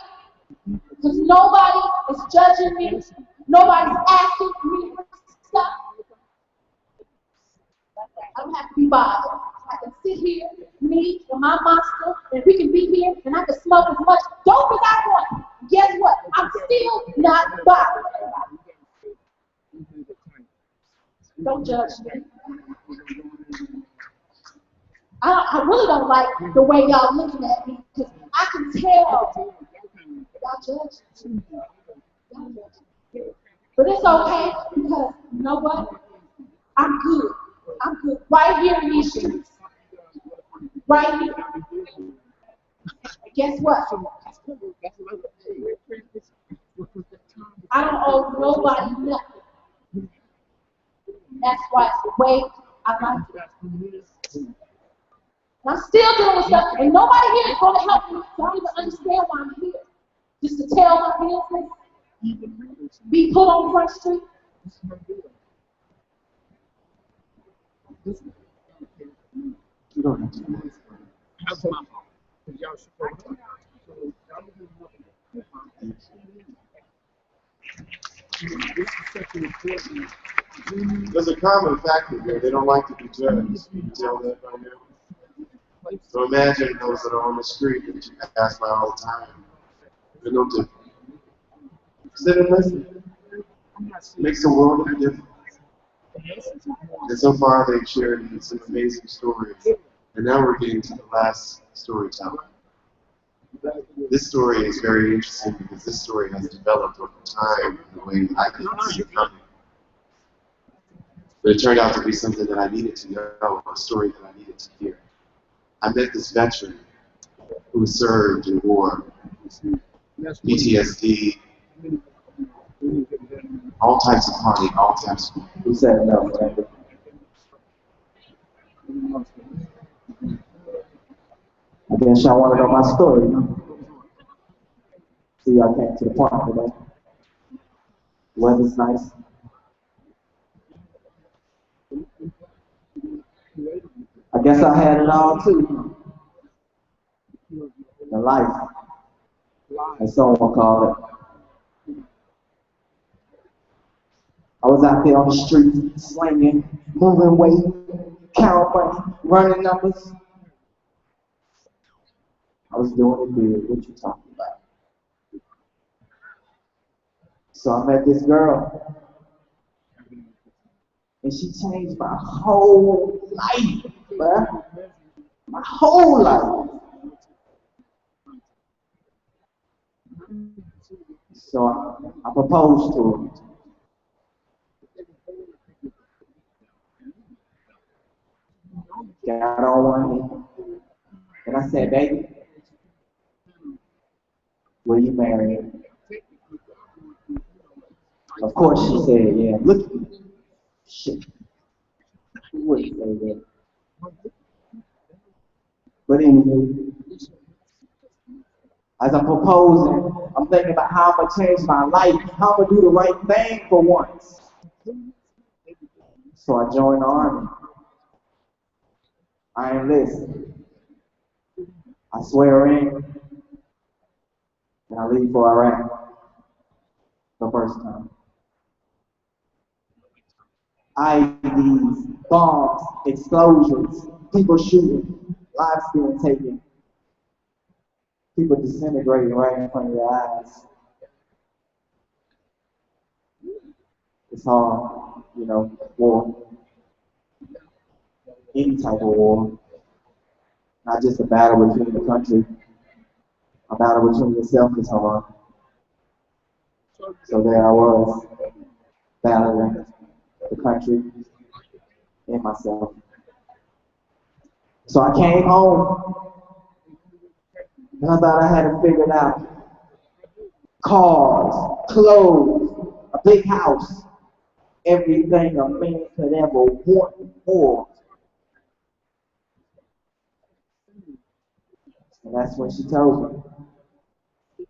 Because nobody is judging me. Nobody's asking me for stuff. I don't have to be bothered. I can sit here, me and my monster, and we can be here, and I can smoke as much dope as I want. Guess what? I'm still not bothered. Don't judge me. I really don't like the way y'all looking at me, because I can tell y'all judge me. But it's okay, because you know what? I'm good. I'm good. Right here in these shoes. Right here. And guess what? I don't owe nobody nothing. That's why it's the way I like it. And I'm still doing stuff, and nobody here is going to help me. So I don't even understand why I'm here. Just to tell my business, be put on Front Street. You don't have to. That's my fault. Because y'all There's a common factor here. They don't like to be judged. You can tell that by now. So imagine those that are on the street that you pass by all the time. They're no different. Sit and listen. Makes a world of difference. And so far they've shared some amazing stories. And now we're getting to the last storyteller. This story is very interesting because this story has developed over time in the way I didn't see it coming. But it turned out to be something that I needed to know, a story that I needed to hear. I met this veteran who served in war, PTSD, all types of partying, all types of. Who said no? I guess y'all want to know my story. See, I came to the point today. Weather's nice. I guess I had it all too. The life, as someone called it. I was out there on the street, slinging, moving weight, counting money, running numbers. I was doing it good. What you talking about? So I met this girl, and she changed my whole life, bruh. My whole life. So I proposed to her. Got on one knee, and I said, baby, will you marry me? Of course she said, yeah. Look at me. Shit. Who wouldn't say that? But anyway, as I'm proposing, I'm thinking about how I'm going to change my life, how I'm going to do the right thing for once. So I joined the army. I enlist. I swear in, and I leave for Iraq the first time. IEDs, bombs, explosions, people shooting, lives being taken, people disintegrating right in front of your eyes. It's hard, you know, war, any type of war, not just a battle between the country, a battle between yourself is hard. So there I was, battling the country and myself. So I came home, and I thought I had it figured out. Cars, clothes, a big house, everything a man could ever want more. And that's when she told me.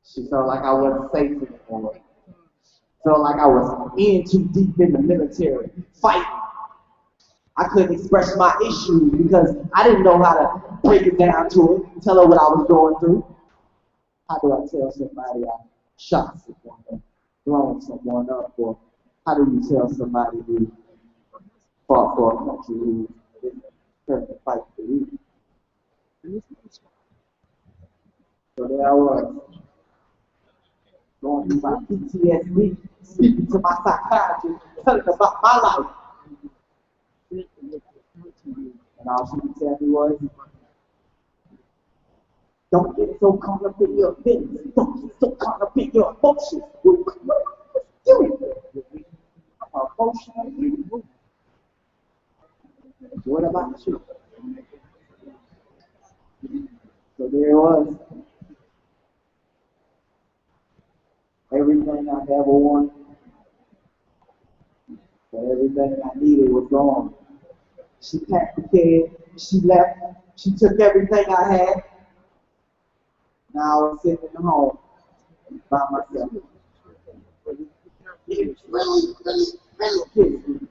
She felt like I wasn't safe anymore. Felt like I was in too deep in the military, fighting. I couldn't express my issues because I didn't know how to break it down to her, tell her what I was going through. How do I tell somebody I shot someone or blown someone up? Or how do you tell somebody who fought for a country who didn't turn to fight for you? So there I was, going through my PTSD, speaking to my psychiatrist, telling about my life. And all she could tell me was, don't get so caught up in your feelings. Don't get so caught up in your emotions. I'm emotional. What about you? So there it was. Everything I ever wanted, and everything I needed was gone. She packed the kid, she left, she took everything I had. Now I was sitting in the home by myself. It really pissed me.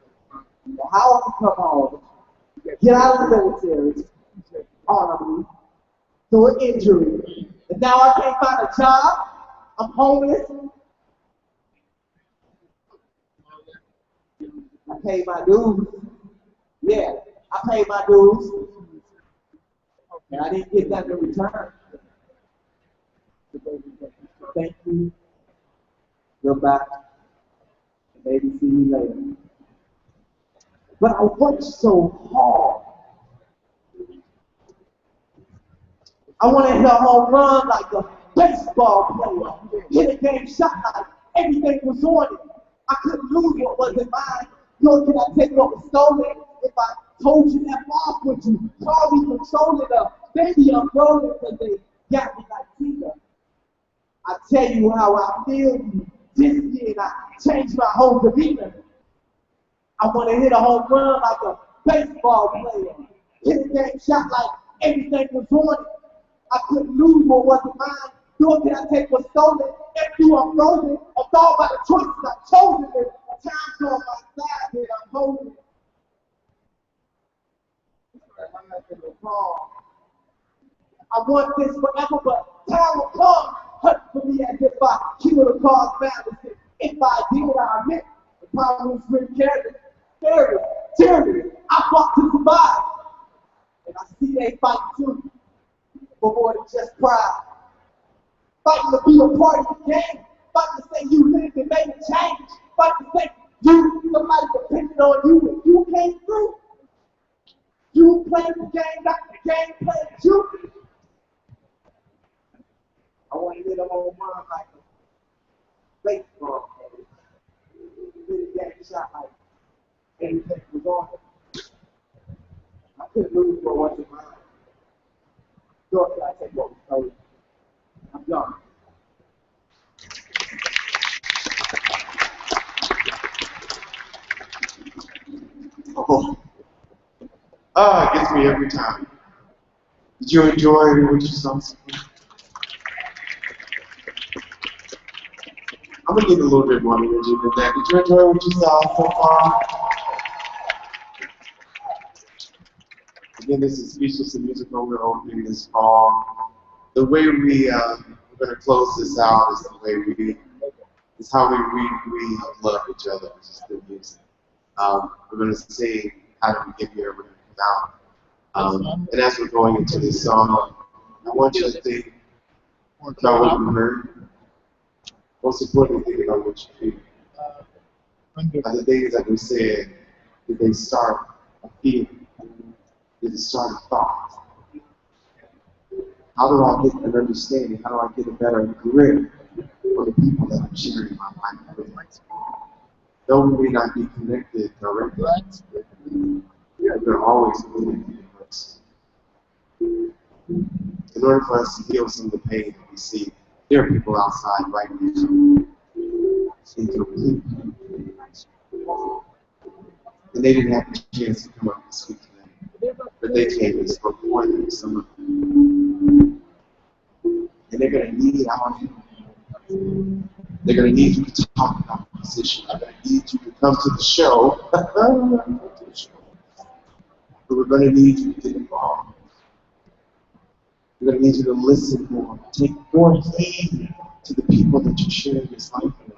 How I could come home, get out of the military, honor me, through an injury. And now I can't find a job. I'm homeless. I paid my dues. Yeah, I paid my dues. And I didn't get that in return. Thank you. Goodbye. Maybe see you later. But I worked so hard. I want to hit a home run like a baseball player. Hit a game shot like everything was on it. I couldn't lose what wasn't mine. Nor can I take what was stolen. If I told you that off, would you call me controlling the baby I'm rolling because they got me like Tina. I tell you how I feel. This year I changed my whole demeanor. I want to hit a home run like a baseball player. Hit a game shot like everything was on it. I couldn't lose what wasn't mine. Nor can I take what's stolen. If you are frozen, I'm thought by the choices I've chosen. And time's on my side that I'm holding. I want this forever, but time will come. Hurt for me as if I killed a cause balance. If I did, I admit the problems really careless. Terrorists, I fought to survive. And I see they fight too, for more than just pride. Fighting to be a part of the game. Fighting to say you lived and made a change. Fighting to say somebody depended on you and you came through. You played the game, not the game played you. I want to hit a home run like a baseball player. Hit a game shot like anything was on it. I couldn't lose what wasn't mine. Nor can I take what was stolen. I'm done. Oh, it gets me every time. Did you enjoy what you saw? I'm gonna need a little bit more energy than that. Did you enjoy what you saw so far? Again, this is Speechless and Musical. We're opening this fall. The way we're gonna close this out is the way it's how we love each other, which is the music. We're gonna sing How Did We Get Here? We're gonna come out. And as we're going into this song, I want you to think about what you heard. Most importantly, think about what you feel. Are the things that we said, did they start a feeling? Did it start a thought? How do I get an understanding? How do I get a better grip for the people that I'm sharing my life with? Though we may not be connected directly, we're always connected. In order for us to heal some of the pain that we see, there are people outside right now. And they didn't have the chance to come up and speak today. But they came and spoke for them, some of them. And they're going to need our help. They're going to need you to talk about the position. They're going to need you to come to the show. But we're going to need you to get involved. We're going to need you to listen more, take more heed to the people that you're sharing this life with.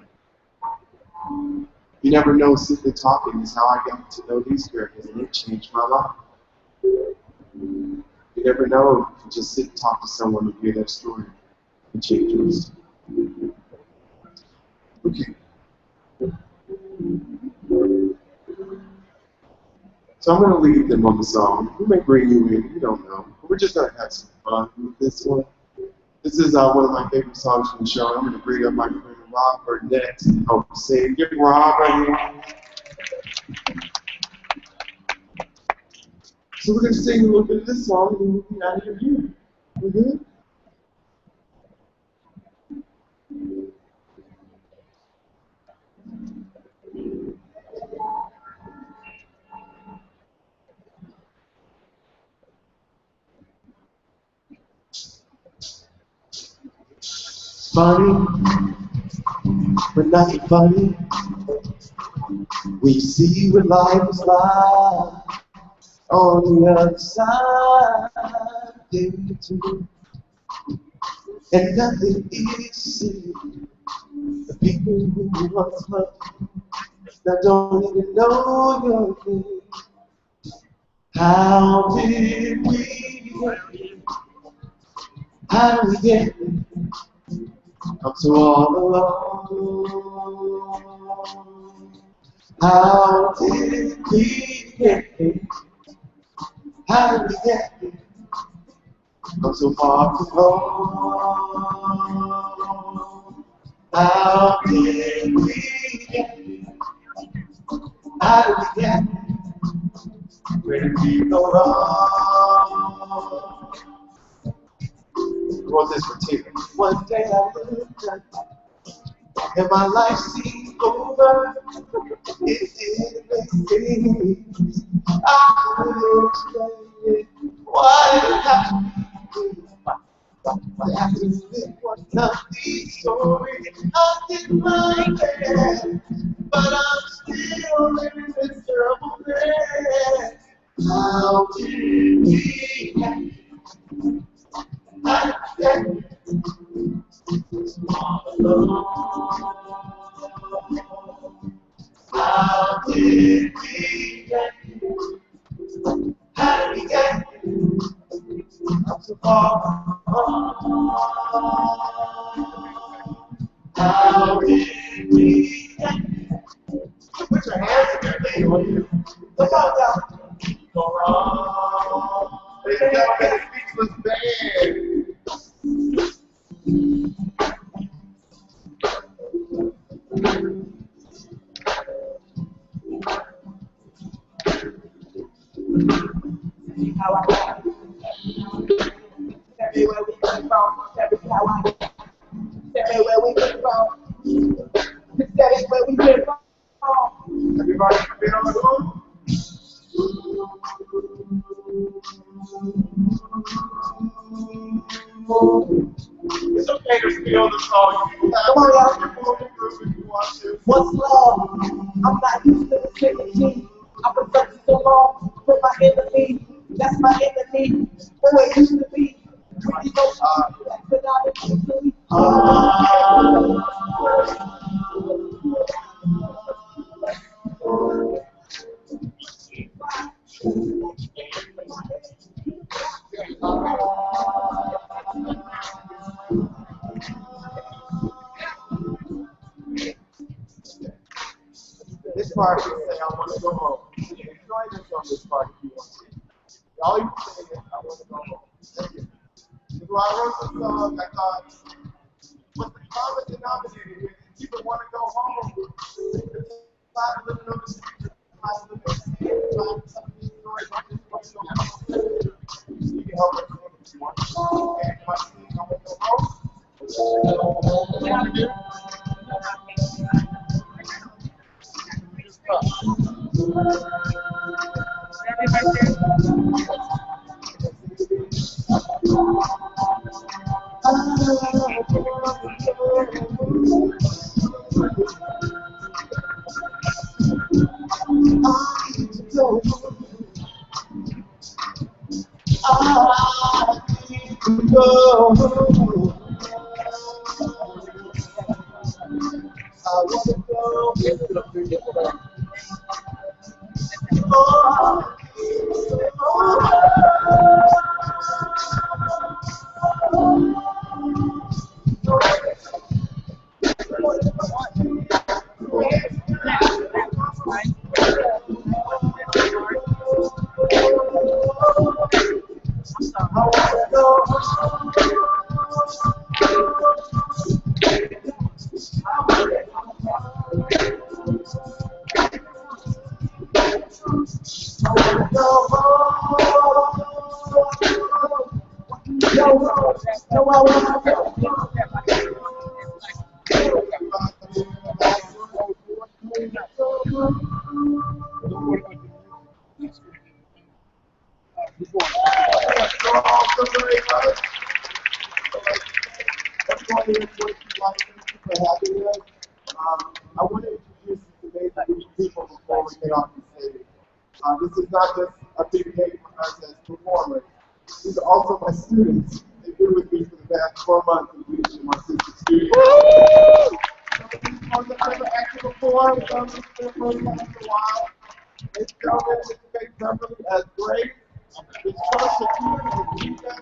You never know, simply talking is how I got to know these characters, and it changed my life. You never know if you just sit and talk to someone and hear their story and change yours. Okay. So I'm going to leave them on the song. We may bring you in, you don't know. But we're just going to have some fun with this one. This is one of my favorite songs from the show. I'm going to bring up my friend Rob next and help sing. Give Rob right here. So we're going to sing a little bit of this song and then we'll be out of here. We good? Funny, but not so funny. We see what life is like on the other side. And nothing is the people who once loved that don't even know your name. How did we get here? How did we get here? I'm so all alone. How did we get here? How did we get here? I'm so far from home. How did we get here? How did we get here? Where did we go wrong? I wrote this for Tina. One day I looked up and my life seemed over. It didn't make sense. I couldn't explain it. Why did it have to be? What happened to it was not the story. I did my best, but I'm still living this terrible day. How did we get all alone? How did we get How did we get I'm so far from home? How did we get Put your hands in your name on you. Come on down. Go wrong. They got that speechless band. How I got. Tell me where we came from. Tell me how I got. Tell me where we came from. Tell me where we came from. Everybody been on the road? It's okay to feel the song. You have Come on, y'all. to move the groove if you want to. What's love? I'm not used to the sympathy. I've been searching so long for my enemy. That's my enemy. Who it used to be. Pretty no but now it's easily. This part you say, I want to go home. Enjoy this on this part if you want to. All you say is, I want to go home. Thank you. So when I wrote this song, I thought, what's the common denominator here? People want to go home. Time living on the street, time living in the same, time telling these stories like this one. You can help us sing if you want. And if I sing, I want to go home. I want to introduce you to amazing people before we get off the stage. This is not just a big day for us as performers. These are also my students. They've been with me for the 4 months of leadership in my sister's studio. On the other active before, some of the first time in a while. It's Kelvin, it's Faith Beverly as Grace. It's Trust Shakira and Tika.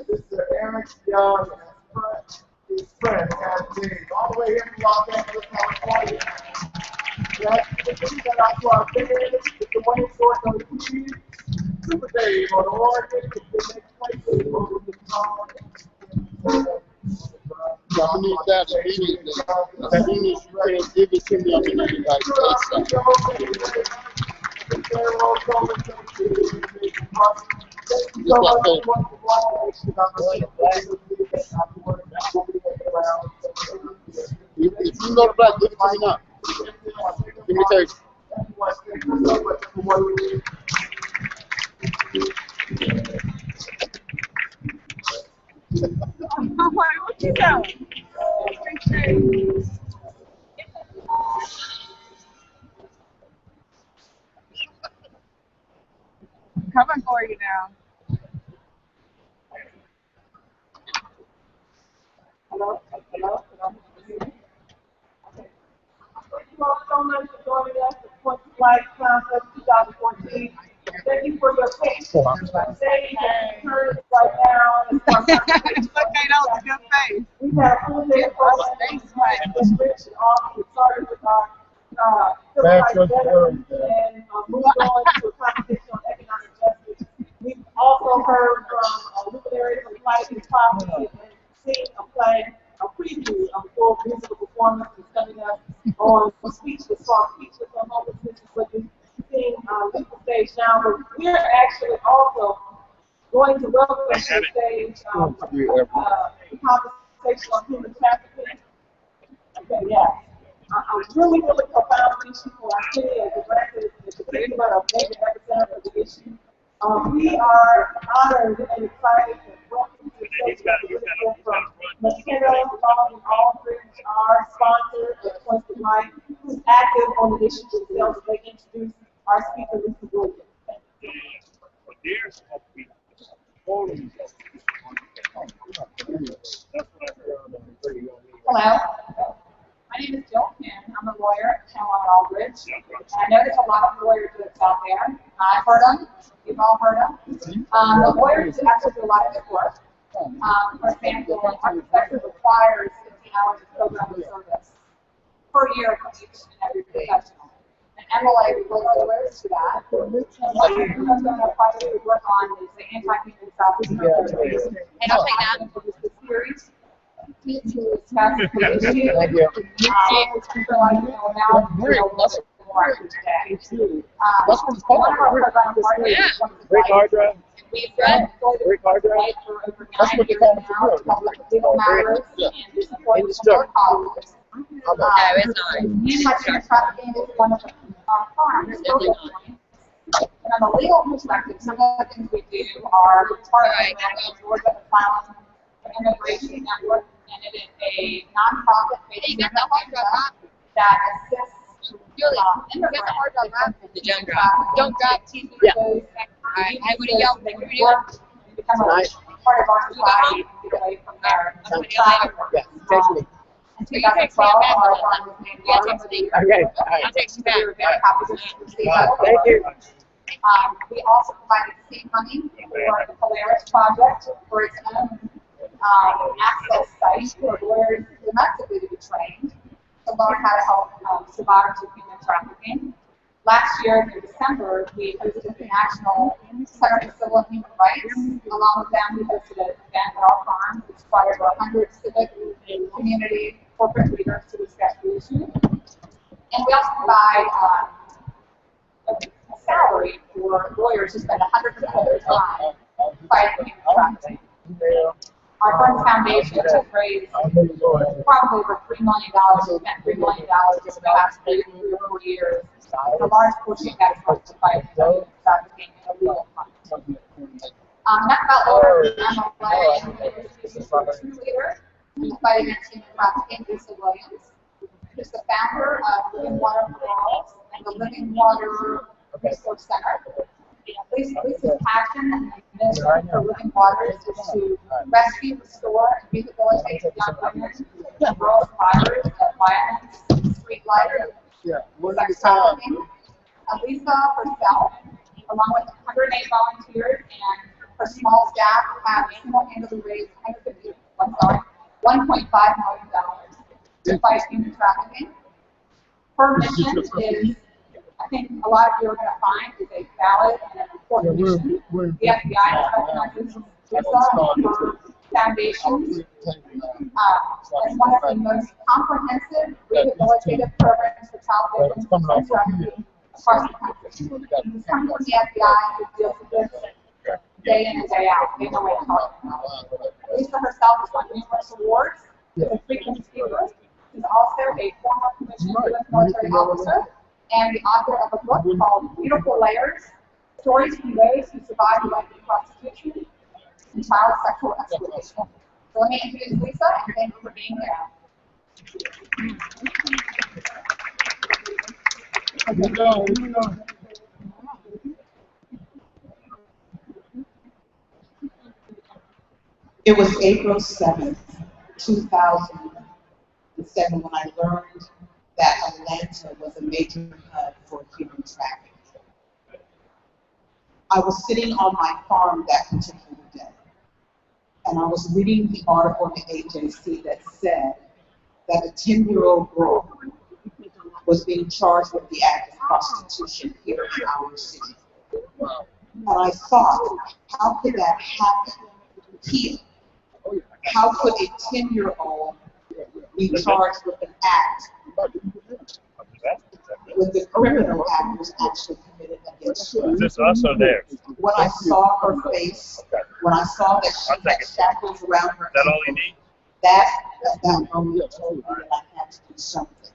Mr. Eric Young and his friend, Kathleen, all the way here from Los Angeles, California. That's the thing that I saw there. It's the one in short on the TV. Super Dave on Oregon. It's the next place to I need that immediately. As soon as you can give it to me, I'm going to need like ASAP. If you know the black, give it to me now. Give me 30. What you doing? Coming for you now. Hello? Thank you all so much for joining us at Point to Life Conference 2014. Thank you for your patience. Stay encouraged right now. Look, that was a good face. We've had a full day of programs tonight. It's rich and awesome. We started with our civil rights veterans and moved on to a conversation on economic justice. We've also heard from luminaries of life and prophecy and seen a preview of full musical performance that's coming up on Speechless, called Speechless on Homelessness, but we've seen leave the stage now. But we're actually also going to welcome to the stage the conversation on human trafficking. Okay, yeah. A really profound issue for our city as a record, in particular, a major representative of the issue. We are honored and excited to welcome to the stage representative from McKenna, following all three our sponsor at Point to Life, who's active on the issue themselves. They introduce our speaker, Lisa Williams. Hello. My name is Jill Kim. I'm a lawyer at Kellogg Aldridge. And I know there's a lot of lawyer groups out there. I've heard them. You've all heard them. The lawyers actually do a lot of good work. For example, our profession requires 15 hours of program service per year from each and every professional. And MLA requires lawyers to that. And what we're going to probably work on is the anti-human trafficking. And I'll take that for this series. To discuss the issue. That's what it's called. Yeah. Great hard drive. We've done Great hard drive. for over 9 That's what they years call now. it. It's called Legal Matters Yeah. and we support the support colleges. No, it's not. Human trafficking is one of our farms. And on the legal perspective, some of the things we do are part of the Georgia Asylum and Immigration Network, and it is a nonprofit based in Atlanta that assists immigrants The jump drive. Don't drive. Yeah. I would have yelled. Become a part of our society, get away from their Yeah, text me. In 2012, our farm was named Okay, all right. I'll text you back. We were very happy to receive that. Thank you. We also provided seed money for the Polaris project for its own access site for lawyers domestically to be trained to learn how to help survivors of human trafficking. Last year in December, we hosted the National Center for Civil and Human Rights. Along with them, we hosted an event at our farm, which inspired 100 civic, community, corporate leaders to discuss the issue. And we also provide a salary for lawyers who spend 100% of their time fighting human trafficking. Our Burns Foundation has raised probably over $3 million. We spent $3 million over the past 3 or 4 years. And a large portion of that is helped to fight human trafficking and illegal crimes. Not about Laura, I'm a leader in the fight against human trafficking, Lisa Williams, who's the founder of Living Water for Girls and the Living Water Resource Center. Lisa's passion and mission for Living Waters is to rescue, restore, and rehabilitate young women and girl survivors of violence, street life, sex trafficking. Lisa herself, along with 108 volunteers and her small staff, have single-handedly raised $1.5 million to fight human trafficking. Her mission is, I think a lot of you are going to find, is a valid and an important mission. The FBI recognizes Lisa and her foundation as one of the most comprehensive rehabilitative programs for child victims of sex trafficking across the country. This comes from the FBI, who deals with this day in and day out. They know what I'm talking about. Lisa herself has won numerous awards. She's a frequent speaker. She's also a former commissioned U.S. military officer and the author of a book called Beautiful Layers: Stories from Those Who Survived Elective Prostitution and Child Sexual Exploitation. So let me introduce Lisa, and thank you for being here. It was April 7th, 2007, when I learned that Atlanta was a major hub for human trafficking. I was sitting on my farm that particular day, and I was reading the article in the AJC that said that a 10-year-old girl was being charged with the act of prostitution here in our city. And I thought, how could that happen here? How could a 10-year-old be charged with an act when the criminal act was actually committed against her? Is this us or theirs? When I saw her face, when I saw that she had shackles around her, is that all you need? That moment told me that I had to do something.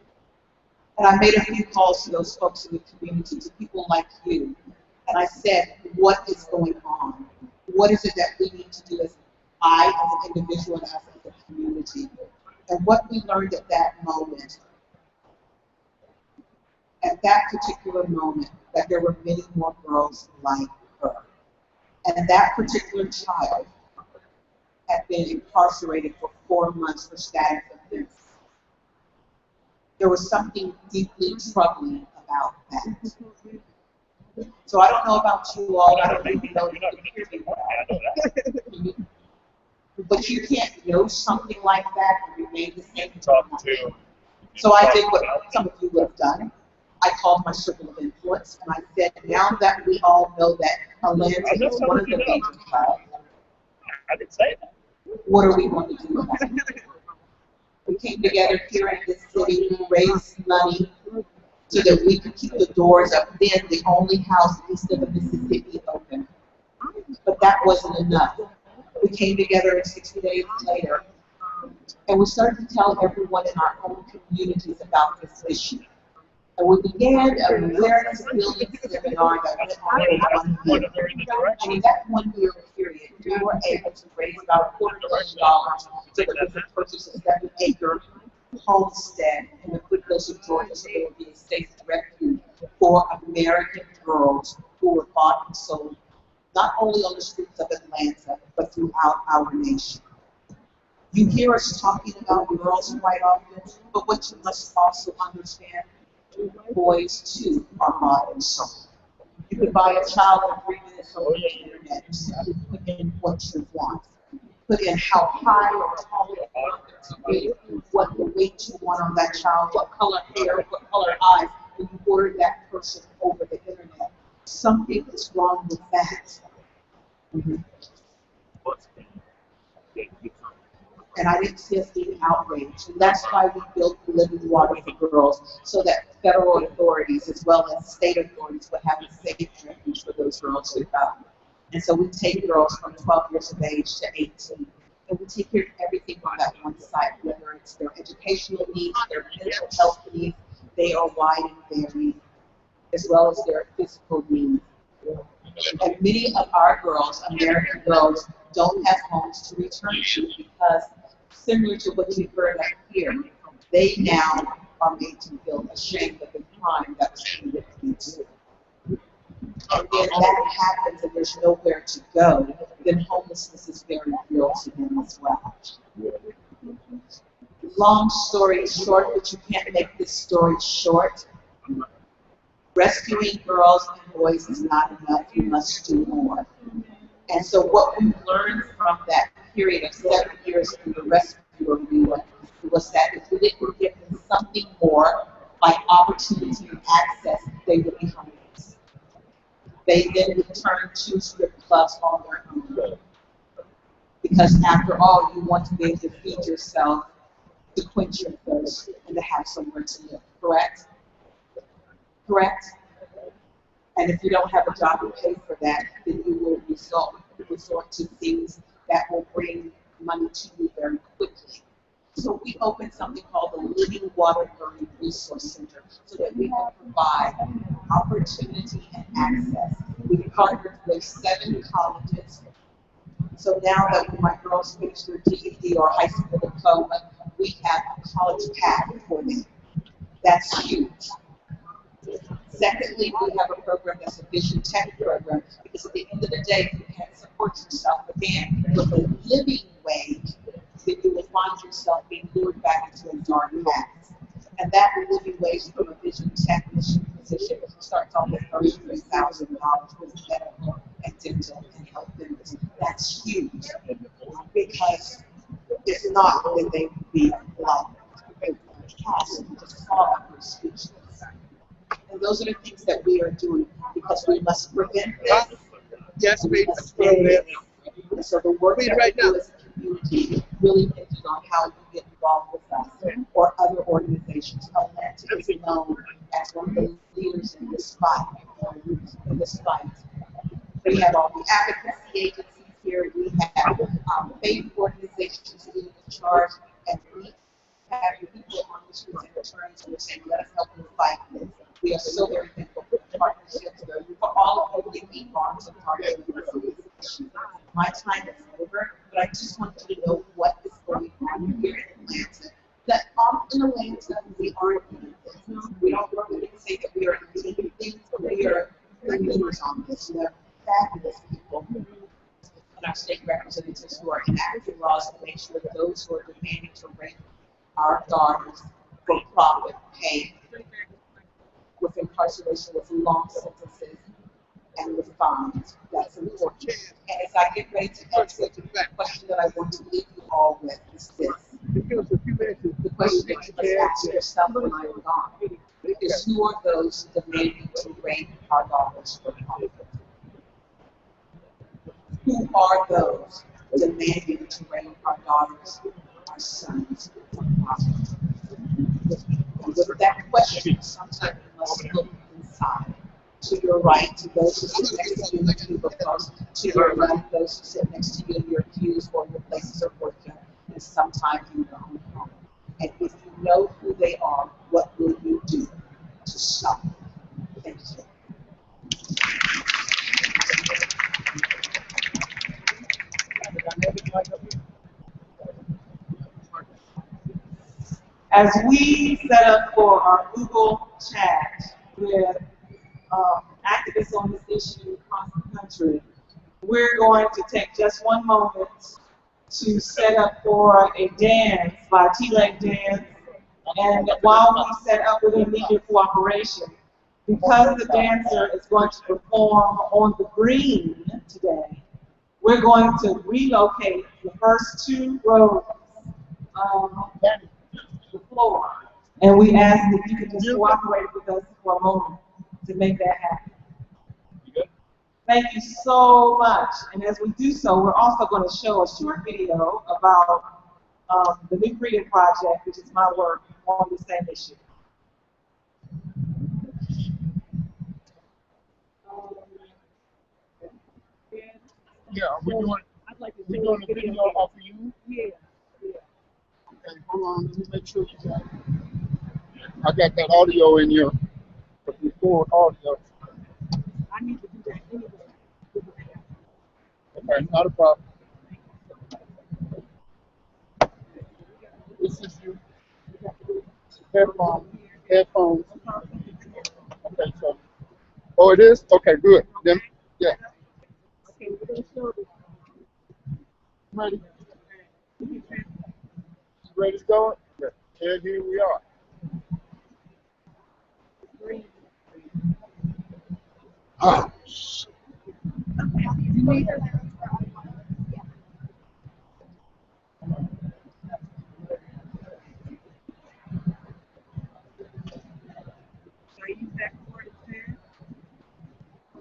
And I made a few calls to those folks in the community, to people like you, and I said, what is going on? What is it that we need to do as an individual and as a community? And what we learned at that moment, at that particular moment, that there were many more girls like her. And that particular child had been incarcerated for 4 months for status offense. There was something deeply troubling about that. So I don't know about you all, I don't even know if you can hear me. But you can't know something like that and remain the same. So I did what some of you would have done. I called my circle of influence and I said, now that we all know that Atlanta is one of the major hubs, I didn't say that. What are we going to do about it? We came together here in this city, raised money so that we could keep the doors of then the only house east of the Mississippi open. But that wasn't enough. We came together 60 days later and we started to tell everyone in our own communities about this issue. And we began an awareness building seminar that went on for 1 year. And in that 1 year period, we were able to raise about $250,000 so that we could purchase a 7-acre homestead in the foothills of Georgia so there would be a safe refuge for American girls who were bought and sold, not only on the streets of Atlanta, but throughout our nation. You hear us talking about girls quite often, but what you must also understand, boys too are bought and sold. You could buy a child in 3 minutes on the internet. You put in what you want. Put in how high or tall you want it to be, what the weight you want on that child, what color hair, what color eyes, when you order that person over the internet. Something is wrong with that. And I didn't see us being outraged. And that's why we built Living Water for Girls, so that federal authorities as well as state authorities would have a safe refuge for those girls who come. And so we take girls from 12 years of age to 18. And we take care of everything on that one site, whether it's their educational needs, their mental health needs, they are wide and varied, as well as their physical needs. And many of our girls, American girls, don't have homes to return to because, similar to what you heard up here, they now are made to feel ashamed of the crime that was committed against them. And then that happens and there's nowhere to go, then homelessness is very real to them as well. Long story short, but you can't make this story short. Rescuing girls and boys is not enough. You must do more. And so what we learned from that period of 7 years in the rescue arena was that if we didn't give them something more, like opportunity and access, they would be homeless. They then would turn to strip clubs on their own. Because after all, you want to be able to feed yourself, to quench your thirst, and to have somewhere to live, correct? Correct? And if you don't have a job to pay for that, then you will resort to things that will bring money to you very quickly. So we opened something called the Living Water Learning Resource Center so that we can provide opportunity and access. We partnered with 7 colleges. So now that when my girls finish their GED or high school diploma, we have a college path for them. That's huge. Secondly, we have a program that's a Vision Tech program, because at the end of the day, if you can't support yourself again with a living wage, then you will find yourself being lured back into a dark past. And that living wage from a Vision technician position starts off at $33,000 with medical and dental and health benefits. That's huge, because it's not that they would be like cast and just fall out of speechless. And those are the things that we are doing because we must prevent this. Yes, we And so the work that we do as a community really hinges on how you get involved with us or other organizations. Atlantic is known as one of the leaders in this fight. We have all the advocacy agencies here. We have faith organizations leading the charge, and we have people on the streets and attorneys who are saying, let us help you fight this. We are so very thankful for the partnerships, for all of the key farms and partnerships. My time is over, but I just want you to know what is going on here in Atlanta. That in Atlanta, we aren't doing this. We don't really say that we are doing things, but we are the leaders on this. We are fabulous people. And our state representatives who are enacting laws to make sure that those who are demanding to rape our daughters for profit pay with incarceration, with long sentences, and with fines. That's important. And as I get ready to answer the question that I want to leave you all with is this. The question that you must ask yourself when I am gone is, who are those demanding to rape our daughters for profit? Who are those demanding to rape our daughters, our sons for profit? And with that question, sometimes you must look inside. To your right, to those who sit next to you in the cubicles, to your right, those who sit next to you in your pews or your places of worship, and sometimes in your own home. And if you know who they are, what will you do to stop them? Thank you. As we set up for our Google chat with activists on this issue across the country, we're going to take just one moment to set up for a dance by T-Leg Dance. And while we set up, we're going to need your cooperation. Because the dancer is going to perform on the green today, we're going to relocate the first 2 rows of the floor. And we ask that you can just cooperate with us for a moment to make that happen. Thank you so much. And as we do so, we're also going to show a short video about the New Freedom Project, which is my work on the same issue. Yeah, we're doing a video off of you? Yeah. Okay, hold on, let me make sure you got it. I got that audio in here, but before audio. I need to do that anyway. Okay, not a problem. This is you. Headphones. Okay, so. Oh, it is? Okay, good. Then, yeah. Ready? Ready to go? Yeah. And here we are. Oh,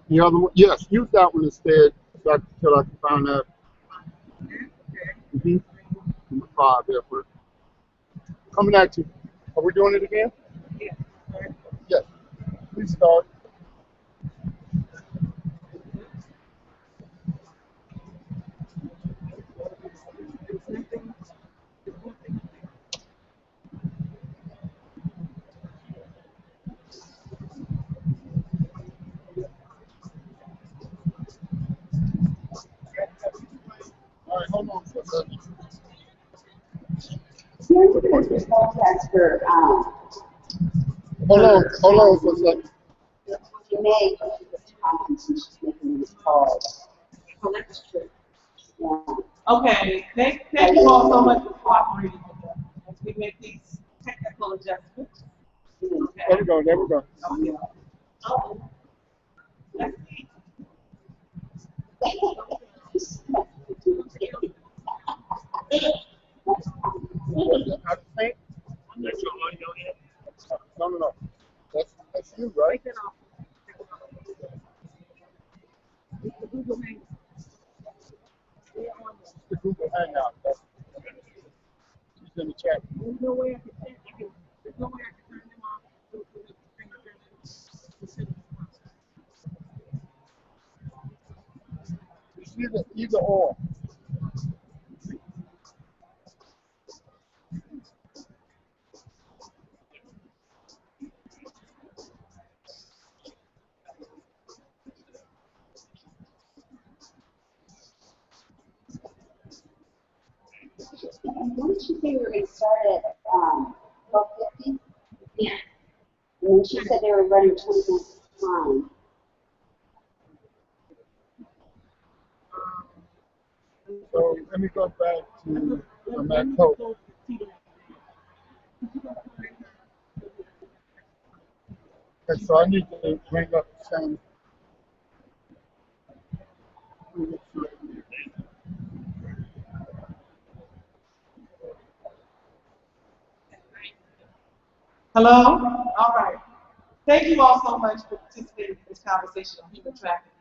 the other one? Yes, use that one instead until I can find that. Mm-hmm. Number 5 there for coming at you. Are we doing it again? Yes. Please start. All right, hold on for a second. Here's the poll test for, Hold on for a second. you may, since she's making this call. Oh, that's true. Yeah. Okay, thank you all so much for cooperating with us as we make these technical adjustments. Okay. There we go, there we go. Okay. Oh. Let's see. How to think? No. That's you, right? The Google Hangout. She's in the chat. There's no way I can turn them off. It's either or. And when did she say we were going to start at 12:50? Yeah. And then she said they were running 20 minutes time. So let me go back to the Mac code. Okay, so I need to bring up the same. Hello? All right. Thank you all so much for participating in this conversation on human trafficking,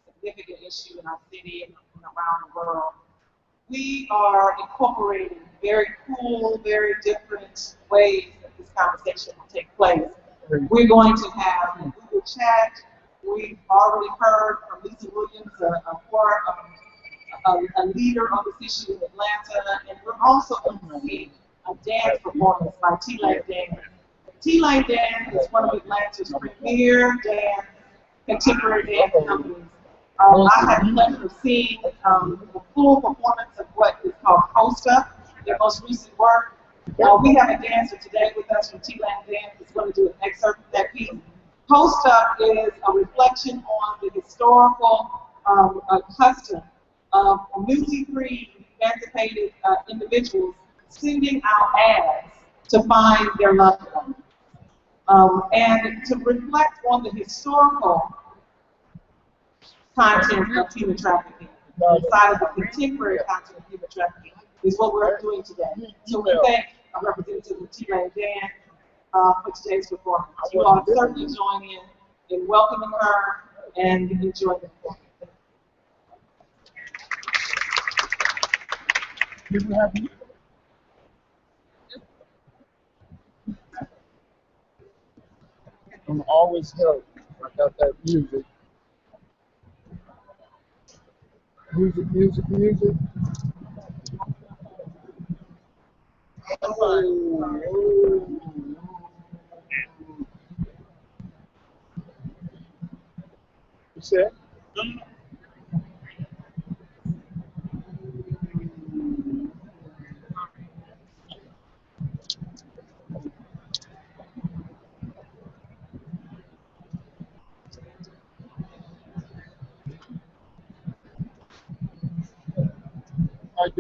a significant issue in our city and around the world. We are incorporating very cool, very different ways that this conversation will take place. We're going to have a Google chat. We've already heard from Lisa Williams, a leader on this issue in Atlanta, and we're also going to see a dance performance by T-Lane Dance. T-Lane Dance is one of Atlanta's premier dance, contemporary dance companies. I had the pleasure of seeing the full performance of what is called Post Up, their most recent work. We have a dancer today with us from T-Lane Dance that's going to do an excerpt of that piece. Post Up is a reflection on the historical custom of newly free, emancipated individuals sending out ads to find their loved ones. And to reflect on the historical content of human trafficking, inside of the contemporary content of human trafficking, is what we're doing today. So we thank our representative of T-Lane Dan for today's performance. You all certainly join in welcoming her and enjoy the performance. I'm always help. I got that music. Music. You said?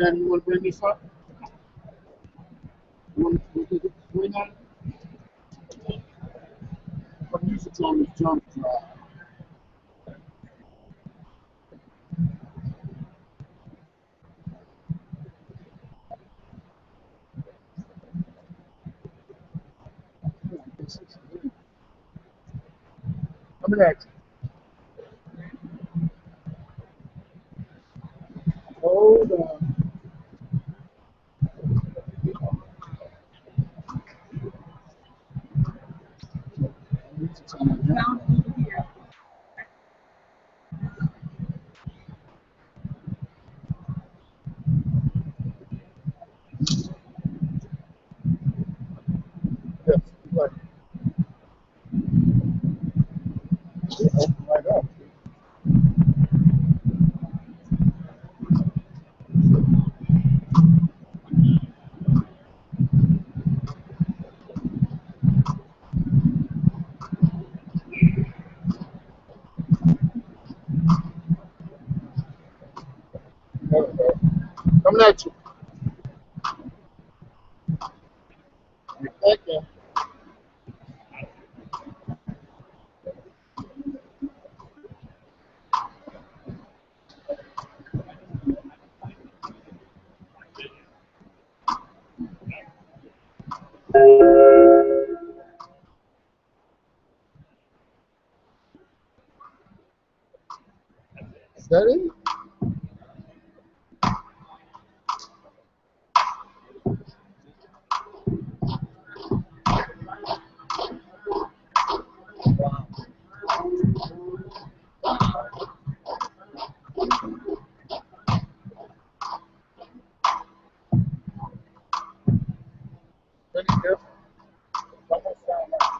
Granddaddy, you want to bring this up? You want to bring that? What music on this jump drive? Coming at you. Hold on. Yes, right. Open right up. Okay. Coming at you. Thank you. Is that it? Pretty different. Almost sound like.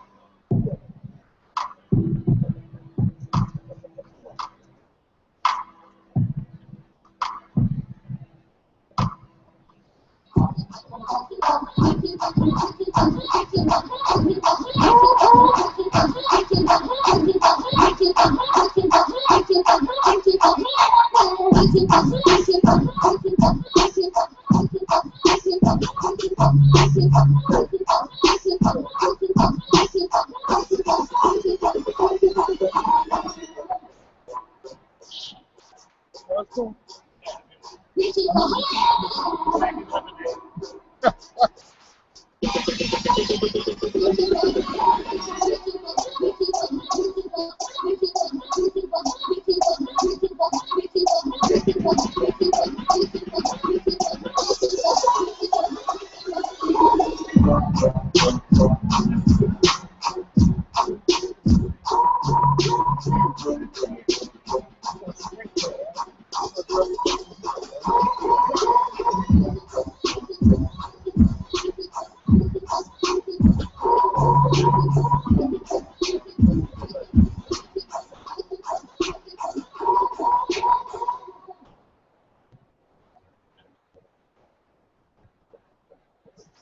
What's cool?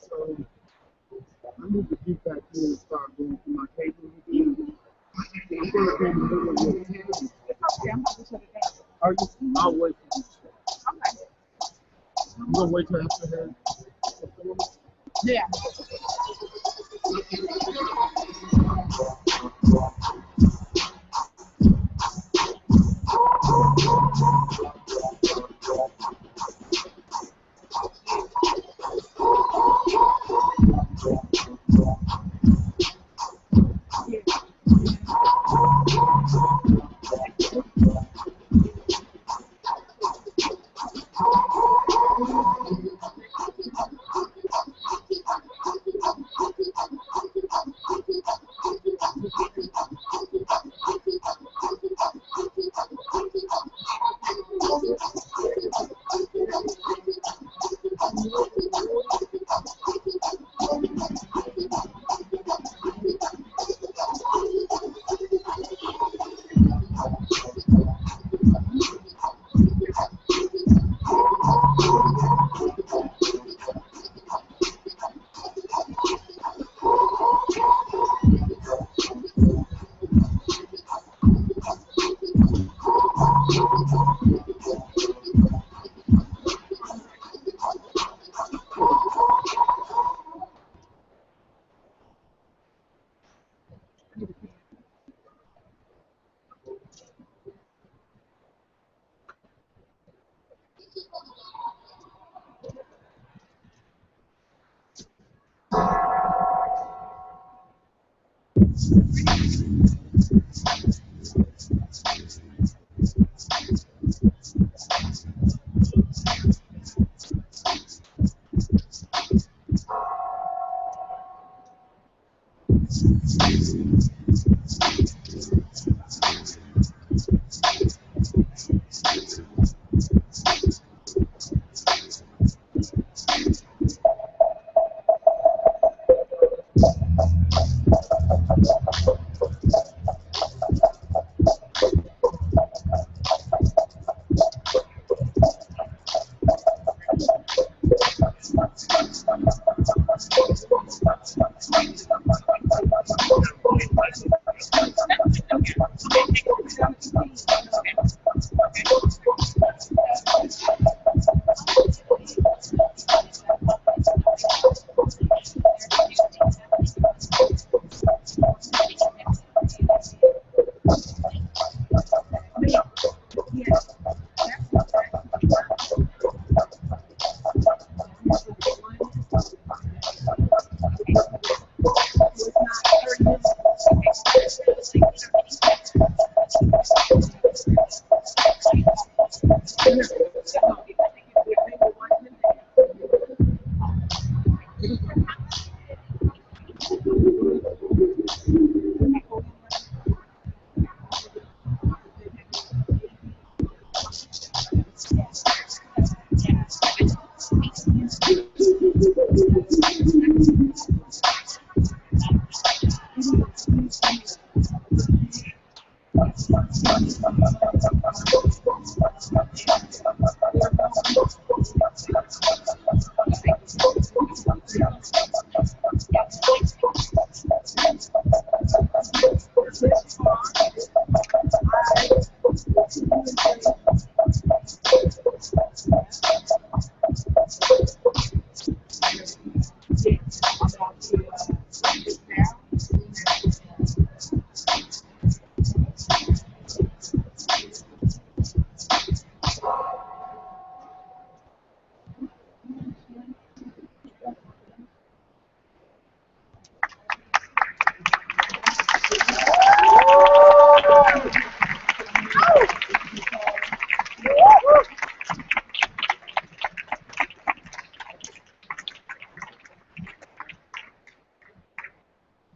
So I need to get back here and start going through my cables again. I'm going to be in the middle of your table. Okay, I'm about to shut it down. Are you? I'll wait for you. Okay. I'm going to wait till after her. Yeah.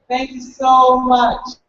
Thank you so much.